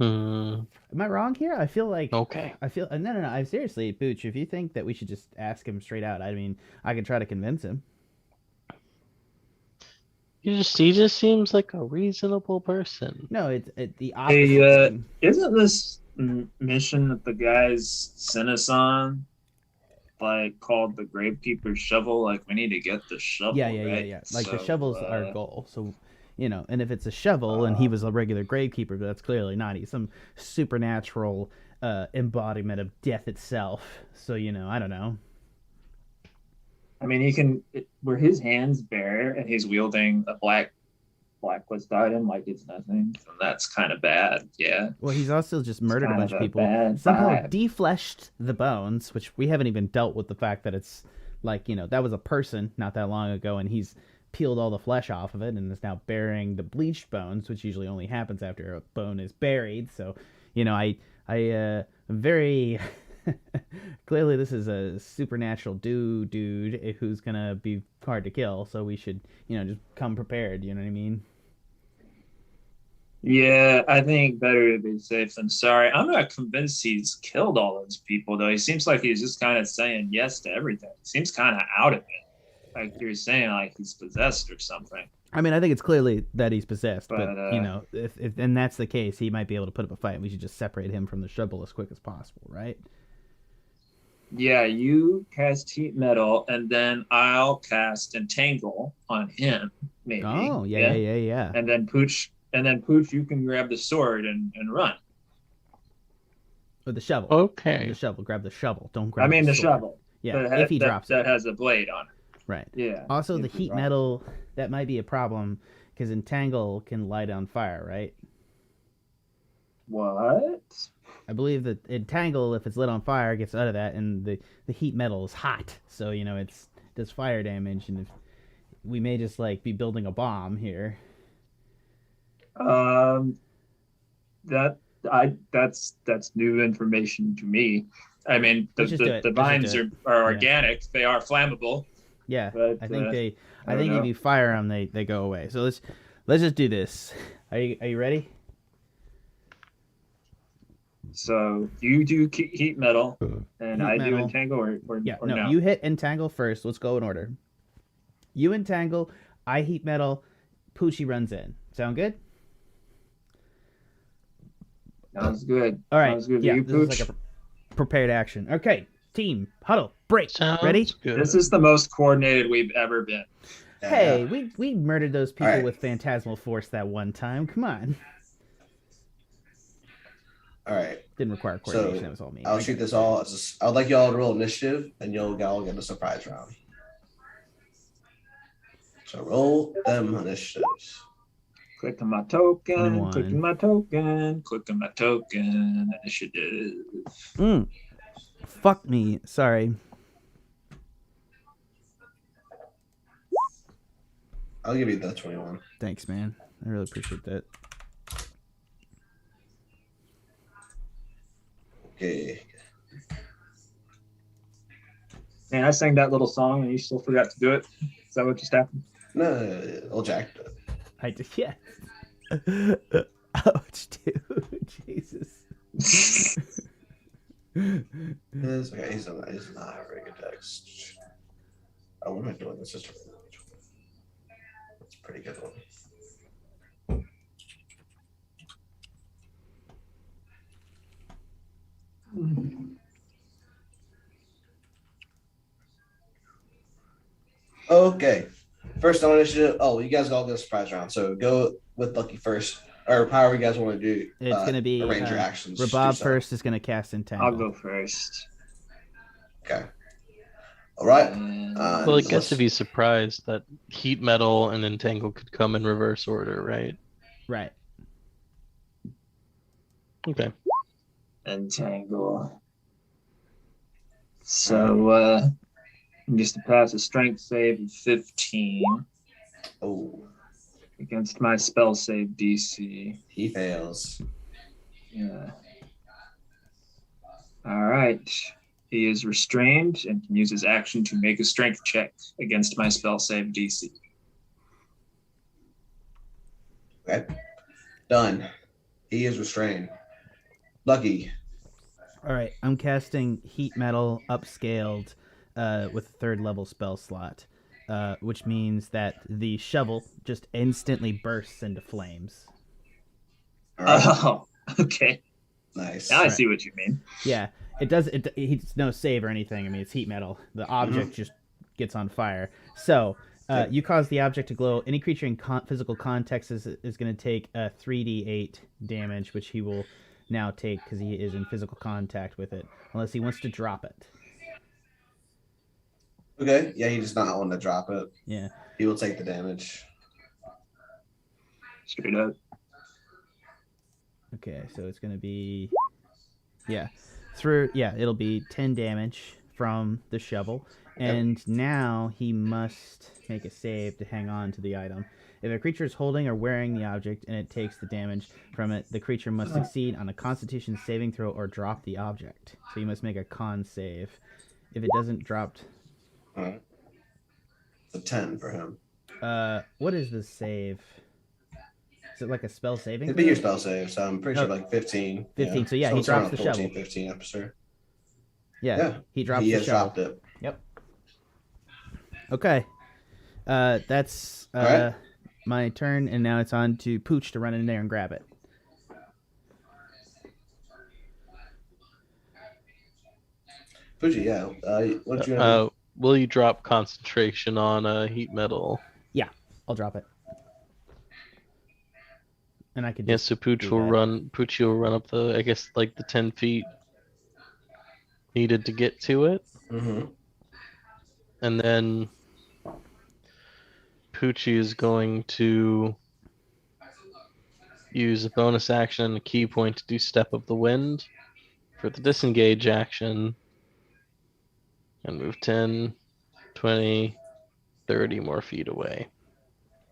Am I wrong here? I feel like Okay. I feel no. I seriously, Pooch. If you think that we should just ask him straight out, I mean, I could try to convince him. He just seems like a reasonable person. No, it's the opposite. Hey, isn't this mission that the guys sent us on like called the Gravekeepers shovel? Like we need to get the shovel. Yeah. Like the shovel's our goal. So, you know, and if it's a shovel and he was a regular gravekeeper, but that's clearly not. He's some supernatural embodiment of death itself. So, you know, I don't know. I mean, were his hands bare and he's wielding a black blacklist item like it's nothing. And that's kind of bad. Yeah. Well, he's also just murdered a kind bunch of of a people. bad Somehow vibe. defleshed the bones, which we haven't even dealt with the fact that it's like, that was a person not that long ago, and he's peeled all the flesh off of it and is now burying the bleached bones, which usually only happens after a bone is buried. So, I'm very clearly this is a supernatural dude who's gonna be hard to kill. So we should, just come prepared. You know what I mean? Yeah, I think better to be safe than sorry. I'm not convinced he's killed all those people, though. He seems like he's just kind of saying yes to everything. He seems kind of out of it. Like you're saying, like he's possessed or something. I mean, I think it's clearly that he's possessed, but if and that's the case, he might be able to put up a fight. We should just separate him from the shovel as quick as possible, right? Yeah, you cast heat metal, and then I'll cast entangle on him, maybe. Oh, yeah. And then Pooch, you can grab the sword and run. With the shovel. Okay. The shovel. Grab the shovel. Don't grab. the sword. shovel. Yeah, if he drops that it. has a blade on it. Right. Yeah. Also, the heat metal, that might be a problem because entangle can light on fire, right? What? I believe that entangle, if it's lit on fire, gets out of that, and the heat metal is hot, so it does fire damage, and if we may just be building a bomb here. That's new information to me. I mean, the vines are organic. Yeah. They are flammable. Yeah, but, I think if you fire them, they go away. So let's just do this. Are you ready? So you do heat metal, and I do entangle, or no? You hit entangle first. Let's go in order. You entangle, I heat metal, Poochi runs in. Sound good? Sounds good. All right. Sounds good. Yeah, you, this Pooch? is like a prepared action. Okay, team, huddle, break. Sounds Ready? good. This is the most coordinated we've ever been. Hey, we murdered those people with phantasmal force that one time. Come on. All right. Didn't require coordination. That was all me. I'll treat this all as I would like y'all to roll initiative, and you'll all get a surprise round. So roll them initiatives. Clicking my token, clicking my token, clicking my token, initiative. Fuck me. Sorry. I'll give you the 21. Thanks, man. I really appreciate that. Okay. Man, I sang that little song and you still forgot to do it. Is that what just happened? No, old Jack. I did, yeah. Ouch, dude. Jesus. Okay, he's not a very good text. Oh, what am I doing? This is that's a pretty good one. Okay. First on initiative. Oh, you guys all get a surprise round. So go with Lucky first, or however you guys want to do. It's going to be arrange your actions. Rabab first is going to cast entangle. I'll go first. Okay. All right. Well, I guess to be surprised that heat metal and entangle could come in reverse order, right? Right. Okay. Entangle. So, just to pass a strength save of 15. Oh. Against my spell save DC. He fails. Yeah. All right. He is restrained and can use his action to make a strength check against my spell save DC. Okay. Done. He is restrained. Lucky. All right. I'm casting heat metal upscaled with a 3rd level spell slot, which means that the shovel just instantly bursts into flames. Right. Oh, okay. Nice. Now I see what you mean. Yeah. It's no save or anything. I mean, it's heat metal. The object just gets on fire. So you cause the object to glow. Any creature in physical context is going to take a 3d8 damage, which he will now take because he is in physical contact with it, unless he wants to drop it. Okay. Yeah, he does not want to drop it. Yeah. He will take the damage. Straight up. Okay, so it's gonna be it'll be 10 damage from the shovel, and now he must make a save to hang on to the item. If a creature is holding or wearing the object and it takes the damage from it, the creature must succeed on a Constitution saving throw or drop the object. So you must make a con save. If it doesn't drop, Alright. It's a 10 for him. what is the save? Is it like a spell saving? It'd be your spell save, so I'm pretty sure like 15. 15. So yeah, so he it's drops around the 14, shovel. 15 up, sir. Yeah, he drops he the has shovel. dropped it. Yep. Okay. That's Alright. my turn, and now it's on to Pooch to run in there and grab it. Poochi, yeah. What you gonna do? Will you drop concentration on heat metal? Yeah, I'll drop it. And I could Yes, so Pooch will run up the, I guess, like the 10 feet needed to get to it. Mm-hmm. And then Poochie is going to use a bonus action and a key point to do Step of the Wind for the disengage action and move 10, 20, 30 more feet away.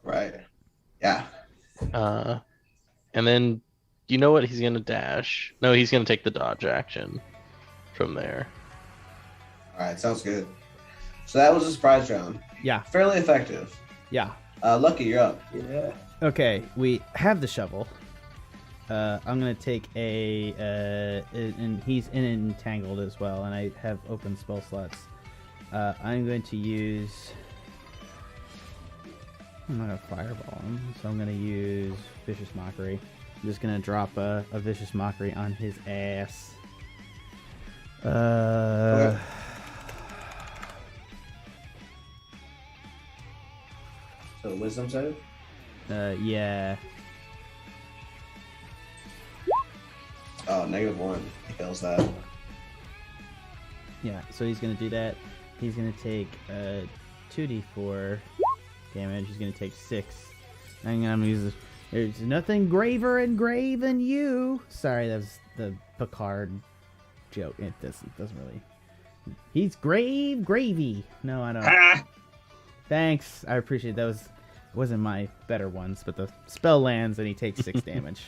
Right. Yeah. And then, you know what? He's going to dash. No, he's going to take the dodge action from there. All right. Sounds good. So that was a surprise round. Yeah. Fairly effective. Yeah. Lucky, you're up. Yeah. Okay, we have the shovel. I'm gonna take and he's entangled as well, and I have open spell slots. I'm going to use. I'm not gonna fireball him, so I'm gonna use vicious mockery. I'm just gonna drop a vicious mockery on his ass. Okay. So wisdom save? Yeah. Oh, -1. He fails that. Yeah, so he's gonna do that. He's gonna take 2d4 damage. He's gonna take 6. I'm gonna use this. There's nothing graver and grave than you. Sorry, that was the Picard joke. It doesn't really. He's gravy. No, I don't. Ah! Thanks, I appreciate it. That wasn't my better ones, but the spell lands and he takes 6 damage.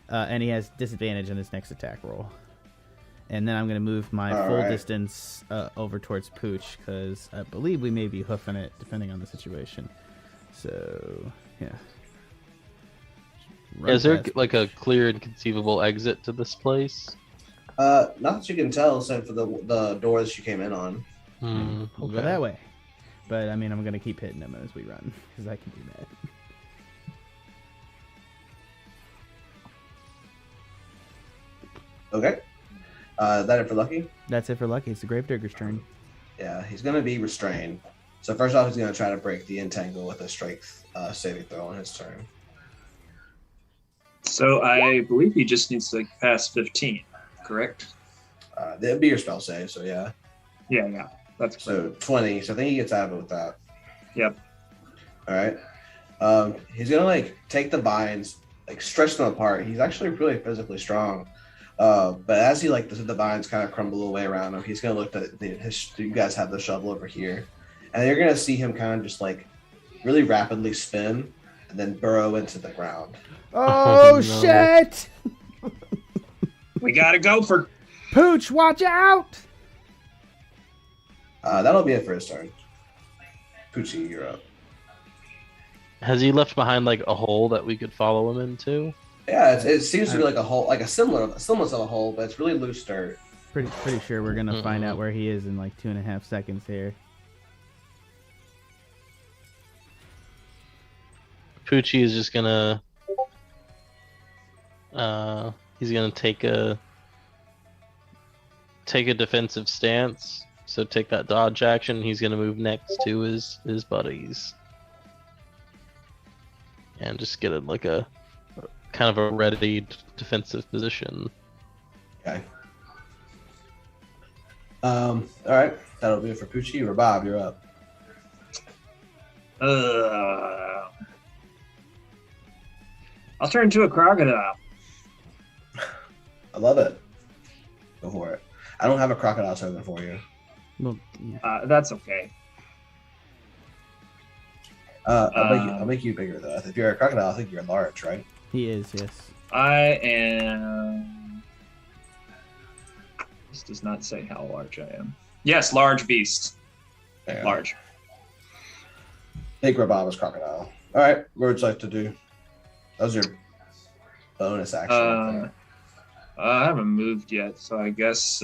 And he has disadvantage on his next attack roll. And then I'm going to move my full distance over towards Pooch, because I believe we may be hoofing it, depending on the situation. So, yeah. Is there like a clear and conceivable exit to this place? Not that you can tell, except for the door that you came in on. We'll go that way. But, I mean, I'm going to keep hitting him as we run, because I can do that. Okay. That it for Lucky? That's it for Lucky. It's the Gravedigger's turn. Yeah, he's going to be restrained. So first off, he's going to try to break the entangle with a strength saving throw on his turn. So I believe he just needs to pass 15, correct? That'd be your spell save, so yeah. Yeah. That's so 20. So I think he gets out of it with that. Yep. All right. He's going to take the vines, stretch them apart. He's actually really physically strong. But as he the vines kind of crumble away around him, he's gonna look at you guys have the shovel over here, and you're gonna see him kind of just really rapidly spin and then burrow into the ground. Oh no. Shit! We gotta go for Pooch. Watch out! That'll be it for his turn. Poochi, you're up. Has he left behind a hole that we could follow him into? Yeah, it seems to be like a hole, like a semblance of a hole, but it's really loose dirt. Pretty sure we're gonna find out where he is in 2.5 seconds here. Poochie is just gonna he's gonna take a defensive stance. So take that dodge action. He's gonna move next to his buddies and just get in a kind of a ready defensive position. Okay. All right. That'll be it for Poochi. Rabab, you're up. I'll turn into a crocodile. I love it. Go for it. I don't have a crocodile token for you. Well, yeah. That's okay. I'll make you bigger though. If you're a crocodile, I think you're large, right? He is, yes. I am. This does not say how large I am. Yes, large beast. Yeah. Large. Big Rabab is crocodile. All right, what would you like to do? That was your bonus action. Right there. I haven't moved yet, so I guess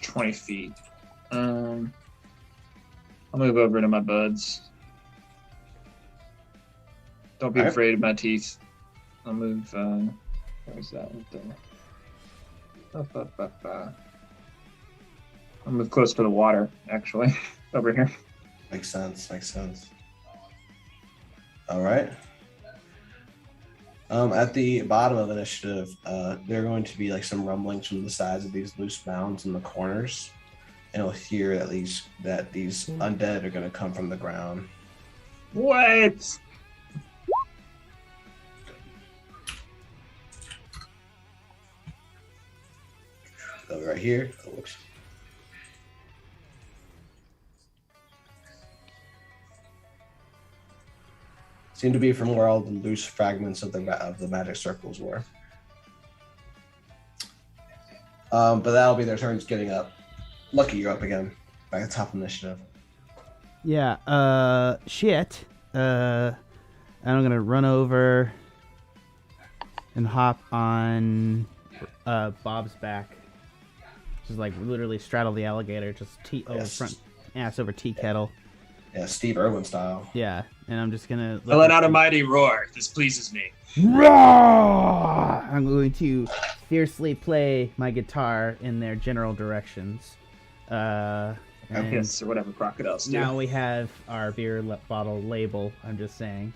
20 feet. I'll move over to my buds. Don't be afraid of my teeth. I'll move. Where's that one? I'll move close to the water, actually, over here. Makes sense. Makes sense. All right. At the bottom of initiative, there are going to be like some rumblings from the sides of these loose mounds in the corners, and you'll hear at least that these undead are going to come from the ground. What? Over right here. Oh, whoops. Seem to be from where all the loose fragments of the magic circles were. But that'll be their turns getting up. Lucky, you're up again. Back at top initiative. Yeah, shit. I'm gonna run over and hop on Bob's back. Just like literally straddle the alligator, just front ass over tea kettle. Yeah, Steve Irwin style. Yeah, and I'm just gonna let out a mighty roar. This pleases me. Roar! I'm going to fiercely play my guitar in their general directions. And yes, or whatever crocodiles do. now we have our beer bottle label. I'm just saying,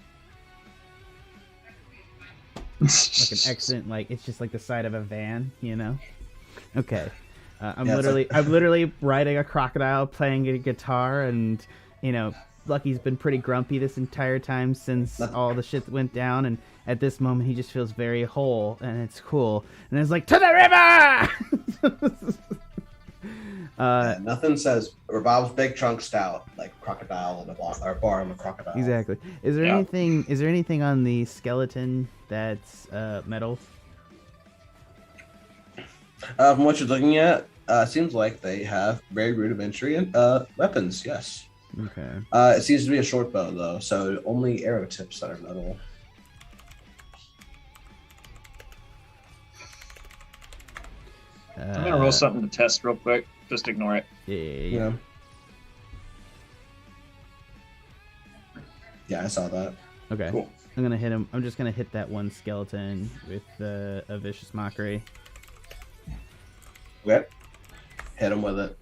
like an excellent, like it's just like the side of a van, you know. Okay, I'm literally riding a crocodile, playing a guitar, and you know, Lucky's been pretty grumpy this entire time since all the shit that went down, and at this moment he just feels very whole, and it's cool. And it's like, to the river! Nothing says Rabab's big trunk stout like crocodile in a bar of a crocodile. Exactly. Is there anything on the skeleton that's metal? From what you're looking at, seems like they have very rudimentary weapons. Yes. Okay. It seems to be a short bow though, so only arrow tips that are metal. I'm gonna roll something to test real quick. Just ignore it. Yeah. Yeah, I saw that. Okay. Cool. I'm gonna hit him. I'm just gonna hit that one skeleton with a vicious mockery. Okay. Hit him with it.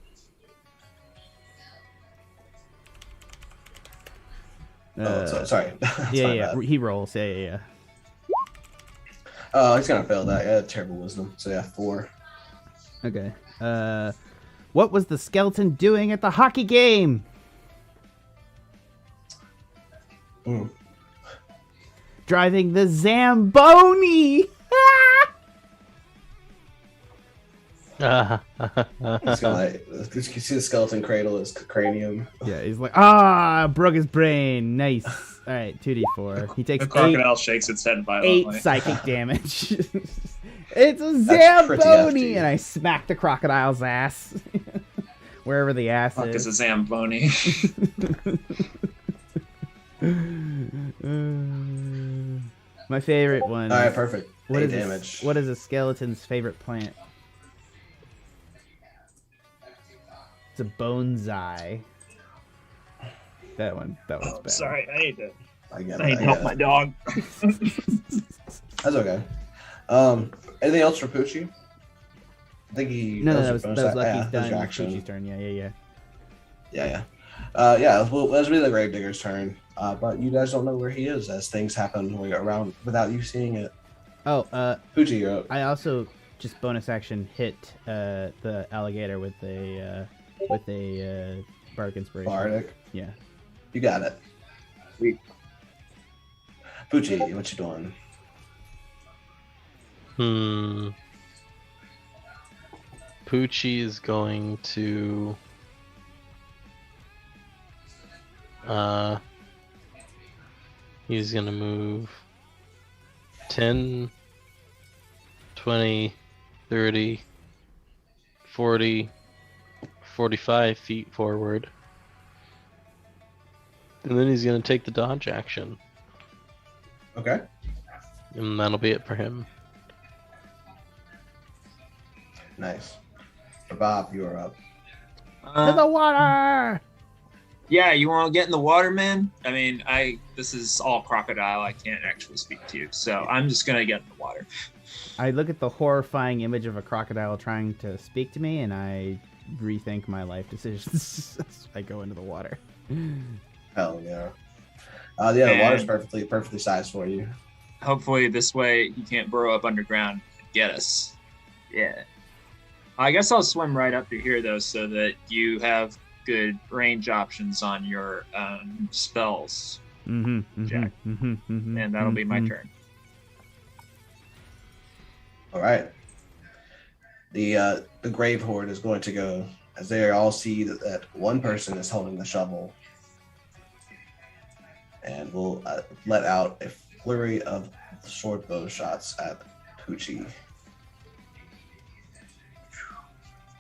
Sorry. Yeah. He rolls. Yeah. Oh, he's gonna fail that. Yeah, terrible wisdom. So yeah, 4. Okay. What was the skeleton doing at the hockey game? Driving the Zamboni. He's gonna you see the skeleton cradle his cranium. Yeah, he's like, broke his brain. Nice. All right, 2d4. He takes The crocodile shakes its head violently. 8 psychic damage. It's a Zamboni, and I smack the crocodile's ass. Wherever the ass Fuck is. is a Zamboni. My favorite one. All right, perfect. What 8 is damage. what is a skeleton's favorite plant? It's a bonsai. That one's bad. Sorry, I need to I help my dog. That's okay. Anything else for Poochi? I think he. No, that was Lucky's that was done. your action. Poochie's turn. Yeah. Let's be the Gravedigger's turn. But you guys don't know where he is as things happen around without you seeing it. Oh, Poochi, you're up. I also just bonus action hit the alligator with a bardic inspiration. Bardic. Yeah. You got it. Sweet. Poochie, what you doing? Poochie is going to he's gonna move 10, 20, 30, 40, 45 feet forward. And then he's gonna take the dodge action. Okay. And that'll be it for him. Nice. Rabab, you are up. To the water! Yeah, you want to get in the water, man? I mean, this is all crocodile. I can't actually speak to you, so I'm just gonna get in the water. I look at the horrifying image of a crocodile trying to speak to me, and I rethink my life decisions. I go into the water. Hell yeah. The water's perfectly sized for you. Hopefully, this way he can't burrow up underground and get us. Yeah. I guess I'll swim right up to here though, so that you have good range options on your spells, Jack. And that'll be my turn. All right. The grave horde is going to go as they all see that one person is holding the shovel, and we'll let out a flurry of short bow shots at Poochie.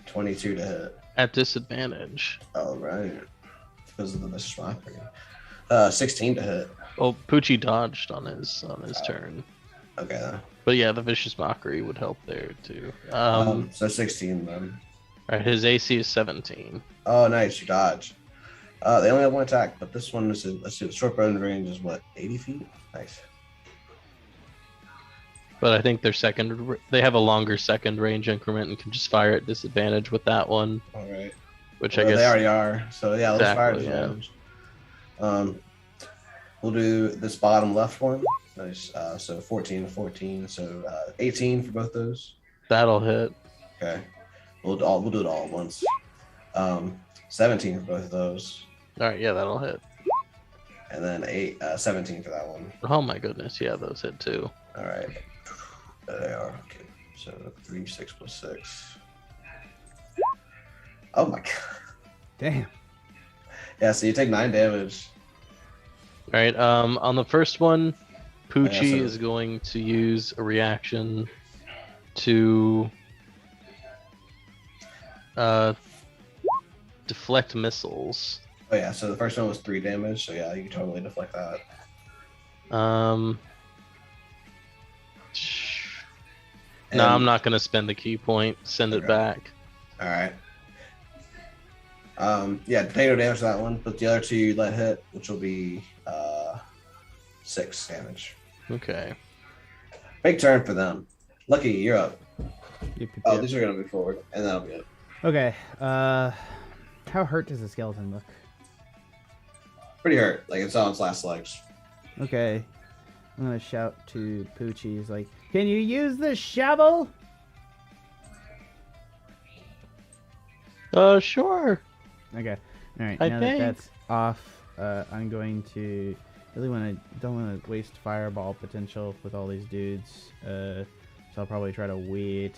22 to hit. At disadvantage. All right. Because of the vicious mockery. 16 to hit. Oh, Poochie dodged on his turn. Okay. But yeah, the vicious mockery would help there too. So 16 then. Alright, his AC is 17. Oh, nice. You dodge. They only have one attack, but this one is, let's see, the short bow range is what, 80 feet? Nice. But I think they have a longer second range increment and can just fire at disadvantage with that one. All right. Which I guess they already are. So yeah, let's fire exactly, disadvantage. We'll do this bottom left one. Nice. So 14 to 14. So 18 for both those. That'll hit. Okay. We'll do it all at once. 17 for both of those. All right, yeah, that'll hit. And then 17 for that one. Oh my goodness, yeah, those hit too. All right. There they are. Okay. So 3, 6 plus 6. Oh my god. Damn. Yeah, so you take 9 damage. All right, on the first one, Poochie is going to use a reaction to deflect missiles. Oh yeah, so the first one was 3 damage, so yeah, you can totally deflect that. No, I'm not going to spend the key point. Send it back. All right. Yeah, potato damage to that one, but the other 2 you let hit, which will be 6 damage. Okay. Big turn for them. Lucky, you're up. Yep. Oh, these are going to move forward, and that'll be it. Okay. How hurt does the skeleton look? Pretty hurt. Like, it's on its last legs. Okay. I'm going to shout to Poochie. He's like, can you use the shovel? Sure. Okay. All right. I Now think. that that's off, I'm going to don't want to waste fireball potential with all these dudes. So I'll probably try to wait.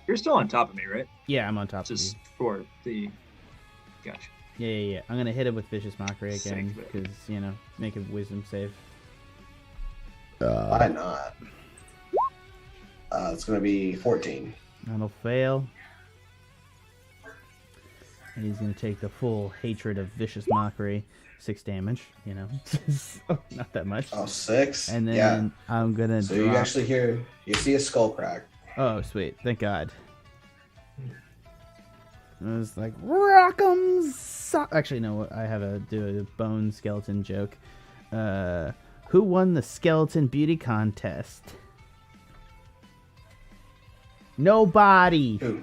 You're still on top of me, right? Yeah, I'm on top of you. Just for the... Gotcha. Yeah. I'm gonna hit him with vicious mockery again Sick. because make a wisdom save. Why not? It's going to be 14. That'll fail. And he's gonna take the full hatred of vicious mockery, 6 damage. So not that much. Oh, 6? And then yeah. I'm gonna. So you actually you see a skull crack. Oh, sweet! Thank God. It was like rock'em. Actually, no. I have do a bone skeleton joke. Who won the skeleton beauty contest? Nobody. Who?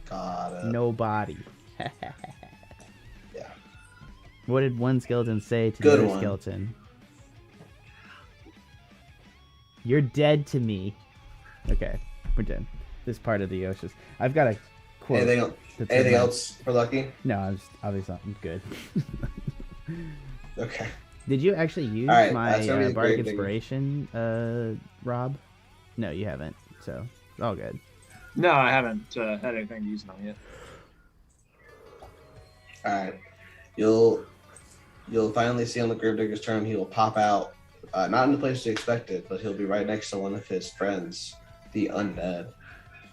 Got it. Nobody. Yeah. What did one skeleton say to Good the other one. skeleton? You're dead to me. Okay, we're done. this part of the Oshas. I've got a quote. Anything else for Lucky? No, I'm good. Okay. Did you actually use All right, my that's gonna be the bardic Gravedigger. inspiration, Rob? No, you haven't. So it's all good. No, I haven't had anything to use it on yet. All right. You'll finally see on the Gravedigger's turn, he will pop out, not in the place you expected, but he'll be right next to one of his friends, the undead.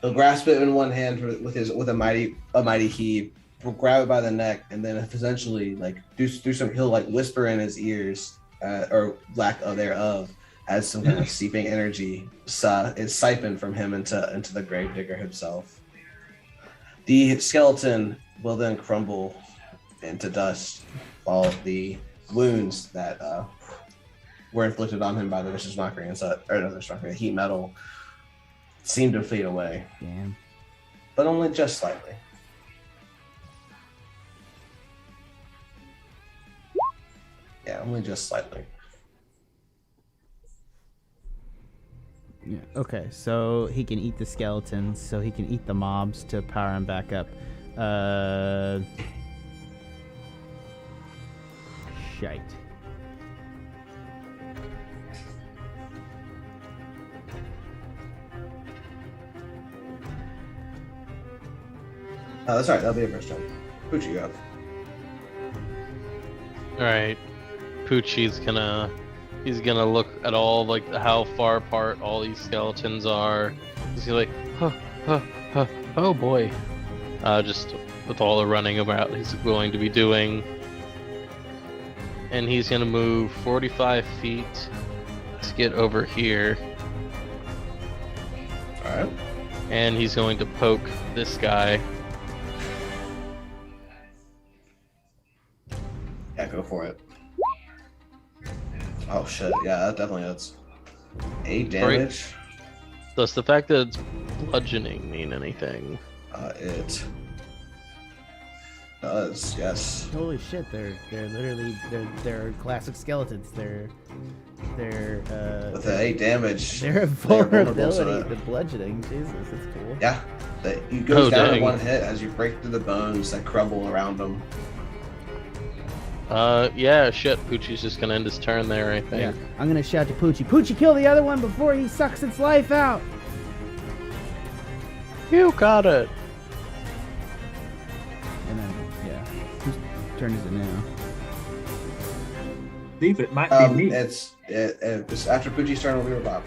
He'll grasp it in one hand with a mighty heave, grab it by the neck, and then essentially he'll like whisper in his ears, or lack of thereof, as some kind of seeping energy is siphoned from him into the Gravedigger himself. The skeleton will then crumble into dust, while the wounds that were inflicted on him by the vicious mockery and the heat metal seem to fade away. Damn. But only just slightly. Yeah, only just slightly. Yeah. Okay, so he can eat the skeletons, so he can eat the mobs to power him back up. Shite. That's all right. That'll be a first turn. Pooch, you go. All right, Poochie's gonna look at all like how far apart all these skeletons are. He's gonna oh boy, just with all the running about he's going to be doing, and he's gonna move 45 feet to get over here. All right. And he's going to poke this guy. Yeah, go for it. Oh shit! Yeah, that definitely hits. 8 damage. Does the fact that it's bludgeoning mean anything? It does. Yes. Holy shit! They're literally they're classic skeletons. They're With the 8 damage. Their vulnerability to bludgeoning. Jesus, that's cool. Yeah. You go down dang. in one hit as you break through the bones that crumble around them. Yeah, shit. Poochie's just gonna end his turn there, I think. Yeah, I'm gonna shout to Poochie. Poochie, kill the other one before he sucks its life out. You got it. And then, yeah, whose turn is it now? Steve, it might be me. It's after Poochie's turn, it'll be Rabab.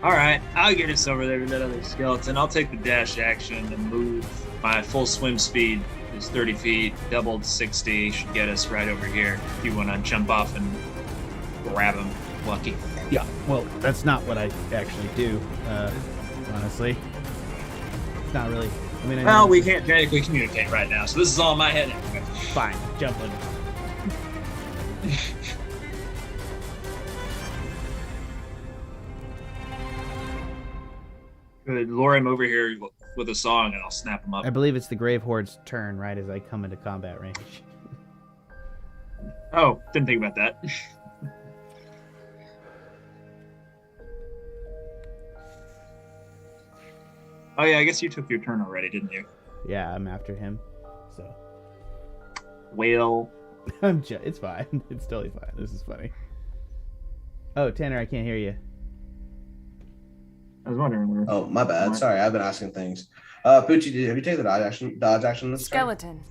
All right, I'll get us over there to that other skeleton. I'll take the dash action and move. My full swim speed is 30 feet, doubled 60. Should get us right over here. If you want to jump off and grab him, Lucky. Yeah, well, that's not what I actually do, honestly. It's not really. I mean, Well, we can't technically communicate right now, so this is all in my head anyway. Fine, jump in. Good. Lure him over here with a song, and I'll snap him up. I believe it's the Grave Horde's turn, right, as I come into combat range. Oh, didn't think about that. Oh yeah, I guess you took your turn already, didn't you? Yeah, I'm after him, so. Whale. It's fine. It's totally fine. This is funny. Oh, Tanner, I can't hear you. I was wondering where. Oh, my bad. Sorry, I've been asking things. Poochie, have you taken the dodge action this turn? Skeleton.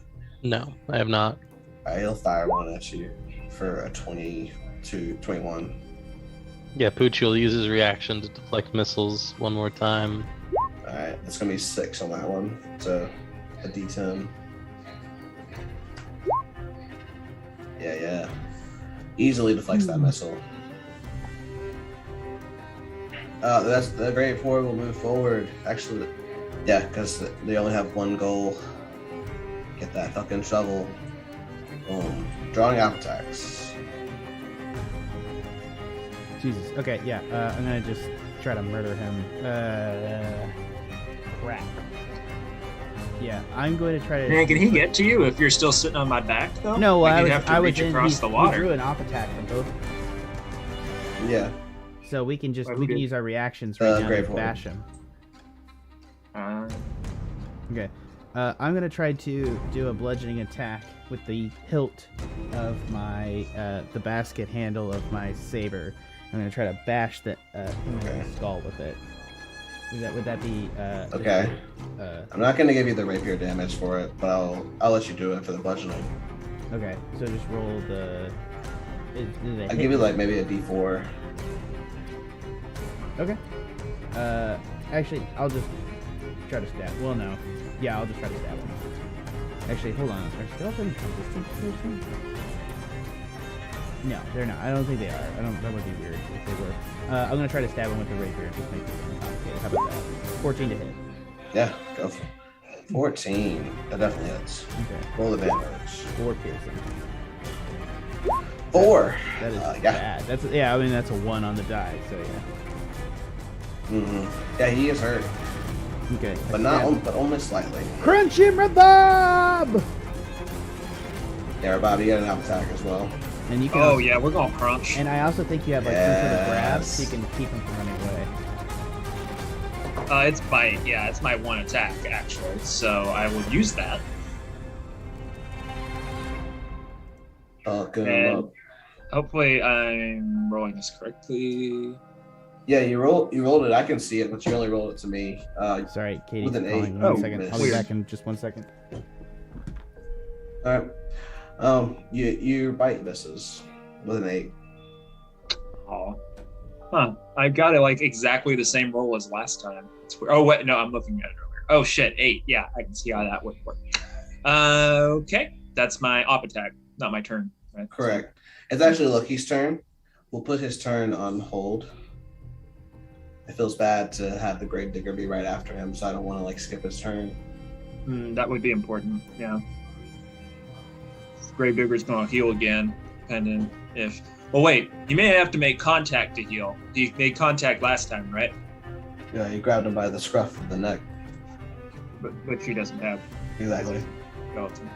No, I have not. Alright, he'll fire one at you for a 21. Yeah, Pooch will use his reaction to deflect missiles one more time. Alright, it's gonna be 6 on that one. So a D10. Yeah. Easily deflects that missile. That's the Grave Horde will move forward. Actually, yeah, because they only have one goal. Get that fucking shovel. Boom. Drawing out attacks. Jesus. Okay, yeah. I'm gonna just try to murder him. Crap. Yeah, I'm going to try to. Man, can he get to you if you're still sitting on my back, though? No, like I you'd was. have to I was reach in. across He, the he water. drew an op attack from both. Yeah. So we can Why would use you- our reactions right now Grave to Horde. bash him. Okay. I'm gonna try to do a bludgeoning attack with the hilt of my the basket handle of my saber. I'm gonna try to bash the him in the skull with it. Would that be okay? I'm not gonna give you the rapier damage for it, but I'll let you do it for the bludgeoning. Okay, so just roll the. I'll give you like maybe a D4. Okay. Actually, I'll just try to stab. Well, no. Yeah, I'll just try to stab him. Actually, hold on. Are spells any resistant to poison? No, they're not. I don't think they are. That would be weird if they were. I'm gonna try to stab him with the rapier and just make it uncomplicated. How about that? 14 to hit. Yeah, go for it. 14. That definitely hits. Okay. Roll the damage. 4 piercing. 4. That is yeah. bad. That's I mean that's a 1 on the die. So yeah. Yeah, he is hurt, Okay. but but only slightly. Crunch him, Rabab! Yeah, Rabab, you got an out attack as well. And you can. Oh yeah, we're going crunch. And I also think you have like some sort of grab, Yes. so you can keep him from running away. It's my one attack actually, so I will use that. Good. And hopefully I'm rolling this correctly. Yeah, you rolled it. I can see it, but you only rolled it to me. Sorry, Katie. With an Calling. 8. 1 Oh, second. I'll be weird. back in just 1 second. All right. Your bite misses with an 8. Oh. Huh. I got it like exactly the same roll as last time. It's weird. Oh wait, no, I'm looking at it earlier. Oh shit, 8. Yeah, I can see how that would work. Okay. That's my op attack, not my turn. Right? Correct. It's actually Loki's turn. We'll put his turn on hold. It feels bad to have the Gravedigger be right after him, so I don't want to like skip his turn. That would be important, yeah. Gravedigger's gonna heal again, depending if... Well, wait, he may have to make contact to heal. He made contact last time, right? Yeah, you grabbed him by the scruff of the neck. But he doesn't have Exactly. skeleton.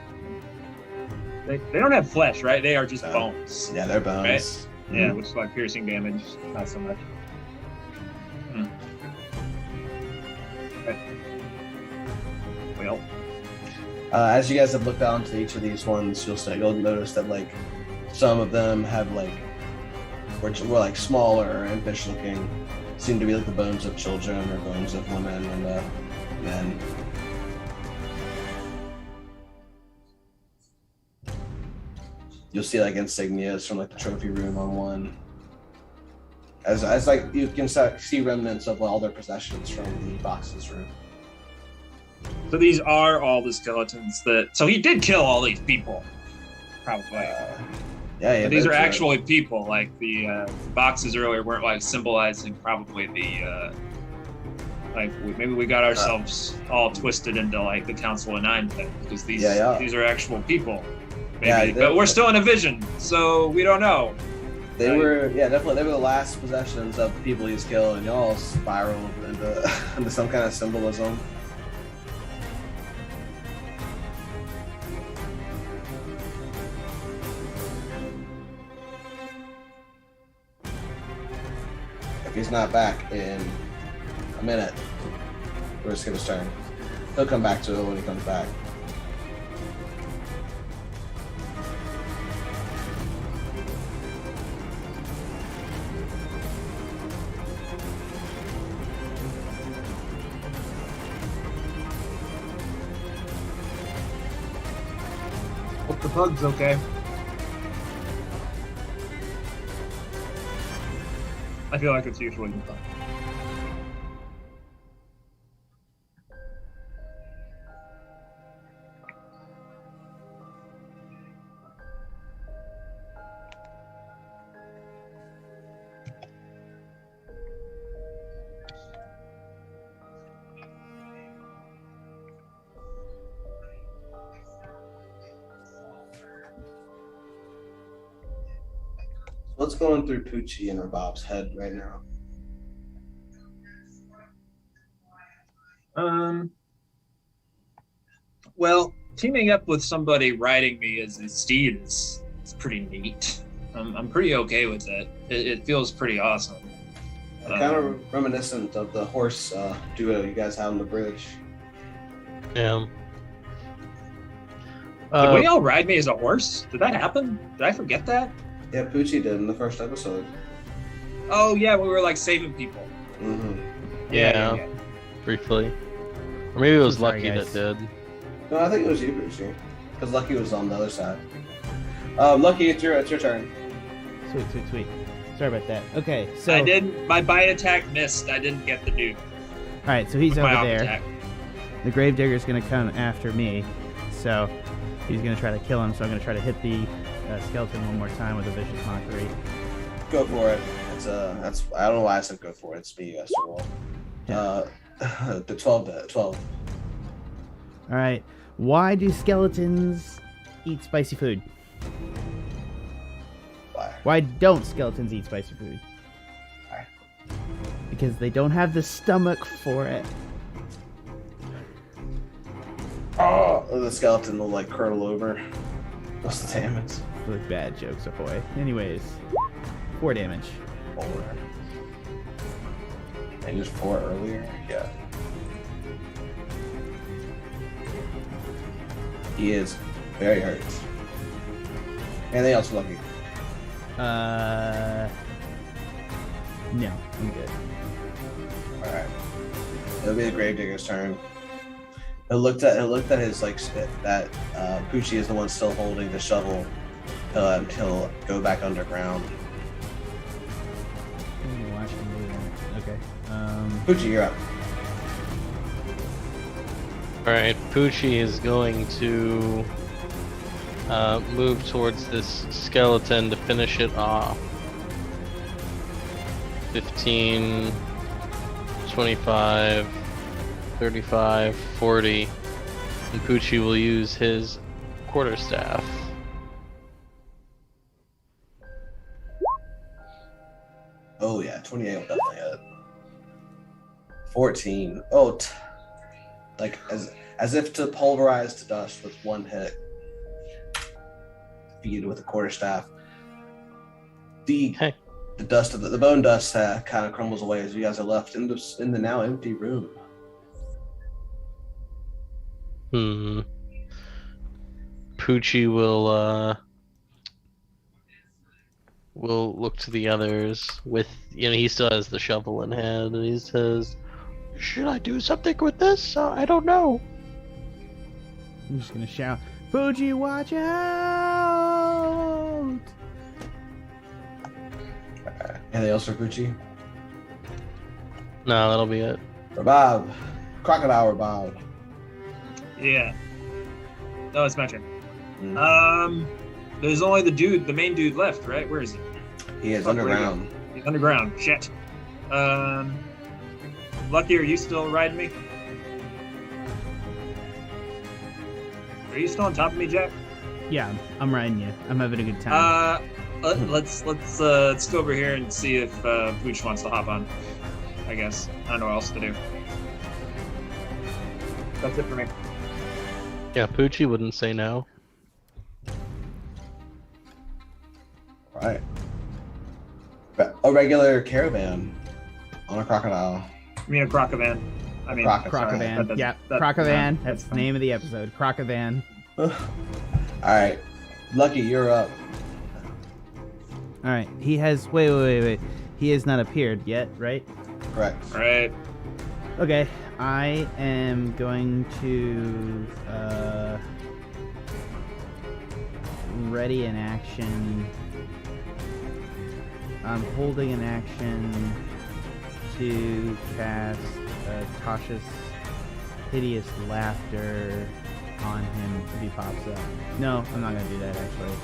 They don't have flesh, right? They are just No. bones. Yeah, they're bones. Right? Yeah, which is like piercing damage, not so much. Okay. Well, As you guys have looked out into each of these ones, you'll notice that like some of them have like were like smaller and fish looking, seem to be like the bones of children or bones of women and men. You'll see like insignias from like the trophy room on one. As like you can see remnants of all their possessions from the boxes room. so these are all the skeletons that... So he did kill all these people, probably. Yeah. But these are that's right. actually people. Like the boxes earlier weren't like symbolizing probably the maybe we got ourselves all twisted into like the Council of Nine thing because these are actual people. Maybe, but we're still in a vision, so we don't know. They were definitely they were the last possessions of the people he's killed, and y'all spiraled into some kind of symbolism. If he's not back in a minute, we're just gonna turn. He'll come back to it when he comes back. Hope the bug's okay. I feel like it's usually fun. What's going through Poochi and Rabab's head right now? Well, teaming up with somebody riding me as a steed is pretty neat. I'm pretty okay with it. It feels pretty awesome. Kind of reminiscent of the horse duo you guys had on the bridge. Yeah. Did we all ride me as a horse? Did that happen? Did I forget that? Yeah, Poochie did in the first episode. Oh yeah, we were like saving people. Mm-hmm. Yeah. Briefly. Or maybe it was Sorry, Lucky guys. that did. No, I think it was you, Poochie. Because Lucky was on the other side. Lucky, it's your turn. Sweet. Sorry about that. Okay, so... I didn't. My bite attack missed. I didn't get the dude. Alright, so he's over My off there. attack. The Gravedigger's going to come after me, so he's going to try to kill him, so I'm going to try to hit the skeleton one more time with a Vicious Mockery. Go for it. That's I don't know why I said go for it. It's me you guys to roll. The 12. Alright, why do skeletons eat spicy food? Why? Why don't skeletons eat spicy food? Why? Because they don't have the stomach for it. Oh, the skeleton will like curdle over. What's the damage? Really bad jokes, ahoy. Anyways, 4 damage. 4. And just 4 earlier? Yeah. He is very hurt. Anything else, Lucky? No, I'm good. Alright. It'll be the Gravedigger's turn. He looked at his like that Poochie is the one still holding the shovel. He'll go back underground. Watch him do that. Okay. Poochie, you're up. Alright, Poochie is going to move towards this skeleton to finish it off. 15, 25, 35, 40. And Poochie will use his quarterstaff. Oh yeah, 28 will definitely hit. 14. Oh, like as if to pulverize to dust with one hit. Defeated with a quarterstaff. The dust of the bone dust kind of crumbles away as you guys are left in the now empty room. Poochie will look to the others with, he still has the shovel in hand, and he says, "Should I do something with this? I don't know." I'm just gonna shout, "Poochie, watch out!" Anything else for Poochie? No, that'll be it. Rabab. Crocodile Rabab. Yeah. No, it's my turn. Mm. There's only the main dude left, right? Where is he? He is Fuck, underground. He's underground. Shit. Lucky, are you still riding me? Are you still on top of me, Jack? Yeah, I'm riding you. I'm having a good time. Let's go over here and see if Pooch wants to hop on. I guess I don't know what else to do. That's it for me. Yeah, Poochie wouldn't say no. Right. A regular caravan on a crocodile. I mean a crocovan. I mean Crocovan. Yeah, Crocovan. That's the name of the episode. Crocovan. All right, Lucky, you're up. All right. He has. Wait. He has not appeared yet, right? Correct. Right. Okay. I am going to ready an action. I'm holding an action to cast Tasha's Hideous Laughter on him if he pops up. No, I'm not gonna do that actually.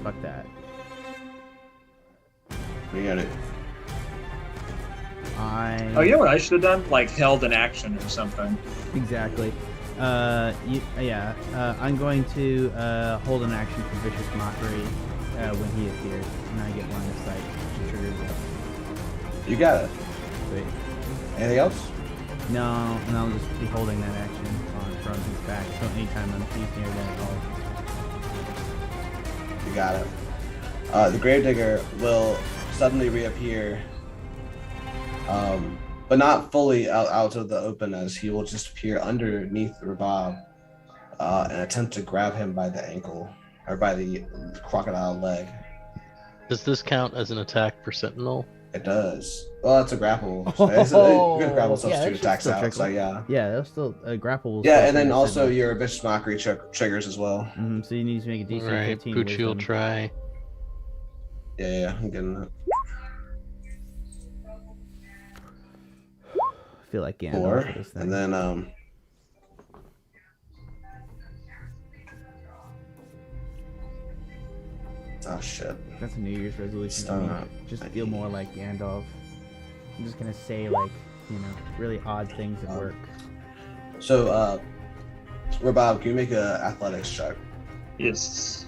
Fuck that. We got it. Oh, you know what I should have done? Like held an action or something. Exactly. I'm going to hold an action for Vicious Mockery when he appears, and I get line of sight to trigger that. You got it. Sweet. Anything else? No, and I'll just be holding that action from his back, so anytime he's near that at all. You got it. The Gravedigger will suddenly reappear but not fully out of the open, as he will just appear underneath Rabab and attempt to grab him by the ankle or by the crocodile leg. Does this count as an attack for Sentinel? It does. Well, that's a grapple. It's a good grapple, so yeah, two attacks still out. So yeah. Yeah, that's still a grapple. Yeah, and then also your vicious mockery triggers as well. So you need to make a DC Right, 15. Poochi will wisdom. try. Yeah, I'm getting that. I feel like Gandalf 4, for this thing. and then oh shit. That's a New Year's resolution. Stop. Just feel more like Gandalf. I'm just gonna say like, really odd things at work. So, Rabab, can you make a athletics check? Yes.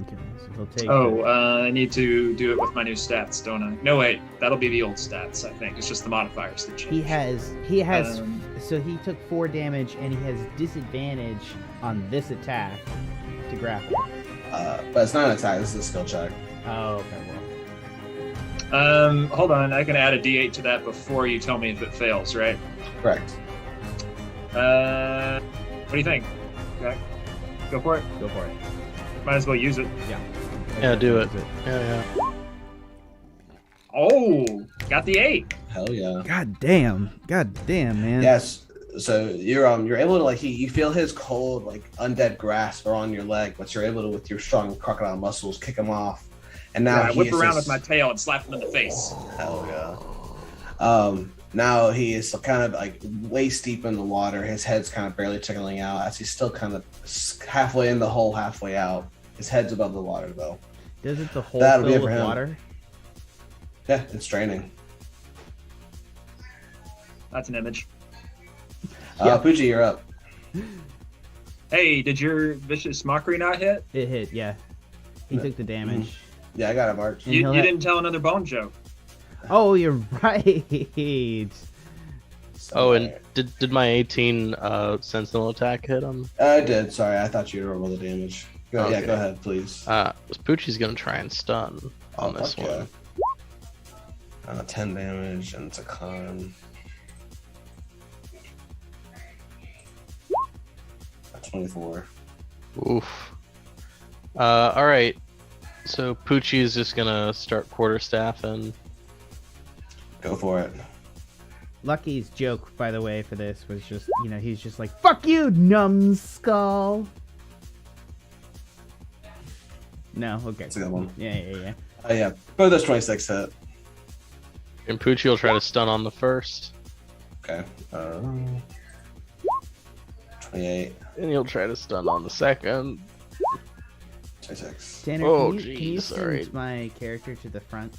Okay, so he'll take. I need to do it with my new stats, don't I? No, wait. That'll be the old stats, I think. It's just the modifiers that change. He has. So he took 4 damage, and he has disadvantage on this attack to grapple. But it's not an attack. This is a skill check. Oh, okay. Well, Hold on. I can add a D8 to that before you tell me if it fails, right? Correct. What do you think? Okay. Go for it. go for it. Might as well use it. Yeah, do it. Yeah. Oh, got the 8. Hell yeah. God damn, man. Yes. So you're able to you feel his cold undead grasp on your leg, but you're able to, with your strong crocodile muscles, kick him off. And now I whip around with my tail and slap him in the face. Hell yeah. Now he is kind of waist deep in the water. His head's kind of barely tickling out as he's still kind of halfway in the hole, halfway out. His head's above the water though. Doesn't the hole That'll be fill it for with him. water? Yeah, it's draining. That's an image. Poochi, you're up. Hey, did your vicious mockery not hit? It hit, yeah. He took the damage. Yeah, I got it marked. And You he'll have- didn't tell another bone joke. Oh, you're right. Oh, and did my 18 sentinel attack hit him? I did. Sorry, I thought you were roll the damage. Yeah, Okay. go ahead, please. Poochie's gonna try and stun on this fuck one. yeah. 10 damage, and it's a con. 24. Oof. All right. So Poochie is just gonna start quarterstaffing. Go for it. Lucky's joke, by the way, for this was just, he's just like, fuck you, numbskull. No, okay. That's a good one. Yeah. Oh, yeah. Both those 26 hit. And Poochie will try to stun on the first. Okay. 28. And he'll try to stun on the second. 26. Tanner, Oh, can you jeez, send alright. my character to the front?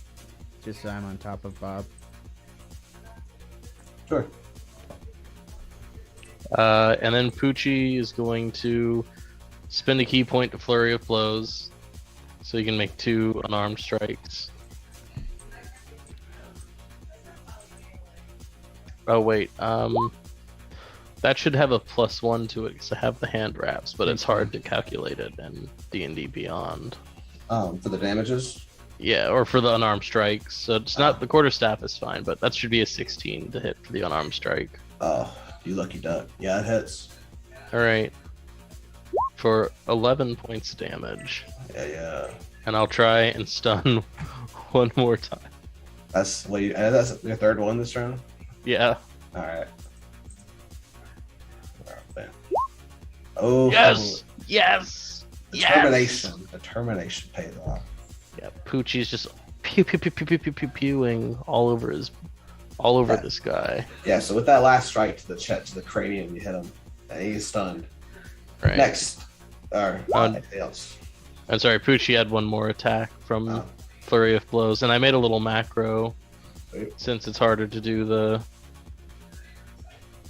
Just so I'm on top of Bob. Sure. And then Poochie is going to spend a key point to Flurry of Blows. So you can make 2 unarmed strikes. Oh, wait. That should have a +1 to it because I have the hand wraps, but it's hard to calculate it in D&D Beyond. For the damages? Yeah, or for the unarmed strikes. So it's not the quarterstaff is fine, but that should be a 16 to hit for the unarmed strike. Oh, you lucky duck. Yeah, it hits. All right. For 11 points of damage. Yeah. And I'll try and stun one more time. That's that's your third one this turn? Yeah. All right. Oh, Yes! Yes! Determination. Determination pays off. Yeah, Poochie's just pewing all over this guy. Yeah, so with that last strike to the chest, to the cranium, you hit him. And he's stunned. Right. Next. Anything else? I'm sorry, Poochie had one more attack from Flurry of Blows, and I made a little macro since it's harder to do the.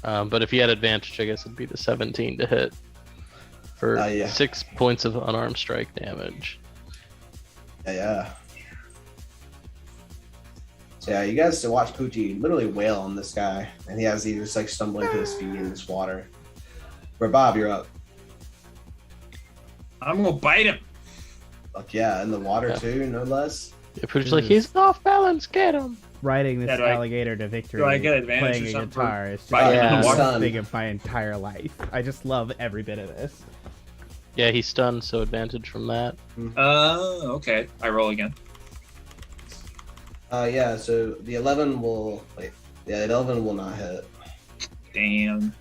But if he had advantage, I guess it'd be the 17 to hit for 6 points of unarmed strike damage. Yeah. So yeah, you guys to watch Poochie literally wail on this guy, and he's just stumbling to his feet in this water. Rabab, you're up. I'm gonna bite him. Fuck yeah, in the water too, no less. Pooch's like, he's off balance, get him. Riding this Yeah, do I- alligator to victory, do I get advantage playing or a something for guitar. It's just biting in the the water? best thing of my entire life. I just love every bit of this. Yeah, he's stunned, so advantage from that. Okay. I roll again. Yeah, so the 11 will... Wait. Yeah, the 11 will not hit. Damn.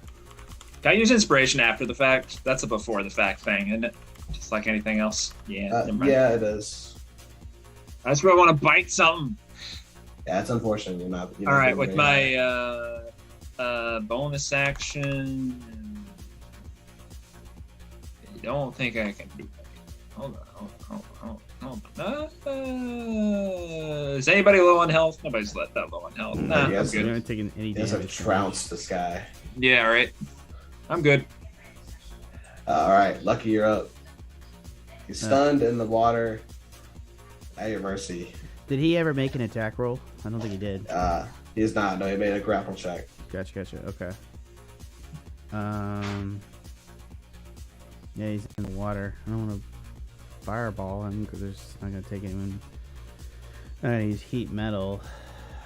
Can I use inspiration after the fact? That's a before the fact thing, isn't it? Just like anything else. Yeah. Never mind. Yeah, it is. I just really want to bite something. Yeah, it's unfortunate. You're not All right, doing with very my bonus action, I don't think I can do that. Hold on. Is anybody low on health? Nobody's that low on health. Nah, I'm yes, You good. haven't taken any He has damage. trounced this guy. Yeah, all right. I'm good. All right, Lucky, you're up. He's stunned in the water. At your mercy. Did he ever make an attack roll? I don't think he did. He's not. No, he made a grapple check. Gotcha. Okay. Yeah, he's in the water. I don't want to fireball him because it's not gonna take anyone. Alright, he's heat metal.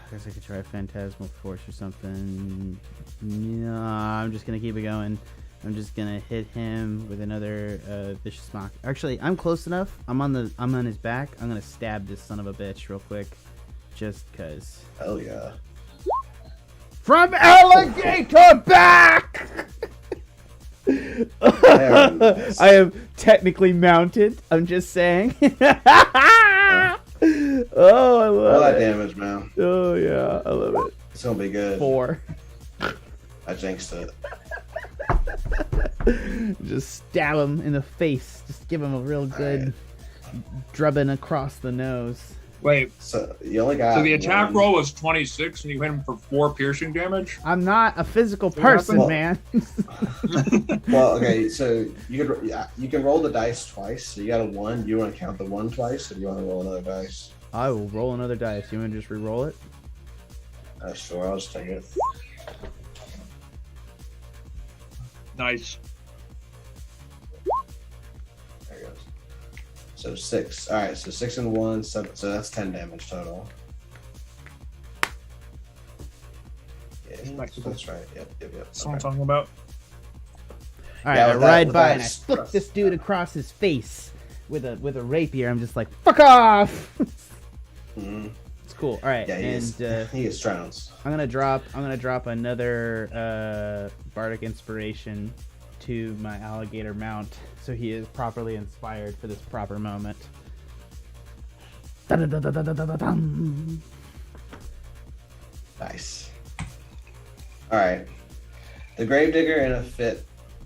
I guess I could try phantasmal force or something. No, I'm just gonna keep it going. I'm just gonna hit him with another vicious mock. Actually, I'm close enough. I'm on his back. I'm gonna stab this son of a bitch real quick, just cause. Hell yeah. From alligator back. Nice. I am technically mounted. I'm just saying. Oh, I All love that it. damage, man. Oh yeah, I love it. It's gonna be good. 4. I jinxed it. Just stab him in the face. Just give him a real good drubbing across the nose. Wait, So you only got. so the attack one. roll was 26 and you hit him for 4 piercing damage? I'm not a physical what person, happened? man. Well, okay, so you can roll the dice twice. So you got a 1. You want to count the 1 twice, or do you want to roll another dice? I will roll another dice. You want to just re-roll it? Sure, I'll just take it. Nice. There it goes. So 6. All right, so 6 and 1, 7. So that's 10 damage total. Yeah, that's right. Yep. That's what I'm talking about. All right, Yeah, I with that- ride with by that and I stress. flick this dude across his face with a rapier. I'm just like, fuck off. Mhm. It's cool. All right, Yeah, he and is. He is trounced. I'm gonna drop another bardic inspiration to my alligator mount, so he is properly inspired for this proper moment. Dun-dun-dun-dun-dun-dun-dun. Nice. All right. The gravedigger, in a fit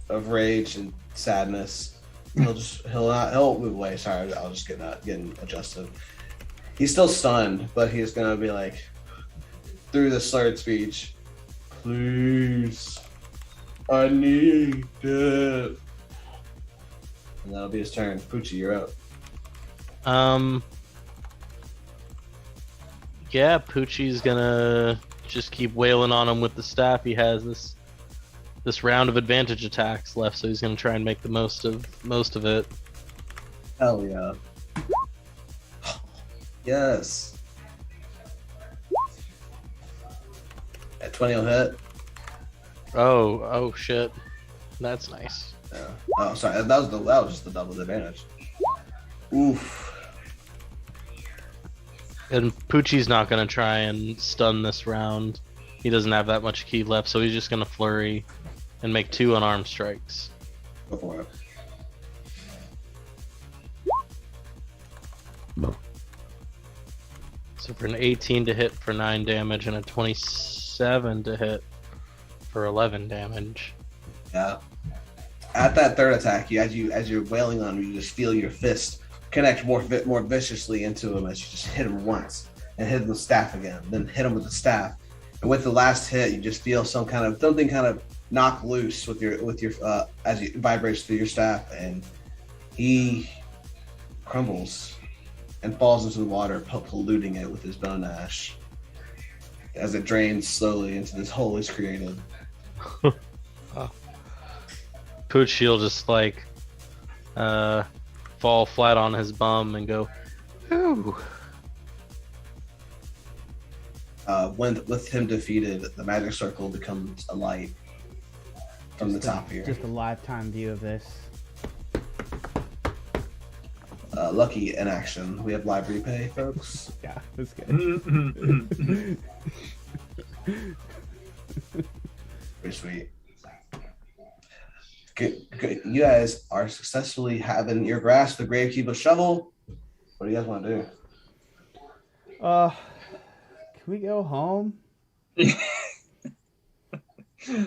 of rage and sadness, he'll move away. Sorry, I'll just getting adjusted. He's still stunned, but he's gonna be like, through the slurred speech, please, I need it. And that'll be his turn. Poochie, you're up. Yeah, Poochie's gonna just keep wailing on him with the staff. He has this round of advantage attacks left, so he's gonna try and make the most of it. Hell yeah. Yes. At 20 will hit. Oh shit, that's nice. Yeah. Oh, sorry. That was just the double advantage. Oof. And Poochie's not gonna try and stun this round. He doesn't have that much key left, so he's just gonna flurry and make 2 unarmed strikes. Go for it. So for an 18 to hit for 9 damage and a 27 to hit for 11 damage. Yeah. At that third attack, as you're wailing on him, you just feel your fist connect more viciously into him as you just hit him once and hit him with staff again, then hit him with the staff. And with the last hit, you just feel something kind of knock loose with your as it vibrates through your staff, and he crumbles and falls into the water, polluting it with his bone ash as it drains slowly into this hole he's created. Pooch will just like fall flat on his bum and go, "Ooh, with him defeated, the magic circle becomes a light from the top here. Just a lifetime view of this. Lucky in action. We have live replay, folks. Yeah, that's good. Pretty sweet. Good. You guys are successfully having your grasp the Gravekeeper shovel. What do you guys want to do? Can we go home?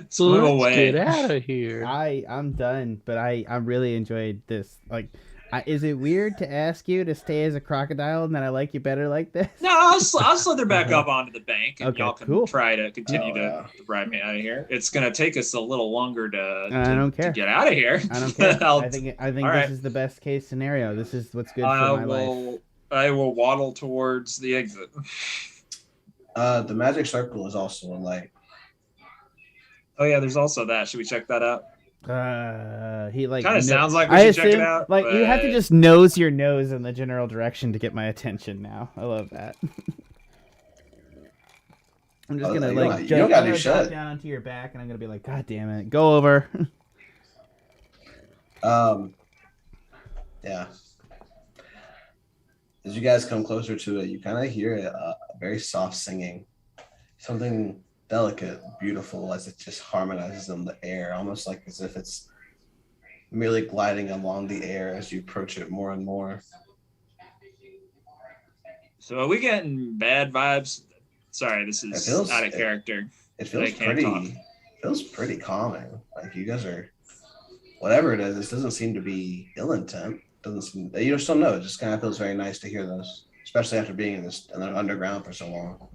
So let's get out of here. I'm done, but I really enjoyed this. Like, is it weird to ask you to stay as a crocodile and that I like you better like this? No, I'll slither back up onto the bank, and Okay, y'all can cool. try to continue to ride me out of here. It's gonna take us a little longer I don't care. to get out of here. I don't care. I think all this right. is the best case scenario. This is what's good for my life. I will waddle towards the exit. The magic circle is also a light. Oh yeah, there's also that. Should we check that out? He like Kind of sounds like we I should check it assume, out. like, you have to just nose your nose in the general direction to get my attention now. I love that. I'm just gonna you don't gotta do drop shit. down onto your back, and I'm gonna be like, God damn it, go over. Yeah. As you guys come closer to it, you kind of hear a very soft singing, something delicate, beautiful, as it just harmonizes in the air, almost like as if it's merely gliding along the air as you approach it more and more. So are we getting bad vibes? Sorry, this is out of character. It feels pretty calming. Like you guys are, whatever it is, this doesn't seem to be ill intent. You just don't know. It just kind of feels very nice to hear this, especially after being in the underground for so long.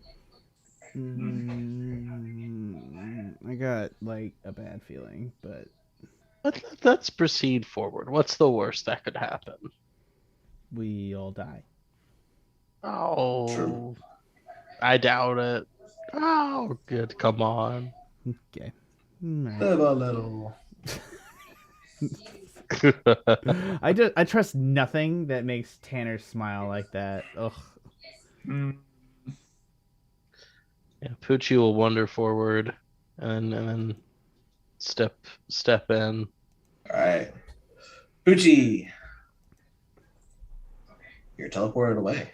I got like a bad feeling, but Let's proceed forward. What's the worst that could happen? we all die. Oh, True. I doubt it. Oh, good. Come on. Okay. Alright. Live a little. I trust nothing that makes Tanner smile like that. Ugh. Yeah, Poochi will wander forward and then step in. All right. Poochi. You're teleported away.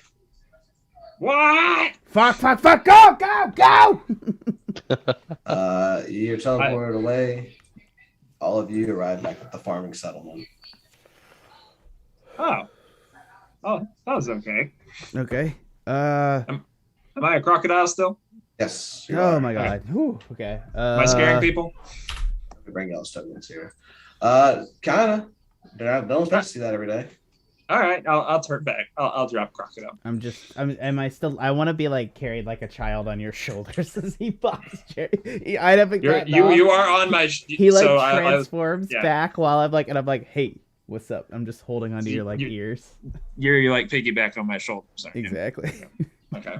What? Fuck! Go! You're teleported away. All of you arrive back at the farming settlement. Oh, that was okay. Okay. Am I a crocodile still? Yes. Oh my god. Whew, okay. Am I scaring people? Let me bring y'all tokens here. Kinda. Don't expect to see that every day. All right, I'll turn back. I'll drop crocodile. I want to be like carried like a child on your shoulders as he pops Jerry. I haven't gotten You are on my. He like so transforms back while I'm like, hey, what's up? I'm just holding onto your like ears. You're like piggyback on my shoulders. Exactly. Yeah. Okay.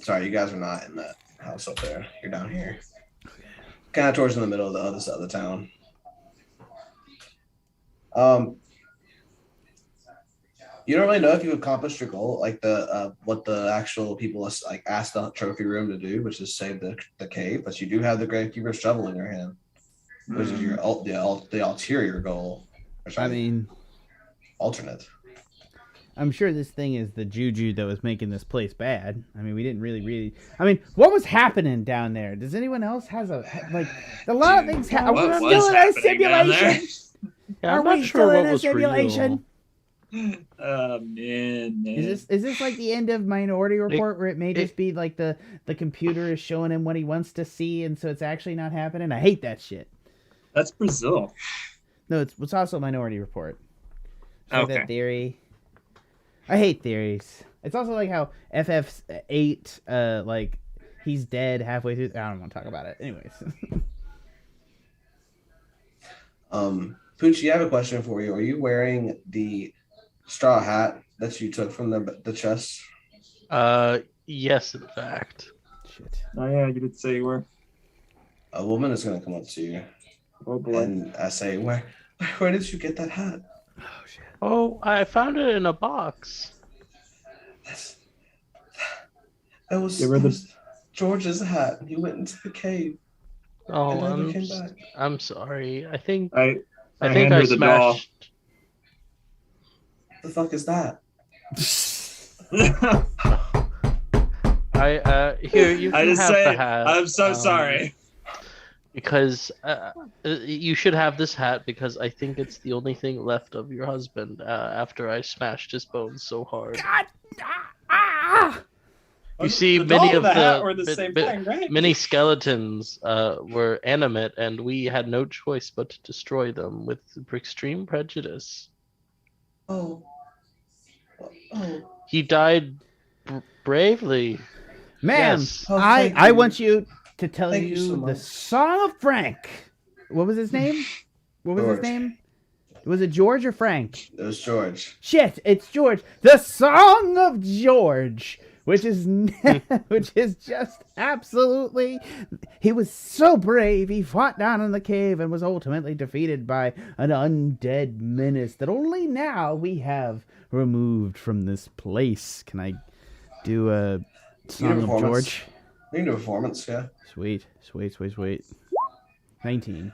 Sorry, you guys are not in that house up there. You're down here. Kind of towards in the middle of the other side of the town. You don't really know if you accomplished your goal, like what the actual people like asked the trophy room to do, which is save the cave. But you do have the Gravekeeper's shovel in your hand, which is your the ulterior goal. Alternate. I'm sure this thing is the juju that was making this place bad. I mean, we didn't really. I mean, what was happening down there? Does anyone else has a lot of things happen? We're still in a simulation. Yeah, I'm not sure what was simulation. Oh man. Is this like the end of Minority Report, where it may just be like the computer is showing him what he wants to see, and so it's actually not happening? I hate that shit. That's Brazil. No, it's also Minority Report. Like Okay. that theory. I hate theories. It's also like how FF8, like he's dead halfway through. I don't want to talk about it. Anyways. Pooch, I have a question for you. Are you wearing the straw hat that you took from the chest? Yes, in fact. Shit. Oh yeah, you did say you were. A woman is going to come up to you, Oh boy. and I say, "Where did you get that hat?" Oh shit. Oh, I found it in a box. It was, Give her it the- was George's hat. He went into the cave Oh, and never came back. I'm sorry. I think I I hand her the doll. smashed. The fuck is that? Here you I can just have say the hat. I'm so sorry. Because you should have this hat because I think it's the only thing left of your husband after I smashed his bones so hard. You see, The many doll of and the hat the were the same thing, right? many skeletons were animate, and we had no choice but to destroy them with extreme prejudice. Oh. Oh. He died bravely. Ma'am, Yes. Oh, I thank you. want you to tell Thank you you so the much. Song of Frank. What was his name? What was George. his name? Was it George or Frank? It was George. Shit, it's George. The Song of George, which is which is just absolutely. He was so brave. He fought down in the cave and was ultimately defeated by an undead menace that only now we have removed from this place. Can I do a Song of performance. George? We can do a performance, yeah. Sweet. 19.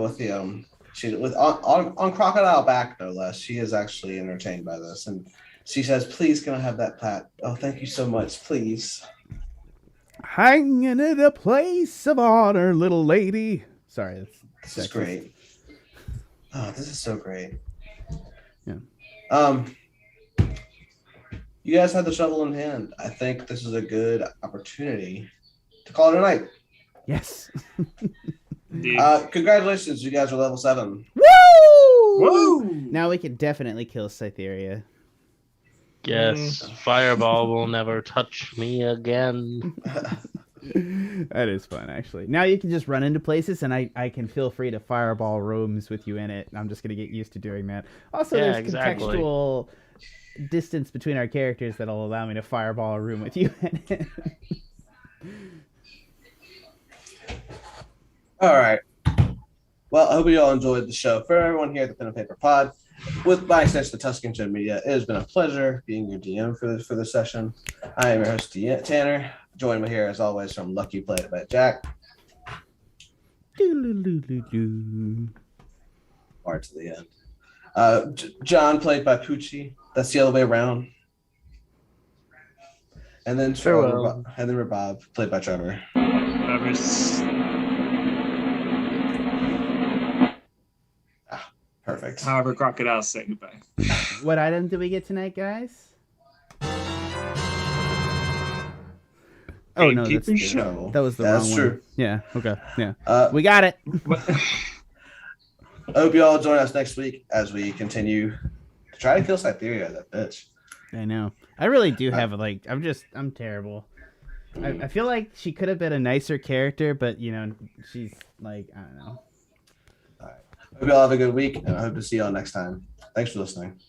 With the she with on Crocodile back no less. She is actually entertained by this, and she says, "Please, can I have that plat? Oh, thank you so much, please." Hanging in a place of honor, little lady. Sorry, that's This is great. Oh, this is so great. Yeah. You guys had the shovel in hand. I think this is a good opportunity to call it a night. Yes. Indeed. Congratulations, you guys are level 7. Woo! Woo! Now we can definitely kill Cytheria. Yes, Fireball will never touch me again. That is fun, actually. Now you can just run into places, and I can feel free to fireball rooms with you in it. I'm just going to get used to doing that. Also, Yeah, there's exactly. contextual distance between our characters that'll allow me to fireball a room with you in it. All right. Well, I hope you all enjoyed the show. For everyone here at the Pen and Paper Pod, with my extension, the Tuscan Gym Media, it has been a pleasure being your DM for this session. I am your host, Tanner. Joining me here, as always, from Lucky Played by Jack. Or to the end. John, played by Poochi. That's the other way around. And then Farewell. Rabab, played by Trevor. Perfect. However, crocodiles say goodbye. What item did we get tonight, guys? Oh, no, that's, Gatekeeper show. that was the Yeah, wrong that's one. true. Yeah, okay, yeah. We We got it. I hope you all join us next week as we continue to try to kill Cytheria, that bitch. I know. I really do have, like, I'm terrible. I feel like she could have been a nicer character, but, you know, she's, like, I don't know. Hope you all have a good week, and I hope to see you all next time. Thanks for listening.